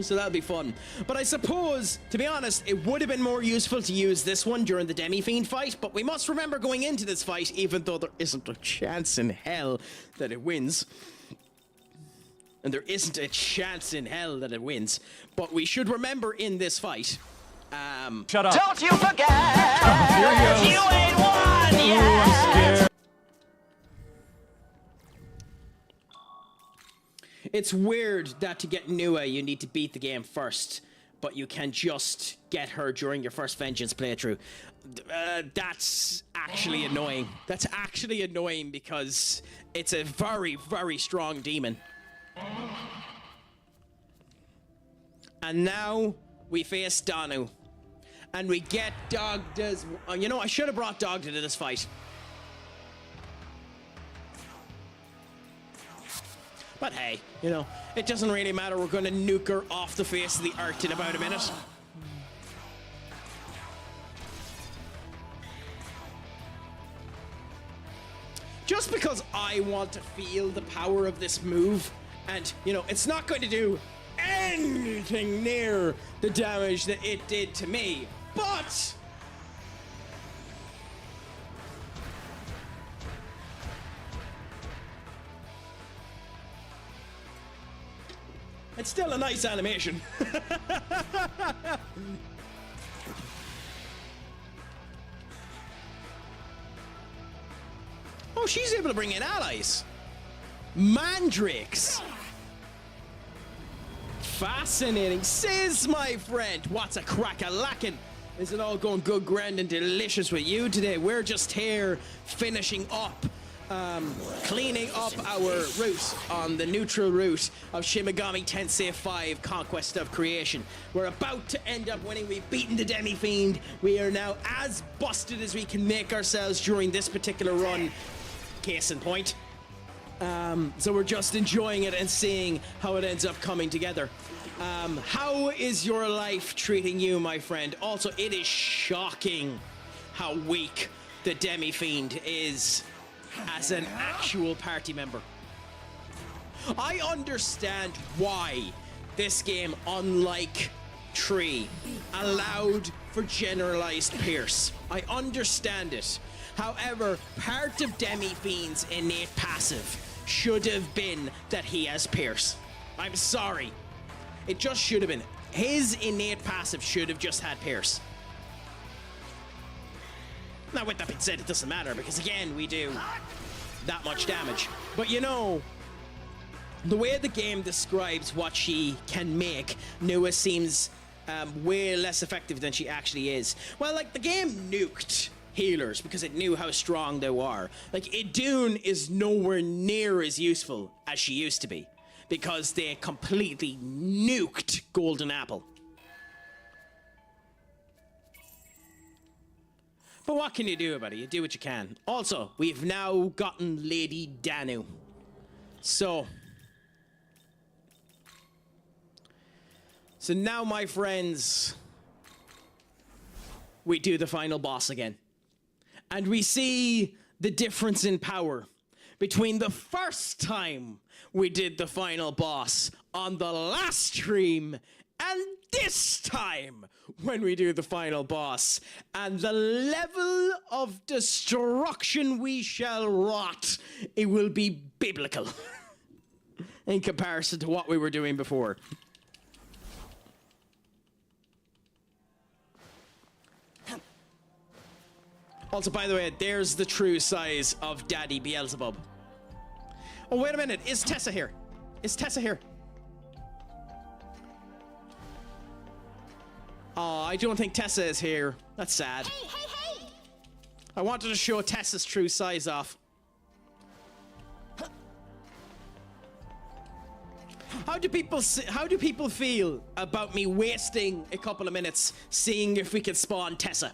Speaker 1: So that'll be fun. But I suppose, to be honest, it would have been more useful to use this one during the Demi-Fiend fight, but we must remember going into this fight, even though there isn't a chance in hell that it wins. And there isn't a chance in hell that it wins. But we should remember in this fight.
Speaker 3: Shut up.
Speaker 6: Don't you forget, you ain't won yet.
Speaker 1: It's weird that to get Nua, you need to beat the game first, but you can just get her during your first Vengeance playthrough. That's actually annoying. That's actually annoying because it's a very strong demon. And now we face Danu, and we get dogged as... you know, I should have brought Dogda to this fight. But hey, you know, it doesn't really matter. We're going to nuke her off the face of the earth in about a minute. Just because I want to feel the power of this move, and, you know, it's not going to do anything near the damage that it did to me, but... it's still a nice animation. Oh, she's able to bring in allies. Mandrakes. Fascinating. Says my friend, what's a crack-a-lackin'? Is it all going good, grand, and delicious with you today? We're just here finishing up, cleaning up our route on the neutral route of Shin Megami Tensei V, Conquest of Creation. We're about to end up winning. We've beaten the Demi-Fiend. We are now as busted as we can make ourselves during this particular run. Case in point. So we're just enjoying it and seeing how it ends up coming together. How is your life treating you, my friend? Also, it is shocking how weak the Demi-Fiend is as an actual party member. I understand why this game, unlike Tree, allowed for generalized Pierce. I understand it. However, part of Demi-Fiend's innate passive should have been that he has Pierce. I'm sorry. It just should have been. His innate passive should have just had Pierce. Now, with that being said, it doesn't matter because, again, we do that much damage. But, you know, the way the game describes what she can make, Nua seems way less effective than she actually is. Well, like, the game nuked healers because it knew how strong they were. Like, Idun is nowhere near as useful as she used to be because they completely nuked Golden Apple. But what can you do about it? You do what you can. Also, we've now gotten Lady Danu. So now, my friends, we do the final boss again. And we see the difference in power between the first time we did the final boss on the last stream and this time when we do the final boss. And the level of destruction we shall wrought, it will be biblical in comparison to what we were doing before. Also, by the way, there's the true size of Daddy Beelzebub. Oh, wait a minute. Is Tessa here? Is Tessa here? Oh, I don't think Tessa is here. That's sad.
Speaker 4: Hey, hey, hey!
Speaker 1: I wanted to show Tessa's true size off. How do people feel about me wasting a couple of minutes seeing if we can spawn Tessa?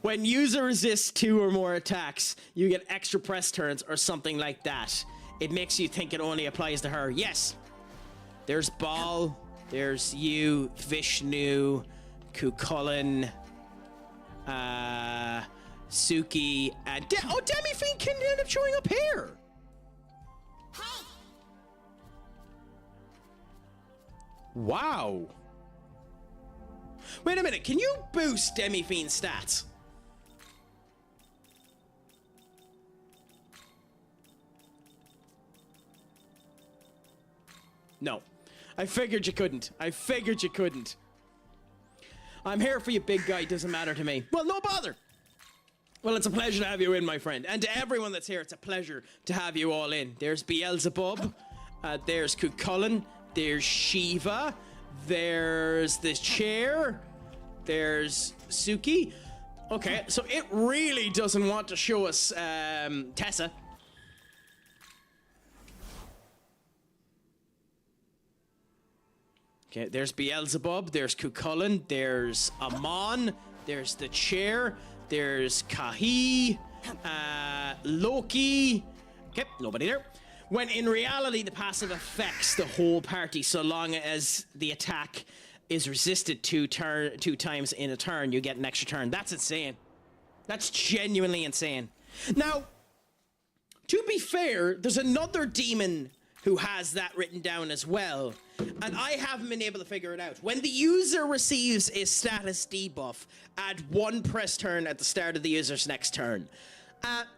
Speaker 1: When user resists 2 or more attacks, you get extra press turns or something like that. It makes you think it only applies to her. Yes. There's Baal, there's you, Vishnu, Cuchulainn, Suki, and Demi-Fiend can end up showing up here.
Speaker 4: Hey!
Speaker 1: Wow. Wait a minute, can you boost Demi-Fiend's stats? No. I figured you couldn't. I'm here for you, big guy. Doesn't matter to me. Well, no bother. Well, it's a pleasure to have you in, my friend. And to everyone that's here, it's a pleasure to have you all in. There's Beelzebub. There's Cuchulainn. There's Shiva. There's this chair. There's Suki. Okay, so it really doesn't want to show us Tessa. Okay, there's Beelzebub, there's Cuchulainn, there's Amon, there's the chair, there's Kahi, Loki. Okay, nobody there. When in reality, the passive affects the whole party so long as the attack is resisted 2 times in a turn, you get an extra turn. That's insane. That's genuinely insane. Now, to be fair, there's another demon who has that written down as well, and I haven't been able to figure it out. When the user receives a status debuff, add 1 press turn at the start of the user's next turn.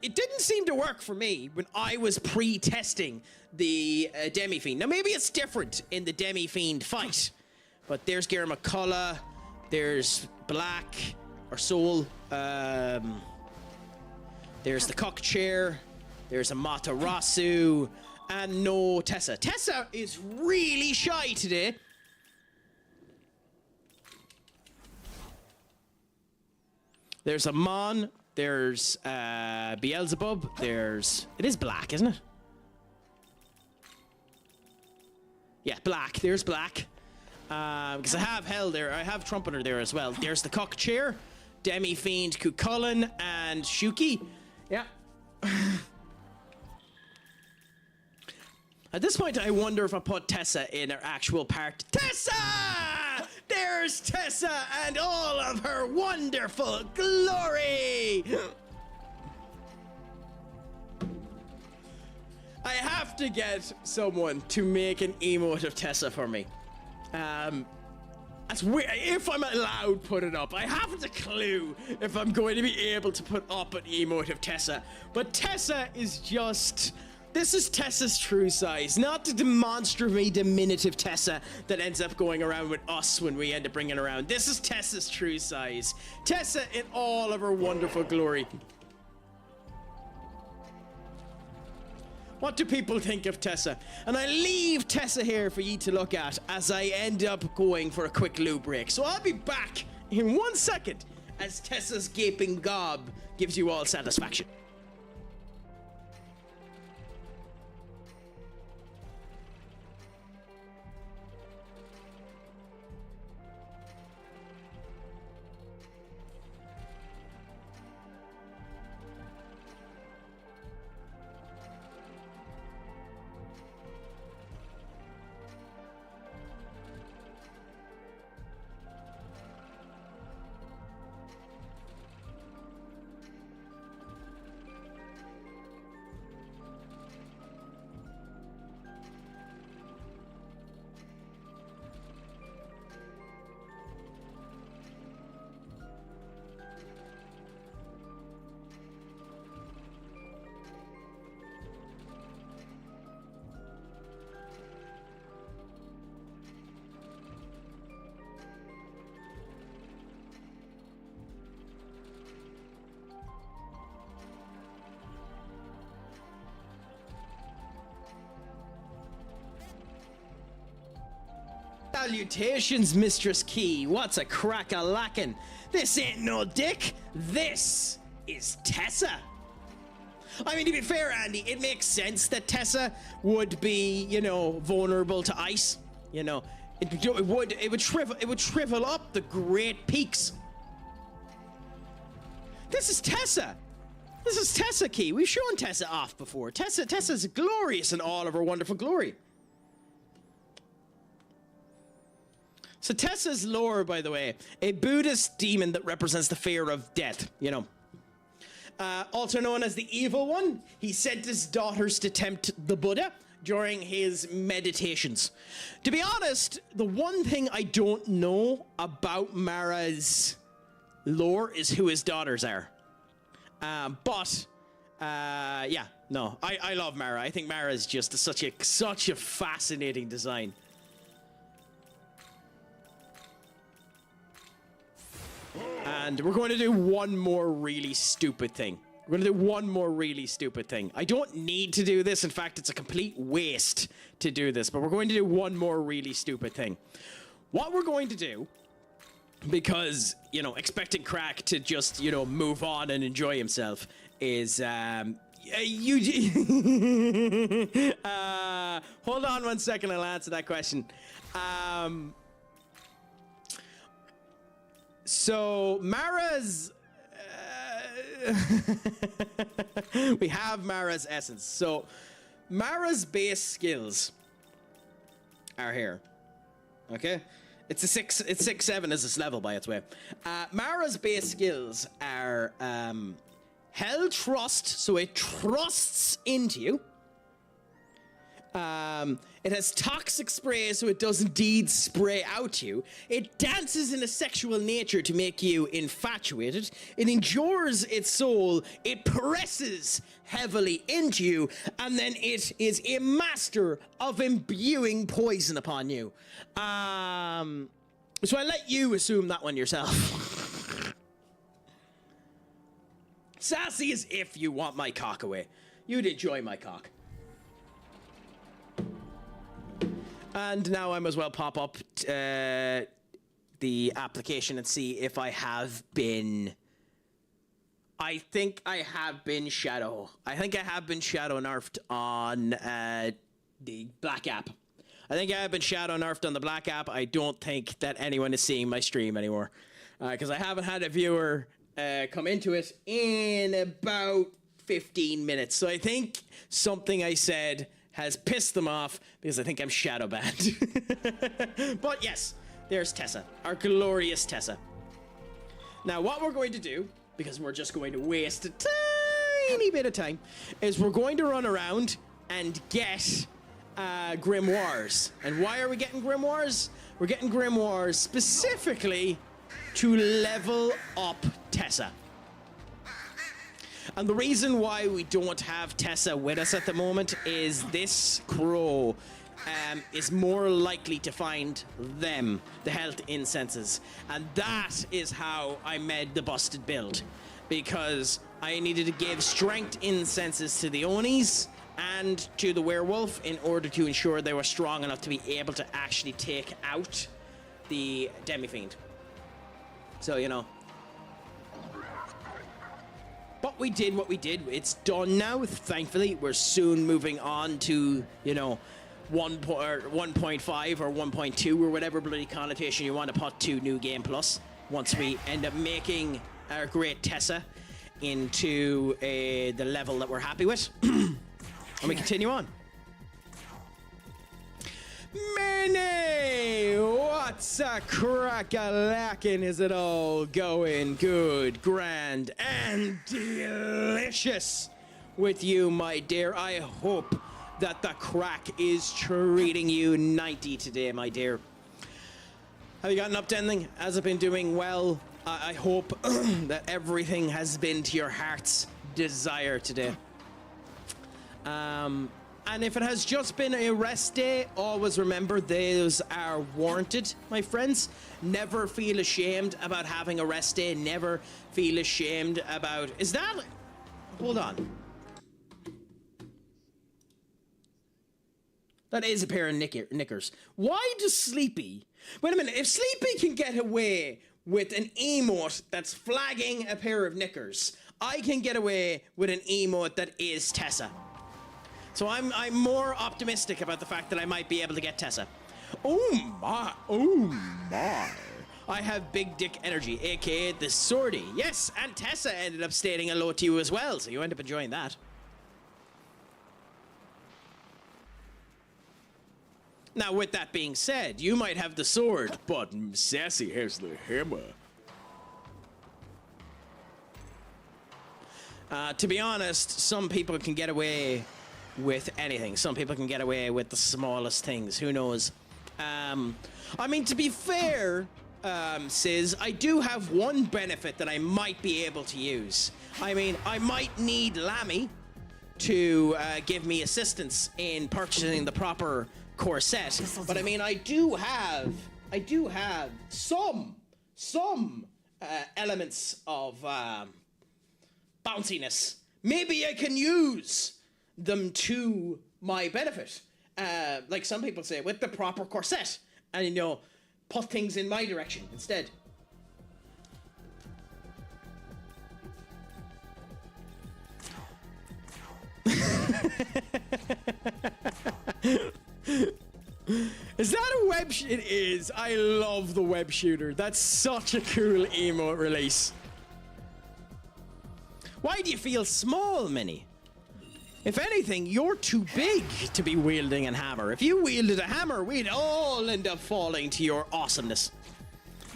Speaker 1: It didn't seem to work for me when I was pre-testing the Demi-Fiend. Now, maybe it's different in the Demi-Fiend fight, but there's Ger McCullough, there's Black, or Soul, there's the Cock Chair, there's Amaterasu, and no Tessa. Tessa is really shy today. There's Amon, there's Beelzebub, there's... It is Black, isn't it? Yeah, Black. There's Black. Because I have Hell there. I have Trumpeter there as well. There's the Cock Chair, Demi-Fiend, Cuchulainn, and Shuki. Yeah. At this point, I wonder if I put Tessa in her actual part. Tessa! There's Tessa and all of her wonderful glory! I have to get someone to make an emote of Tessa for me. That's weird. If I'm allowed put it up, I haven't a clue if I'm going to be able to put up an emote of Tessa. But Tessa is just... This is Tessa's true size, not the demonstrably diminutive Tessa that ends up going around with us when we end up bringing her around. This is Tessa's true size. Tessa in all of her wonderful glory. What do people think of Tessa? And I leave Tessa here for you to look at as I end up going for a quick loo break. So I'll be back in 1 second as Tessa's gaping gob gives you all satisfaction. Salutations, Mistress Key. What's a crack-a-lackin'? This ain't no dick. This is Tessa. I mean, to be fair, Andy, it makes sense that Tessa would be, you know, vulnerable to ice. You know, it would shrivel up the great peaks. This is Tessa. This is Tessa, Key. We've shown Tessa off before. Tessa's glorious in all of her wonderful glory. So Tessa's lore, by the way, a Buddhist demon that represents the fear of death, you know. Also known as the Evil One, he sent his daughters to tempt the Buddha during his meditations. To be honest, the one thing I don't know about Mara's lore is who his daughters are. Yeah, no, I love Mara. I think Mara is just such a fascinating design. And we're going to do one more really stupid thing. We're going to do one more really stupid thing. I don't need to do this. In fact, it's a complete waste to do this. But we're going to do one more really stupid thing. What we're going to do, because, you know, expecting Craic to just, you know, move on and enjoy himself is, hold on 1 second, I'll answer that question. So Mara's we have Mara's essence. So Mara's base skills are here. Okay? It's 6-7 as this level by its way. Mara's base skills are Hell Trust, so it trusts into you. It has toxic spray, so it does indeed spray out you. It dances in a sexual nature to make you infatuated. It endures its soul. It presses heavily into you, and then it is a master of imbuing poison upon you. So I let you assume that one yourself. Sassy as if you want my cock away. You'd enjoy my cock. And now I might as well pop up the application and see if I have been... I think I have been shadow. I think I have been shadow nerfed on the black app. I think I have been shadow nerfed on the black app. I don't think that anyone is seeing my stream anymore. Because I haven't had a viewer come into it in about 15 minutes. So I think something I said has pissed them off because I think I'm shadow banned. But yes, there's Tessa, our glorious Tessa. Now what we're going to do, because we're just going to waste a tiny bit of time, is we're going to run around and get grimoires. And why are we getting grimoires? We're getting grimoires specifically to level up Tessa. And the reason why we don't have Tessa with us at the moment is this crow is more likely to find them, the health incenses. And that is how I made the busted build. Because I needed to give strength incenses to the Onis and to the werewolf in order to ensure they were strong enough to be able to actually take out the demi-fiend. So, you know. But we did what we did. It's done now, thankfully. We're soon moving on to, you know, 1.5 or 1.2 or whatever bloody connotation you want to put to New Game Plus. Once we end up making our great Tessa into the level that we're happy with. And we continue on. Mini! What's a crack-a-lackin'? Is it all going good, grand, and delicious with you, my dear? I hope that the crack is treating you 90 today, my dear. Have you gotten up to anything? Has it been doing well? I hope that everything has been to your heart's desire today. And if it has just been a rest day, always remember those are warranted, my friends. Never feel ashamed about having a rest day. Never feel ashamed about... Is that... Hold on. That is a pair of knickers. Why does Sleepy... Wait a minute. If Sleepy can get away with an emote that's flagging a pair of knickers, I can get away with an emote that is Tessa. So I'm more optimistic about the fact that I might be able to get Tessa. Oh my. I have big dick energy, aka the Swordy. Yes, and Tessa ended up stating hello to you as well, so you end up enjoying that. Now, with that being said, you might have the sword, but Sassy has the hammer. To be honest, some people can get away with anything. Some people can get away with the smallest things. Who knows? I mean, to be fair, Sis, I do have one benefit that I might be able to use. I mean, I might need Lammy to give me assistance in purchasing the proper corset. But I mean, I do have some elements of bounciness. Maybe I can use them to my benefit. Like some people say, with the proper corset. And, you know, put things in my direction instead. Is that a web shooter? It is. I love the web shooter. That's such a cool emote release. Why do you feel small, Minnie? If anything, you're too big to be wielding a hammer. If you wielded a hammer, we'd all end up falling to your awesomeness.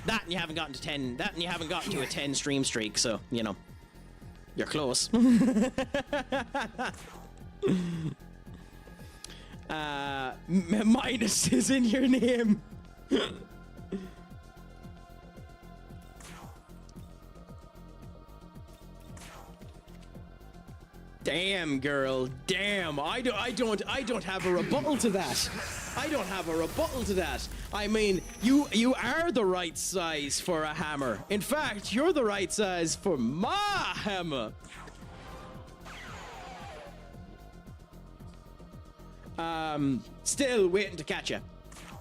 Speaker 1: That and you haven't gotten to 10. That and you haven't gotten to a 10 stream streak, so, you know, you're close. Minus is in your name. Damn, girl. Damn. I don't have a rebuttal to that. I don't have a rebuttal to that. I mean, you are the right size for a hammer. In fact, you're the right size for my hammer. Still waiting to catch her.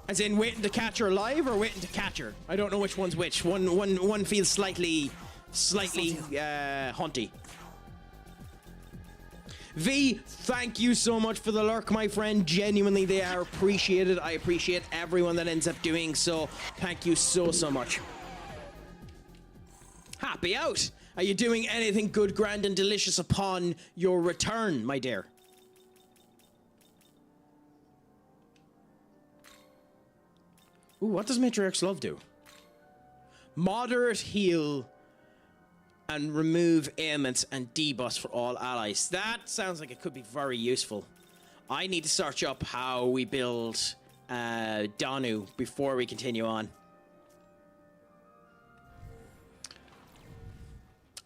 Speaker 1: As in waiting to catch her live or waiting to catch her. I don't know which one's which. One feels slightly haunty. V, thank you so much for the lurk, my friend. Genuinely, they are appreciated. I appreciate everyone that ends up doing so. Thank you so much. Happy out. Are you doing anything good, grand, and delicious upon your return, my dear? Ooh, what does Matriarch's Love do? Moderate heal and remove ailments and debuffs for all allies. That sounds like it could be very useful. I need to search up how we build Danu before we continue on.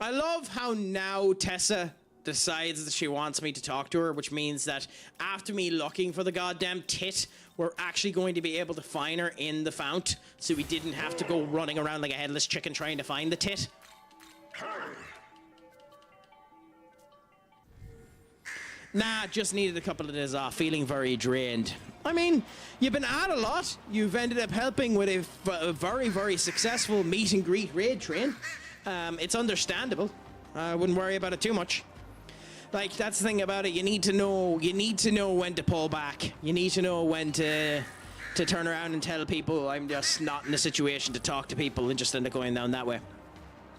Speaker 1: I love how now Tessa decides that she wants me to talk to her, which means that after me looking for the goddamn tit, we're actually going to be able to find her in the fount, so we didn't have to go running around like a headless chicken trying to find the tit. Nah, just needed a couple of days off, feeling very drained. I mean, you've been at a lot. You've ended up helping with a very, very successful meet and greet raid train. It's understandable. I wouldn't worry about it too much. Like, that's the thing about it. You need to know when to pull back. You need to know when to turn around and tell people I'm just not in a situation to talk to people and just end up going down that way.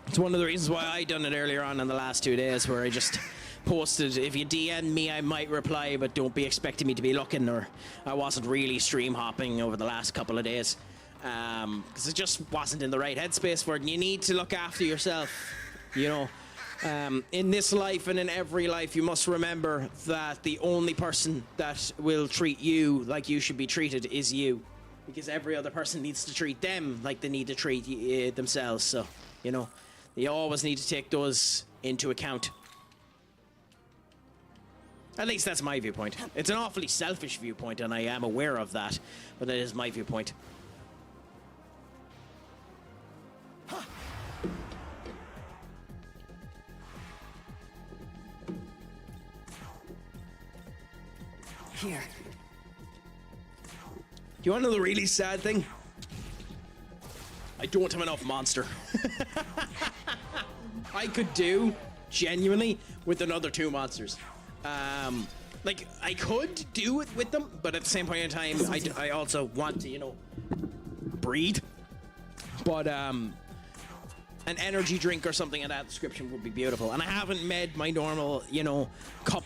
Speaker 1: It's one of the reasons why I done it earlier on in the last 2 days, where I just posted, if you DM me, I might reply, but don't be expecting me to be looking, or I wasn't really stream hopping over the last couple of days. Because it just wasn't in the right headspace for it. And you need to look after yourself, you know. In this life and in every life, you must remember that the only person that will treat you like you should be treated is you. Because every other person needs to treat them like they need to treat themselves. So, you know, you always need to take those into account. At least that's my viewpoint. It's an awfully selfish viewpoint, and I am aware of that, but that is my viewpoint.
Speaker 3: Here.
Speaker 1: Do you want to know the really sad thing? I don't have enough monster. I could do, genuinely, with another 2 monsters. Like, I could do it with them, but at the same point in time, I also want to, you know, breed. But, an energy drink or something of that description would be beautiful. And I haven't made my normal, you know, cup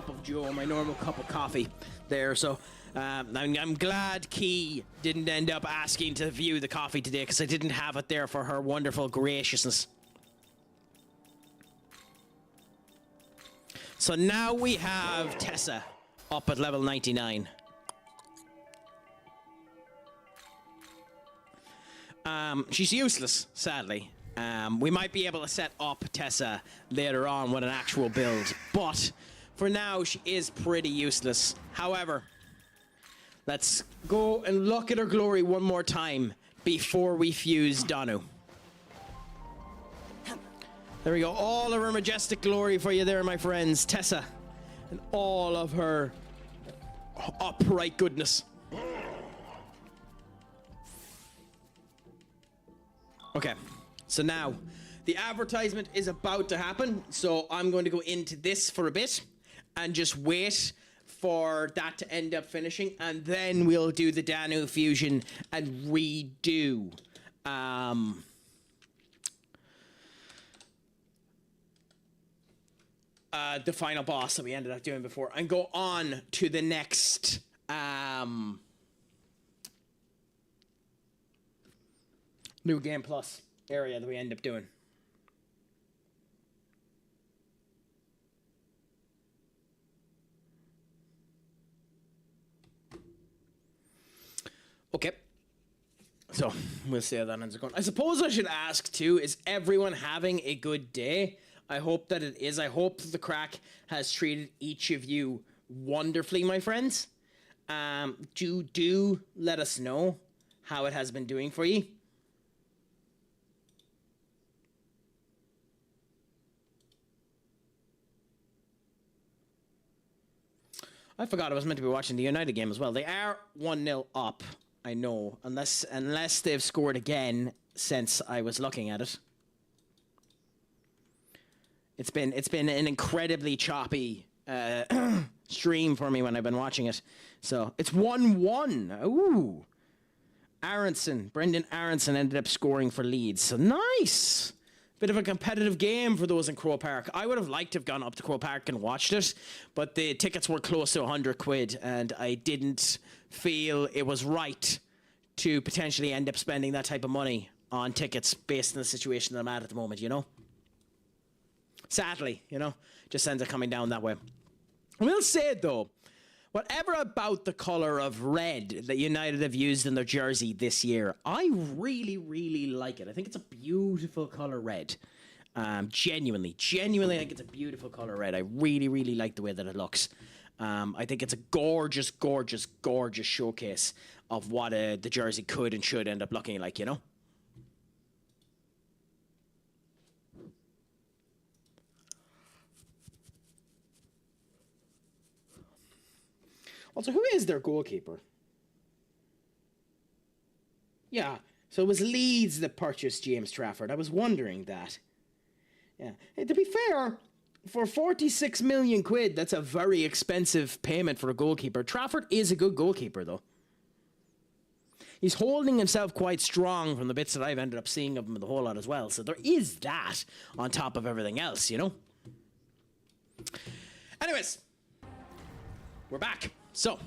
Speaker 1: of joe, my normal cup of coffee there. So, I'm glad Key didn't end up asking to view the coffee today, because I didn't have it there for her wonderful graciousness. So now we have Tessa up at level 99. She's useless, sadly. We might be able to set up Tessa later on with an actual build, but for now she is pretty useless. However, let's go and look at her glory one more time before we fuse Danu. There we go, all of her majestic glory for you there, my friends. Tessa, and all of her upright goodness. Okay, so now, the advertisement is about to happen, so I'm going to go into this for a bit, and just wait for that to end up finishing, and then we'll do the Danu fusion and redo the final boss that we ended up doing before, and go on to the next New Game Plus area that we end up doing. Okay. So, we'll see how that ends up going. I suppose I should ask, too, is everyone having a good day? I hope that it is. I hope that the Craic has treated each of you wonderfully, my friends. Do let us know how it has been doing for you. I forgot I was meant to be watching the United game as well. They are 1-0 up, I know, unless they've scored again since I was looking at it. It's been an incredibly choppy stream for me when I've been watching it. So it's 1-1. Ooh. Brendan Aronson ended up scoring for Leeds. So nice. Bit of a competitive game for those in Crow Park. I would have liked to have gone up to Crow Park and watched it, but the tickets were close to 100 quid, and I didn't feel it was right to potentially end up spending that type of money on tickets based on the situation that I'm at the moment, you know? Sadly, you know, just ends up coming down that way. I will say, though, Whatever about the color of red that United have used in their jersey this year, I really, really like it. I think it's a beautiful color red. Genuinely, I think it's a beautiful color red. I really, really like the way that it looks. I think it's a gorgeous, gorgeous, gorgeous showcase of what the jersey could and should end up looking like, you know? Also, who is their goalkeeper? Yeah, so it was Leeds that purchased James Trafford. I was wondering that. Yeah, hey, to be fair, for 46 million quid, that's a very expensive payment for a goalkeeper. Trafford is a good goalkeeper, though. He's holding himself quite strong from the bits that I've ended up seeing of him the whole lot as well. So there is that on top of everything else, you know? Anyways, we're back. So,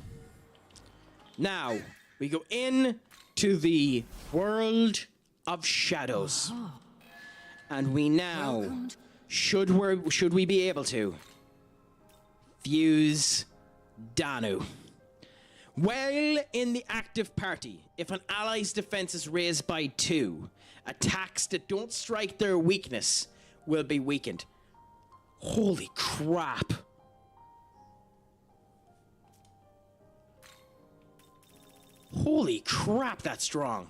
Speaker 1: now we go in to the world of shadows. And we now, should we be able to fuse Danu? While in the active party, if an ally's defense is raised by 2, attacks that don't strike their weakness will be weakened. Holy crap. Holy crap, that's strong.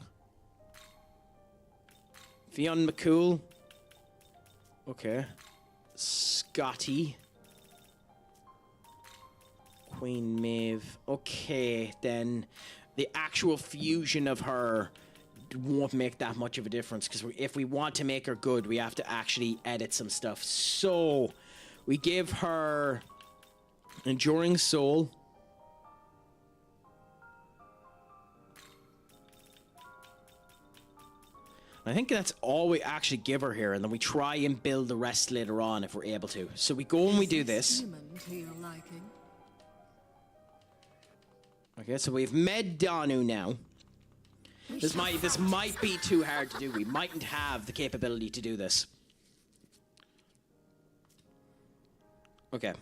Speaker 1: Fionn McCool. Okay. Scotty. Queen Maeve. Okay, then the actual fusion of her won't make that much of a difference, because if we want to make her good, we have to actually edit some stuff. So, we give her Enduring Soul. I think that's all we actually give her here, and then we try and build the rest later on if we're able to. So we go and we do this. Okay, so we've med Danu now. This might be too hard to do. We mightn't have the capability to do this. Okay.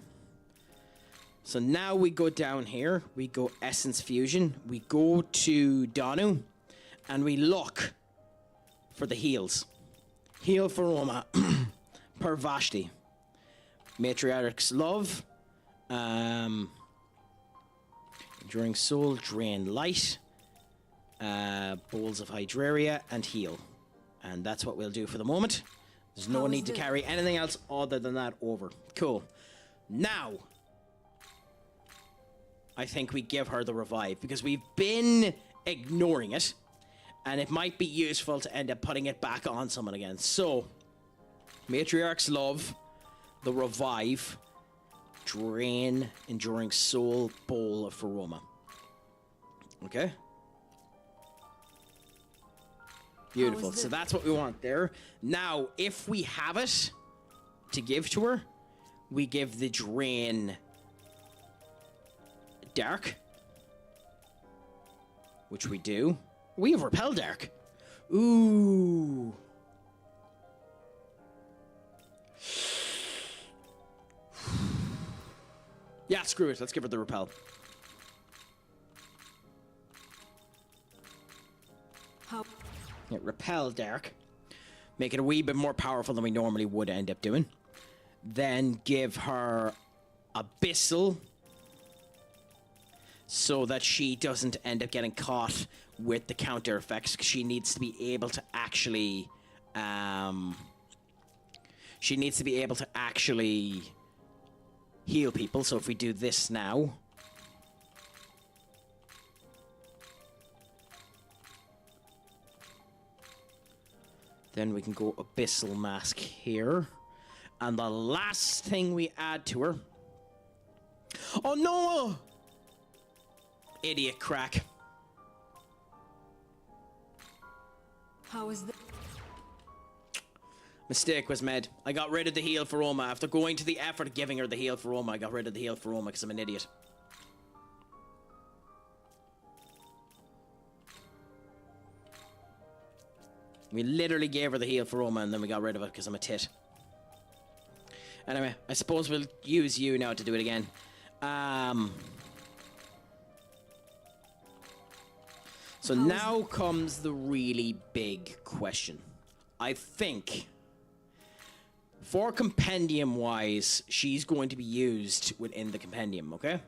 Speaker 1: So now we go down here. We go Essence Fusion. We go to Danu. And we look for the heals. Heal for Roma. Per Vashti. Matriarch's Love. Enduring Soul. Drain Light. Bowls of Hydraria. And Heal. And that's what we'll do for the moment. There's no need to carry anything else other than that over. Cool. Now, I think we give her the revive, because we've been ignoring it. And it might be useful to end up putting it back on someone again. So, Matriarch's Love, the Revive, Drain, Enduring Soul, Bowl of Feroma. Okay? Beautiful. So that's what we want there. Now, if we have it to give to her, we give the Drain Dark, which we do. We have Repel Dark. Ooh. Yeah, screw it. Let's give her the Repel.
Speaker 5: How?
Speaker 1: Yeah, Repel Dark. Make it a wee bit more powerful than we normally would end up doing. Then give her Abyssal, so that she doesn't end up getting caught with the counter effects. She needs to be able to actually heal people. So if we do this now, then we can go Abyssal Mask here. And the last thing we add to her... Oh no! Idiot Craic.
Speaker 5: How is that?
Speaker 1: Mistake was made. I got rid of the heal for Roma. After going to the effort of giving her the heal for Roma, I got rid of the heal for Roma because I'm an idiot. We literally gave her the heal for Roma and then we got rid of it because I'm a tit. Anyway, I suppose we'll use you now to do it again. So now comes the really big question. I think, for compendium-wise, she's going to be used within the compendium, okay?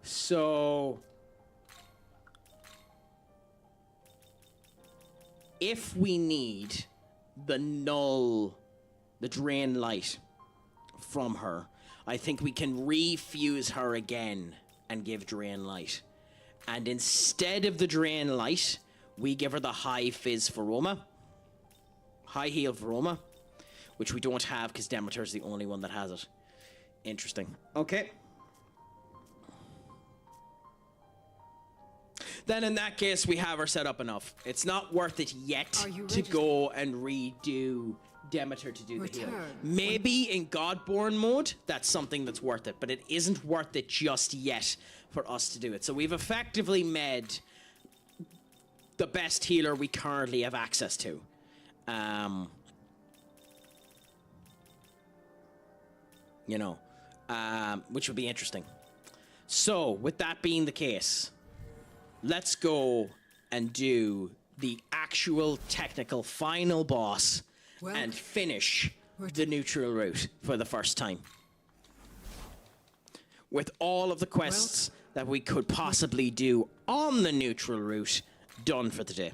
Speaker 1: So, if we need the drain light from her, I think we can refuse her again and give drain light. And instead of the drain light, we give her the high fizz Veroma. High heal Veroma. Which we don't have because Demeter's the only one that has it. Interesting. Okay. Then in that case, we have her set up enough. It's not worth it yet to go and redo Demeter to do the healing. Maybe in Godborn mode, that's something that's worth it, but it isn't worth it just yet for us to do it. So we've effectively made the best healer we currently have access to. Which would be interesting. So, with that being the case, let's go and do the actual technical final boss and finish the neutral route for the first time. With all of the quests that we could possibly do on the neutral route done for the day.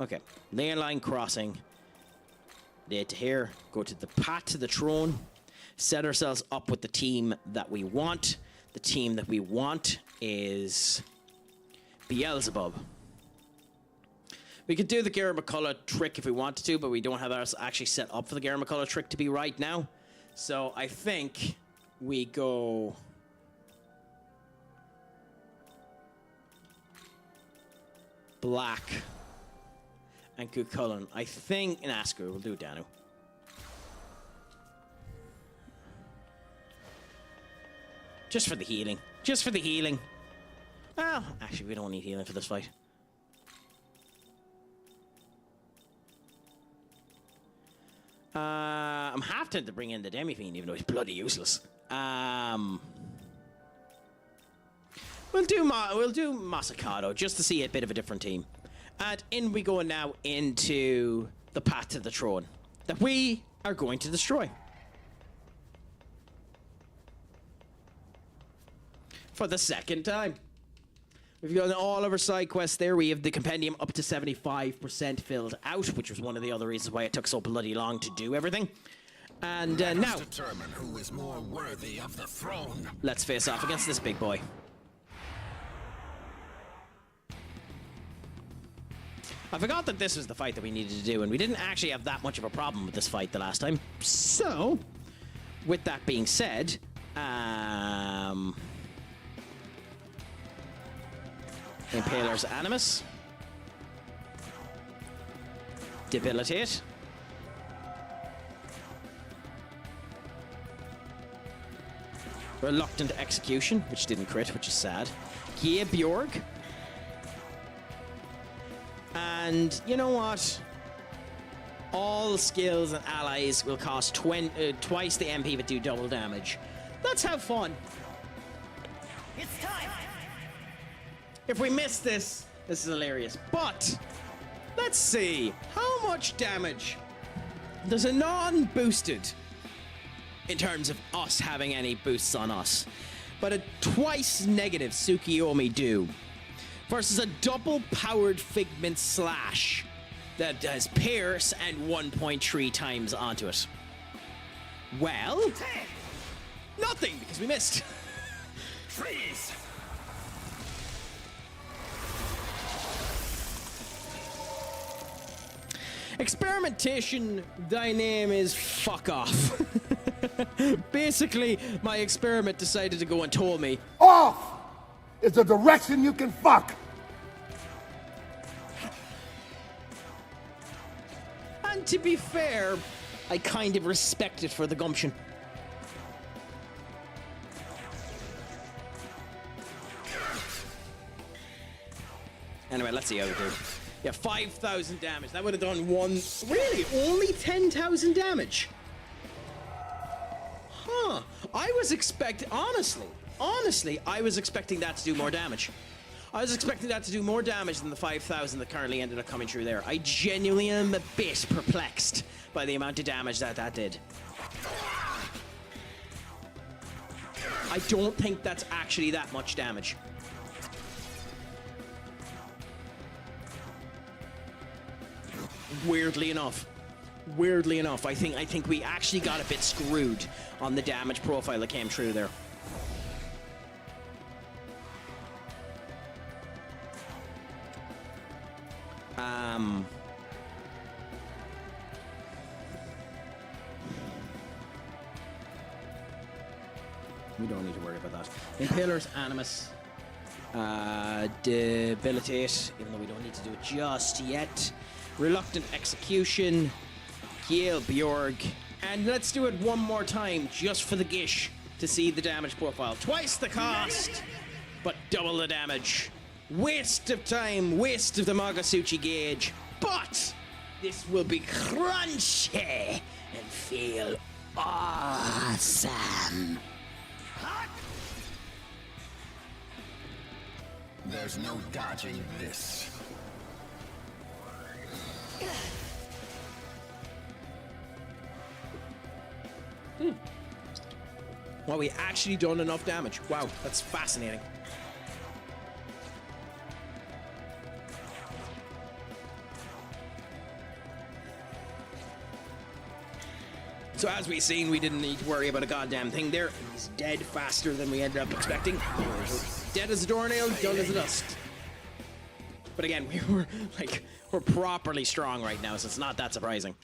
Speaker 1: Okay, ley line crossing. There to here, go to the path to the throne, set ourselves up with the team that we want. The team that we want is Beelzebub. We could do the Gary McCullough trick if we wanted to, but we don't have ours actually set up for the Gary McCullough trick to be right now. So I think we go black and Cucullin. I think in Asker we'll do Danu. Just for the healing. Just for the healing. Well, actually we don't need healing for this fight. I'm half tempted to bring in the Demi-Fiend, even though he's bloody useless. We'll do Masakado, just to see a bit of a different team. And in we go now into the path to the throne that we are going to destroy. For the second time. We've got all of our side quests there. We have the compendium up to 75% filled out, which was one of the other reasons why it took so bloody long to do everything. And now,
Speaker 2: determine who is more worthy of the throne.
Speaker 1: Let's face off against this big boy. I forgot that this was the fight that we needed to do, and we didn't actually have that much of a problem with this fight the last time. So, with that being said, Impaler's Animus. Debilitate. Reluctant Execution, which didn't crit, which is sad. Gearbjorg. And you know what? All skills and allies will cost twice the MP but do double damage. Let's have fun.
Speaker 6: It's time!
Speaker 1: If we miss this, this is hilarious. But let's see how much damage does a non-boosted, in terms of us having any boosts on us, but a twice negative Tsukiyomi do versus a double powered Figment Slash that does Pierce and 1.3 times onto it. Well, nothing because we missed.
Speaker 2: Freeze!
Speaker 1: Experimentation, thy name is fuck off. Basically, my experiment decided to go and told me
Speaker 2: Off is the direction you can fuck.
Speaker 1: And to be fair, I kind of respect it for the gumption. Anyway, let's see how we do. Yeah, 5,000 damage. That would have done one... Really? Only 10,000 damage? Huh. I was expecting... Honestly, honestly, I was expecting that to do more damage. I was expecting that to do more damage than the 5,000 that currently ended up coming through there. I genuinely am a bit perplexed by the amount of damage that did. I don't think that's actually that much damage. Weirdly enough, I think we actually got a bit screwed on the damage profile that came through there. We don't need to worry about that. Impaler's Animus. Debilitate, even though we don't need to do it just yet. Reluctant Execution. Kiel Bjorg. And let's do it one more time, just for the gish, to see the damage profile. Twice the cost, but double the damage. Waste of time, waste of the Magasuchi gauge. But this will be crunchy and feel awesome.
Speaker 2: There's no dodging this.
Speaker 1: Well, we actually done enough damage. Wow, that's fascinating. So as we've seen, we didn't need to worry about a goddamn thing there. He's dead faster than we ended up expecting. Dead as a doornail, done as a dust. But again, we're properly strong right now, so it's not that surprising.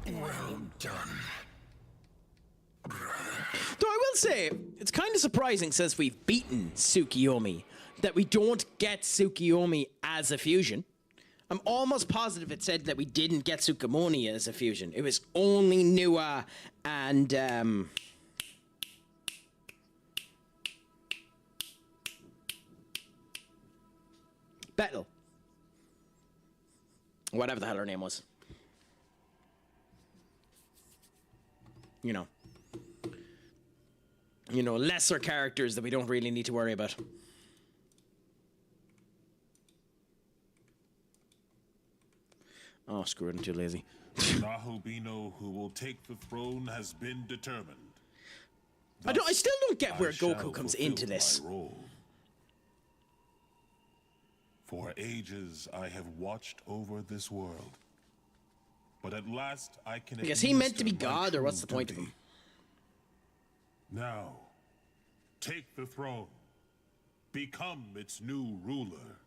Speaker 2: Well done.
Speaker 1: Though I will say, it's kind of surprising since we've beaten Tsukiyomi that we don't get Tsukiyomi as a fusion. I'm almost positive it said that we didn't get Tsukumoni as a fusion. It was only Nua and Betel. Whatever the hell her name was. You know, lesser characters that we don't really need to worry about. Oh, screw it, I'm too lazy.
Speaker 7: Nahobino who will take the throne has been determined.
Speaker 1: I still don't get where
Speaker 7: I shall
Speaker 1: Goku comes
Speaker 7: fulfill
Speaker 1: into this.
Speaker 7: my role. For ages I have watched over this world. But at last I can
Speaker 1: Is he meant to be
Speaker 7: administer my
Speaker 1: God, or what's
Speaker 7: true
Speaker 1: the point of
Speaker 7: duty.
Speaker 1: him?
Speaker 7: Now, take the throne. Become its new ruler.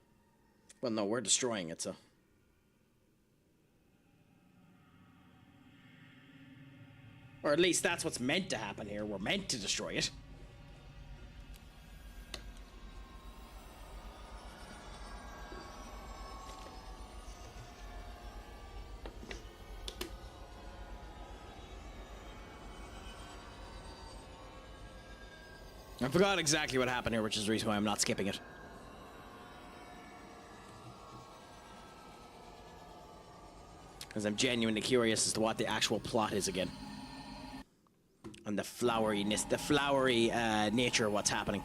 Speaker 1: Well, no, we're destroying it, so. Or at least that's what's meant to happen here. We're meant to destroy it. I forgot exactly what happened here, which is the reason why I'm not skipping it. Because I'm genuinely curious as to what the actual plot is again. And the floweriness, the flowery nature of what's happening.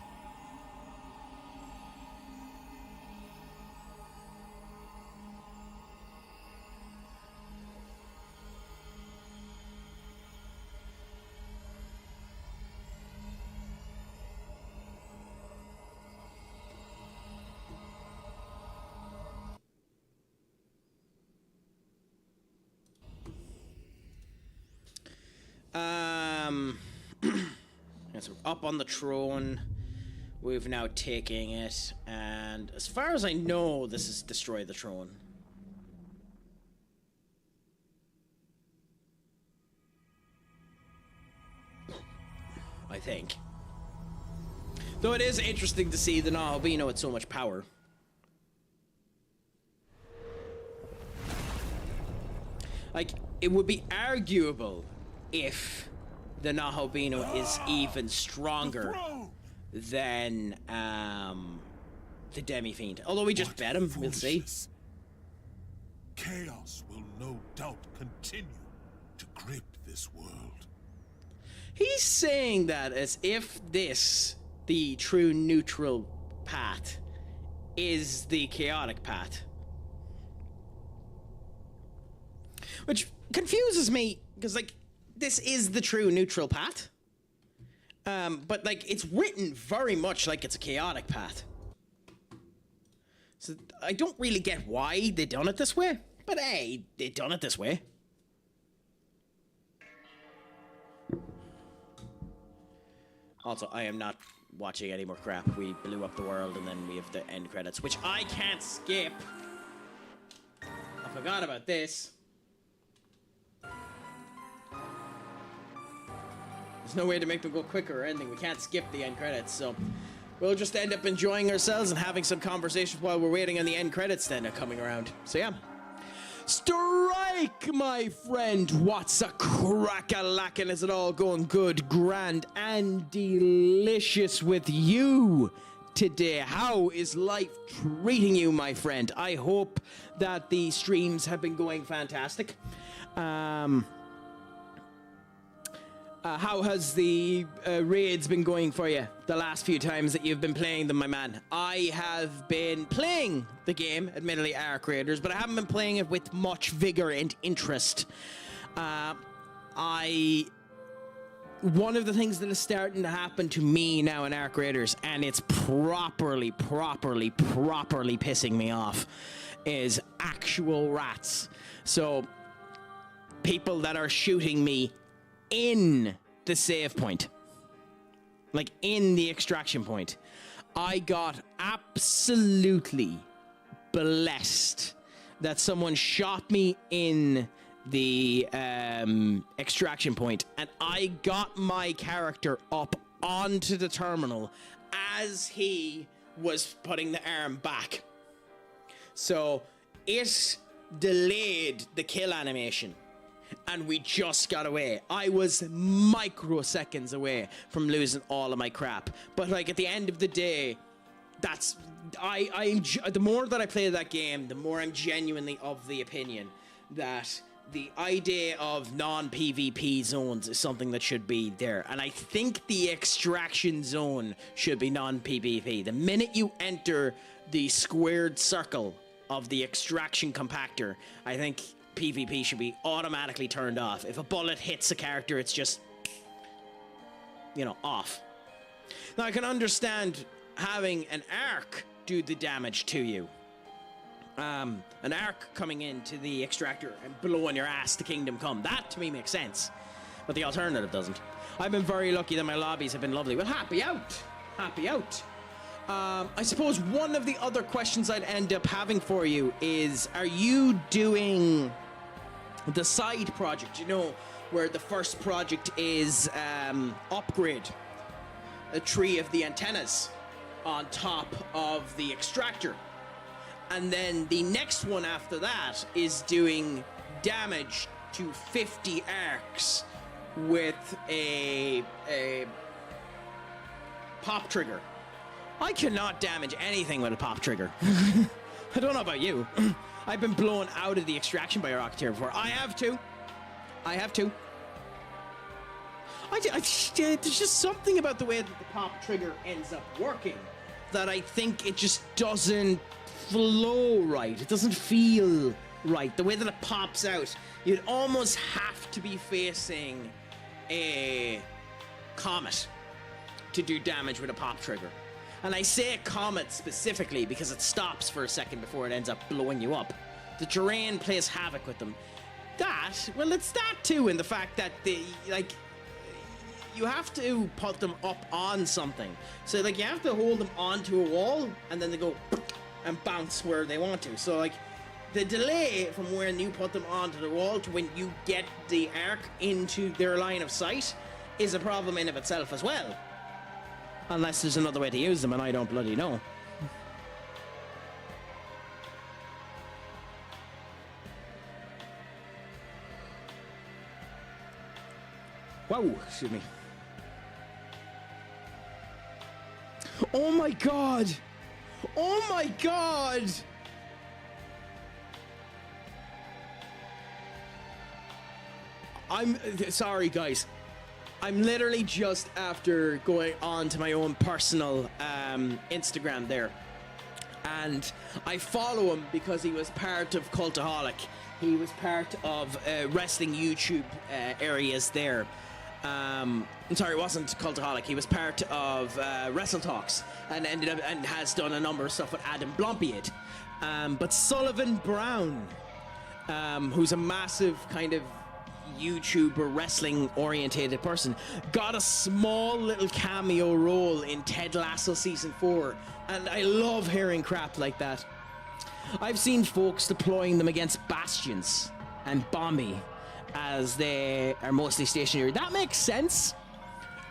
Speaker 1: So up on the throne, we've now taken it, and as far as I know, this is destroy the throne. I think. Though it is interesting to see the Nahobino with so much power. Like, it would be arguable if the Nahobino is even stronger than the Demi-Fiend. Although we just bet him, we'll see.
Speaker 7: chaos will no doubt continue to grip this world.
Speaker 1: He's saying that as if this, the true neutral path, is the chaotic path. Which confuses me, because, like, this is the true neutral path. But, like, it's written very much like it's a chaotic path. So I don't really get why they done it this way. But hey, they done it this way. Also, I am not watching any more crap. We blew up the world and then we have the end credits, which I can't skip. I forgot about this. There's no way to make them go quicker or anything. We can't skip the end credits, so we'll just end up enjoying ourselves and having some conversations while we're waiting on the end credits then are coming around. So yeah. Strike, my friend! What's a crack-a-lackin'? Is it all going good, grand, and delicious with you today? How is life treating you, my friend? I hope that the streams have been going fantastic. How has the raids been going for you the last few times that you've been playing them, my man? I have been playing the game, admittedly, Arc Raiders, but I haven't been playing it with much vigor and interest. One of the things that is starting to happen to me now in Arc Raiders, and it's properly pissing me off, is actual rats. So, people that are shooting me in the save point, like in the extraction point. I got absolutely blessed that someone shot me in the extraction point, and I got my character up onto the terminal as he was putting the arm back. So it delayed the kill animation. And we just got away. I was microseconds away from losing all of my crap. But like at the end of the day, that's the more that I play that game, the more I'm genuinely of the opinion that the idea of non-PvP zones is something that should be there. And I think the extraction zone should be non-PvP. The minute you enter the squared circle of the extraction compactor, I think PvP should be automatically turned off. If a bullet hits a character, it's just, off. Now, I can understand having an arc do the damage to you. An arc coming into the extractor and blowing your ass to Kingdom Come. That, to me, makes sense. But the alternative doesn't. I've been very lucky that my lobbies have been lovely. Well, happy out. Happy out. I suppose one of the other questions I'd end up having for you is, are you doing the side project, where the first project is upgrade a tree of the antennas on top of the extractor, and then the next one after that is doing damage to 50 arcs with a pop trigger? I cannot damage anything with a pop trigger. I don't know about you. I've been blown out of the extraction by a Rocketeer before. I have to. There's just something about the way that the pop trigger ends up working that I think it just doesn't flow right. It doesn't feel right. The way that it pops out, you'd almost have to be facing a comet to do damage with a pop trigger. And I say comet specifically because it stops for a second before it ends up blowing you up. The terrain plays havoc with them. It's that too, in the fact that you have to put them up on something. So you have to hold them onto a wall and then they go and bounce where they want to. So the delay from when you put them onto the wall to when you get the arc into their line of sight is a problem in of itself as well. Unless there's another way to use them, and I don't bloody know. Whoa, excuse me. Oh my god! Oh my god! I'm sorry, guys. I'm literally just after going on to my own personal Instagram there. And I follow him because he was part of Cultaholic. He was part of wrestling YouTube areas there. I'm sorry, it wasn't Cultaholic. He was part of Wrestle Talks and ended up and has done a number of stuff with Adam Blompied. But Sullivan Brown, who's a massive kind of YouTuber wrestling orientated person, got a small little cameo role in Ted Lasso season 4, and I love hearing crap like that. I've seen folks deploying them against bastions and bombing as they are mostly stationary. That makes sense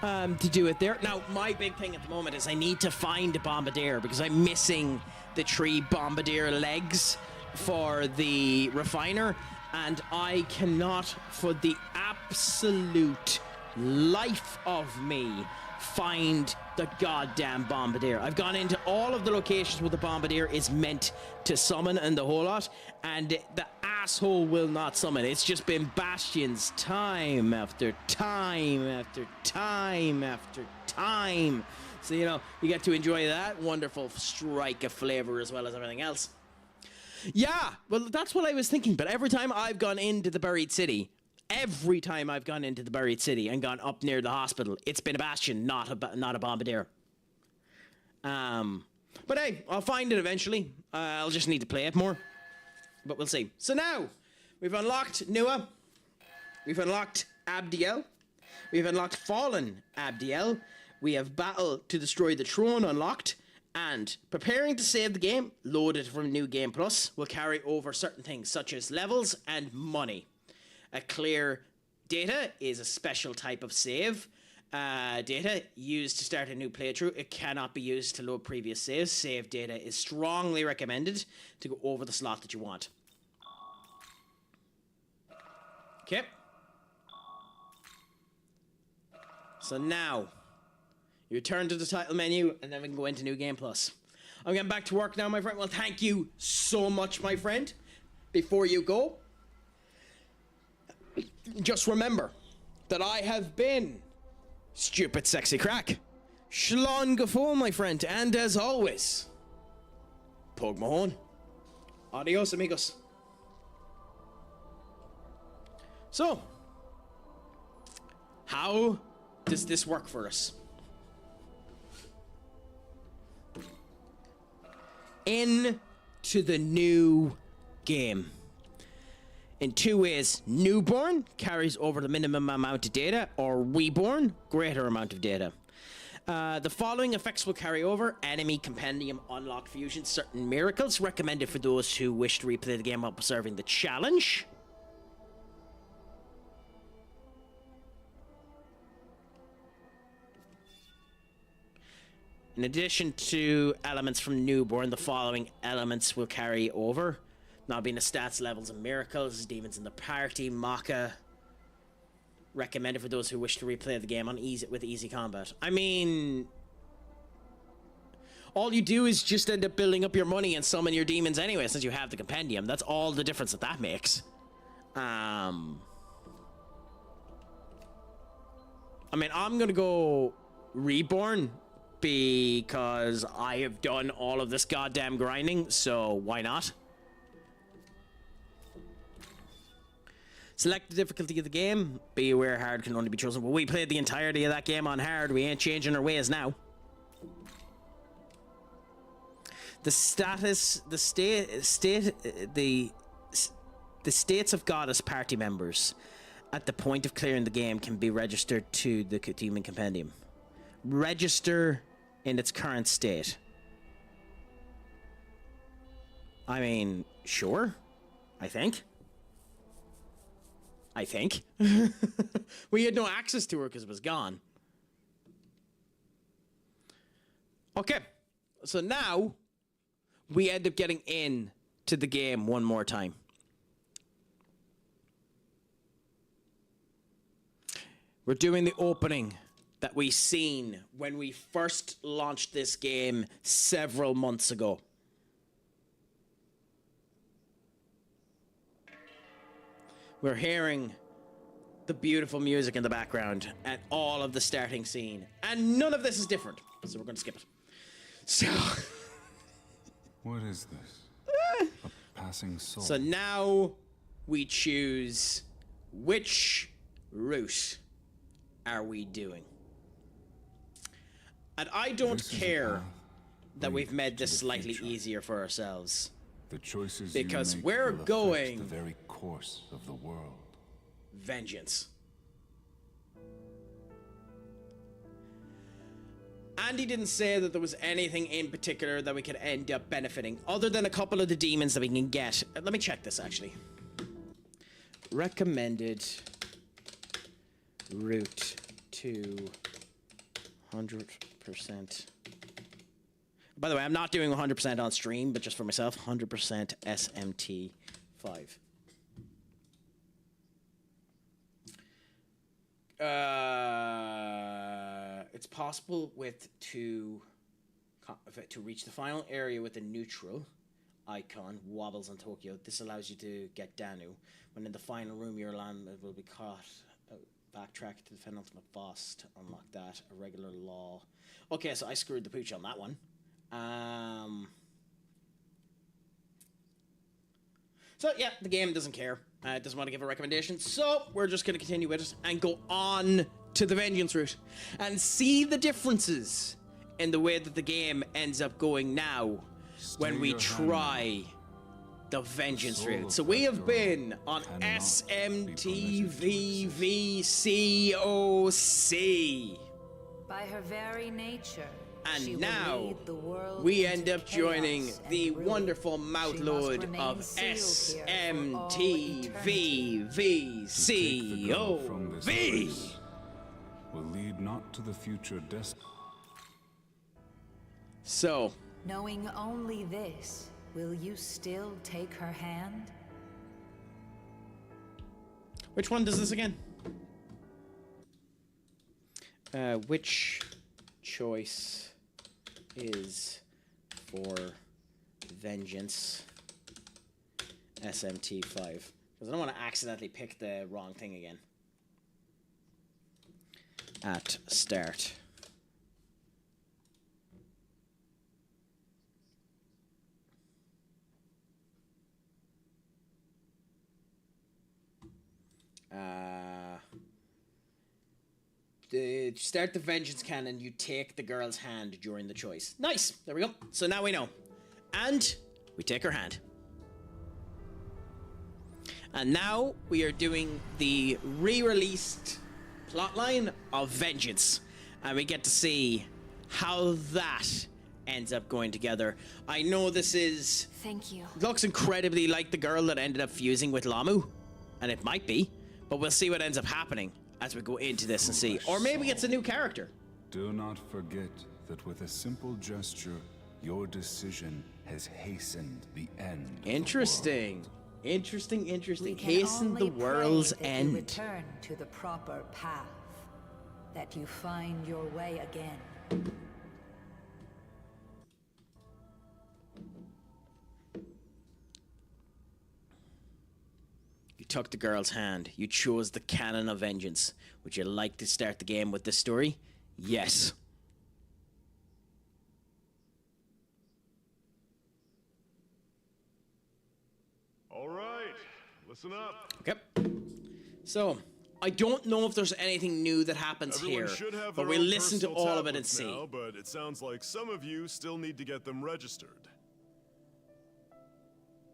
Speaker 1: to do it there. Now, my big thing at the moment is I need to find a bombardier because I'm missing the 3 bombardier legs for the refiner, and I cannot, for the absolute life of me, find the goddamn bombardier. I've gone into all of the locations where the bombardier is meant to summon and the whole lot, and the asshole will not summon. It's just been bastions time after time after time after time. So, you know, you get to enjoy that wonderful strike of flavor as well as everything else. Yeah, well, that's what I was thinking. But every time I've gone into the buried city, and gone up near the hospital, it's been a bastion, not a bombardier. But hey, I'll find it eventually. I'll just need to play it more. But we'll see. So now, we've unlocked Nua. We've unlocked Abdiel. We've unlocked Fallen Abdiel. We have Battle to Destroy the Throne unlocked. And preparing to save the game, loaded from New Game Plus, will carry over certain things such as levels and money. A clear data is a special type of save. Data used to start a new playthrough. It cannot be used to load previous saves. Save data is strongly recommended to go over the slot that you want. Okay. So now, you return to the title menu, and then we can go into New Game Plus. I'm getting back to work now, my friend. Well, thank you so much, my friend. Before you go, just remember that I have been Stupid Sexy Craic. Shlán Gafón, my friend. And as always, Pog Mahone. Adios, amigos. So, how does this work for us? Into the new game. In 2 ways, Newborn carries over the minimum amount of data, or Reborn, greater amount of data. The following effects will carry over: enemy compendium, unlock fusion, certain miracles, recommended for those who wish to replay the game while observing the challenge. In addition to elements from Newborn, the following elements will carry over. Now being the stats, levels, and miracles, demons in the party, Maka. Recommended for those who wish to replay the game on easy combat. I mean, all you do is just end up building up your money and summon your demons anyway, since you have the compendium. That's all the difference that makes. I mean, I'm gonna go Reborn because I have done all of this goddamn grinding, so why not? Select the difficulty of the game. Be aware hard can only be chosen. Well, we played the entirety of that game on hard. We ain't changing our ways now. The status, the states of Goddess party members at the point of clearing the game can be registered to the Demon Compendium. Register in its current state. I mean, sure. I think. We had no access to her because it was gone. Okay. So now we end up getting in to the game one more time. We're doing the opening that we seen when we first launched this game several months ago. We're hearing the beautiful music in the background and all of the starting scene. And none of this is different, so we're going to skip it. So...
Speaker 8: What is this? A passing soul.
Speaker 1: So now we choose which route are we doing. And I don't care that we've made this slightly easier for ourselves.
Speaker 8: The choices
Speaker 1: because
Speaker 8: you make
Speaker 1: we're
Speaker 8: will affect
Speaker 1: going
Speaker 8: the very course of the world.
Speaker 1: Vengeance. Andy didn't say that there was anything in particular that we could end up benefiting, other than a couple of the demons that we can get. Let me check this, actually. Recommended route to 100%. By the way, I'm not doing 100% on stream, but just for myself, 100% SMT 5. It's possible to reach the final area with a neutral icon, wobbles on Tokyo. This allows you to get Danu. When in the final room, your land will be caught. Backtrack to the penultimate boss to unlock that. A regular law. Okay, so I screwed the pooch on that one. So yeah, the game doesn't care. It doesn't want to give a recommendation, so we're just going to continue with it and go on to the Vengeance route and see the differences in the way that the game ends up going now when we try the Vengeance route. So we have been on SMTVVCOC.
Speaker 9: By her very nature, she
Speaker 1: And
Speaker 9: will
Speaker 1: now,
Speaker 9: lead the world
Speaker 1: we
Speaker 9: into
Speaker 1: end up
Speaker 9: chaos
Speaker 1: joining
Speaker 9: and
Speaker 1: the
Speaker 9: ruin.
Speaker 1: wonderful
Speaker 9: She
Speaker 1: mouthload
Speaker 9: must
Speaker 1: of
Speaker 9: remain sealed here for all eternity.
Speaker 1: SMTVVCOV.
Speaker 8: Will lead not to the future destiny.
Speaker 1: So,
Speaker 9: Knowing only this, will you still take her hand?
Speaker 1: which one does this again? Which choice is for Vengeance SMT5? Because I don't want to accidentally pick the wrong thing again. At start. To start the Vengeance cannon, you take the girl's hand during the choice. Nice! There we go. So now we know. And we take her hand. And now we are doing the re-released plotline of Vengeance. And we get to see how that ends up going together. I know this is...
Speaker 4: Thank you.
Speaker 1: looks incredibly like the girl that ended up fusing with Lamu. And it might be. But we'll see what ends up happening as we go into this and see. Or maybe it's a new character.
Speaker 8: Do not forget that with a simple gesture, your decision has hastened the end.
Speaker 1: Interesting. Interesting,
Speaker 9: We
Speaker 1: interesting.
Speaker 9: can
Speaker 1: Hasten the
Speaker 9: only pray
Speaker 1: world's
Speaker 9: that you
Speaker 1: end.
Speaker 9: return to the proper path, that you find your way again.
Speaker 1: You took the girl's hand. You chose the canon of vengeance. Would you like to start the game with this story? Yes.
Speaker 10: All right, listen up.
Speaker 1: Okay. So, I don't know if there's anything new that happens
Speaker 10: Everyone
Speaker 1: here,
Speaker 10: should have
Speaker 1: but
Speaker 10: their
Speaker 1: we'll
Speaker 10: own
Speaker 1: listen to
Speaker 10: personal
Speaker 1: all of it and
Speaker 10: tablets
Speaker 1: see.
Speaker 10: now, but it sounds like some of you still need to get them registered.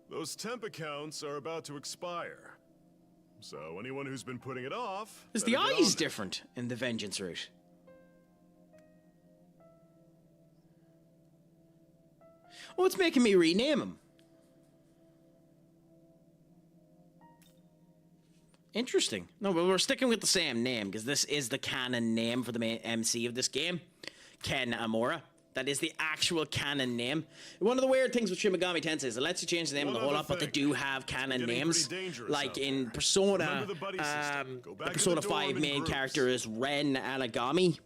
Speaker 10: Those temp accounts are about to expire. So anyone who's been putting it off...
Speaker 1: Is the
Speaker 10: better get
Speaker 1: eyes
Speaker 10: on it.
Speaker 1: different in the vengeance route? Oh, it's making me rename them. Interesting. No, but we're sticking with the same name because this is the canon name for the main MC of this game, Ken Amora. That is the actual canon name. One of the weird things with Shin Megami Tensei is it lets you change the name of the whole lot, but they do have canon
Speaker 10: Getting
Speaker 1: names.
Speaker 10: pretty dangerous
Speaker 1: Like
Speaker 10: out
Speaker 1: in
Speaker 10: there.
Speaker 1: Persona,
Speaker 10: Remember the buddy system. Go
Speaker 1: the
Speaker 10: back in
Speaker 1: Persona
Speaker 10: the dorm
Speaker 1: 5
Speaker 10: in
Speaker 1: main
Speaker 10: groups.
Speaker 1: character is Ren Anagami,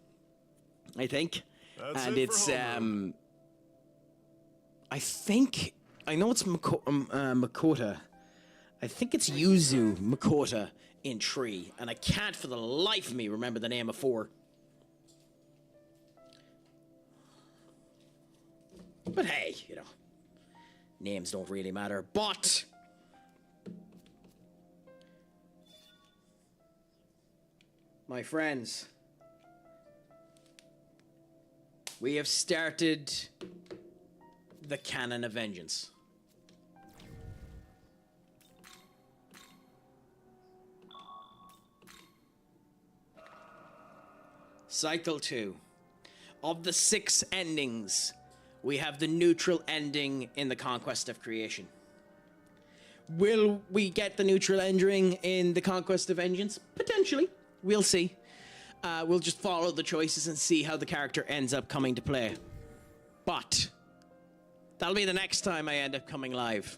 Speaker 1: I think.
Speaker 10: That's
Speaker 1: And
Speaker 10: it
Speaker 1: it's
Speaker 10: for homeroom.
Speaker 1: I think I know it's Makota. I think it's Yuzu Makota in 3, and I can't for the life of me remember the name of 4. But hey, you know, names don't really matter. But my friends, we have started the canon of vengeance. Cycle 2. Of the 6 endings, we have the neutral ending in the Conquest of Creation. Will we get the neutral ending in the Conquest of Vengeance? Potentially. We'll see. We'll just follow the choices and see how the character ends up coming to play. But that'll be the next time I end up coming live,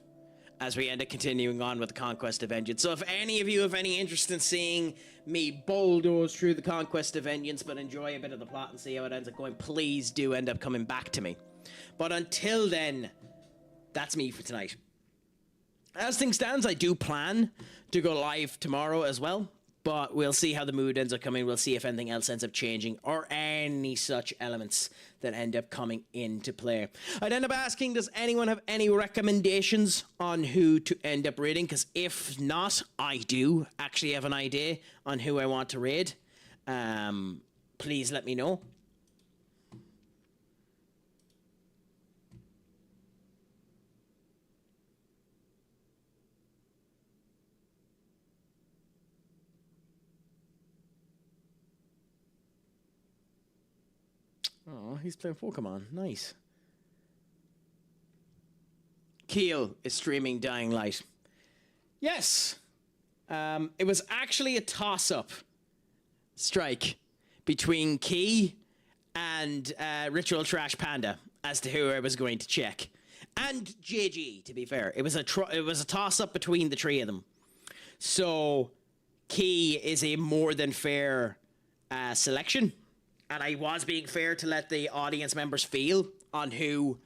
Speaker 1: as we end up continuing on with the Conquest of Vengeance. So if any of you have any interest in seeing me bulldoze through the Conquest of Vengeance but enjoy a bit of the plot and see how it ends up going, please do end up coming back to me. But until then, that's me for tonight. As things stands, I do plan to go live tomorrow as well, but we'll see how the mood ends up coming. We'll see if anything else ends up changing or any such elements that end up coming into play. I'd end up asking, does anyone have any recommendations on who to end up raiding? Because if not, I do actually have an idea on who I want to raid. Please let me know. Oh, he's playing Pokemon. Nice. Keel is streaming Dying Light. Yes. It was actually a toss-up strike between Key and Ritual Trash Panda as to who I was going to check. And JG, to be fair. It was a toss-up between the 3 of them. So, Key is a more than fair selection. And I was being fair to let the audience members feel on who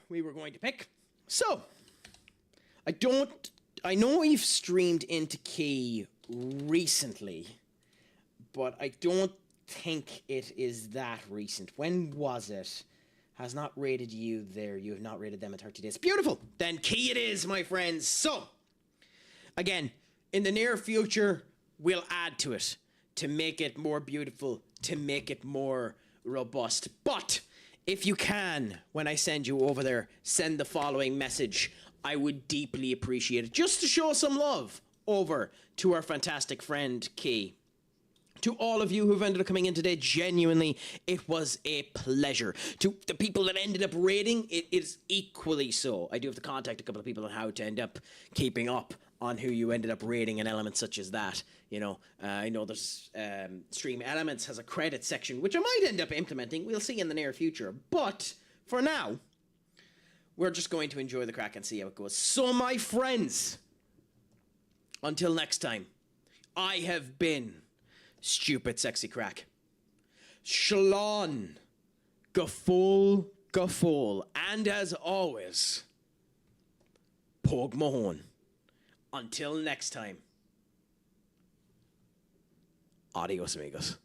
Speaker 1: we were going to pick. So, I know you've streamed into Key recently, but I don't think it is that recent. When was it? Has not rated you there. You have not rated them in 30 days. Beautiful. Then Key it is, my friends. So, again, in the near future, we'll add to it to make it more beautiful, to make it more robust. But if you can, when I send you over there, send the following message. I would deeply appreciate it. Just to show some love over to our fantastic friend, Key. To all of you who've ended up coming in today, genuinely, it was a pleasure. To the people that ended up rating, it is equally so. I do have to contact a couple of people on how to end up keeping up on who you ended up rating an element such as that. You know, I know there's Stream Elements has a credit section, which I might end up implementing. We'll see in the near future. But for now, we're just going to enjoy the crack and see how it goes. So, my friends, until next time, I have been Stupid Sexy Craic. Shalom, Gafol, and as always, Pog Mahone. Until next time, adios amigos.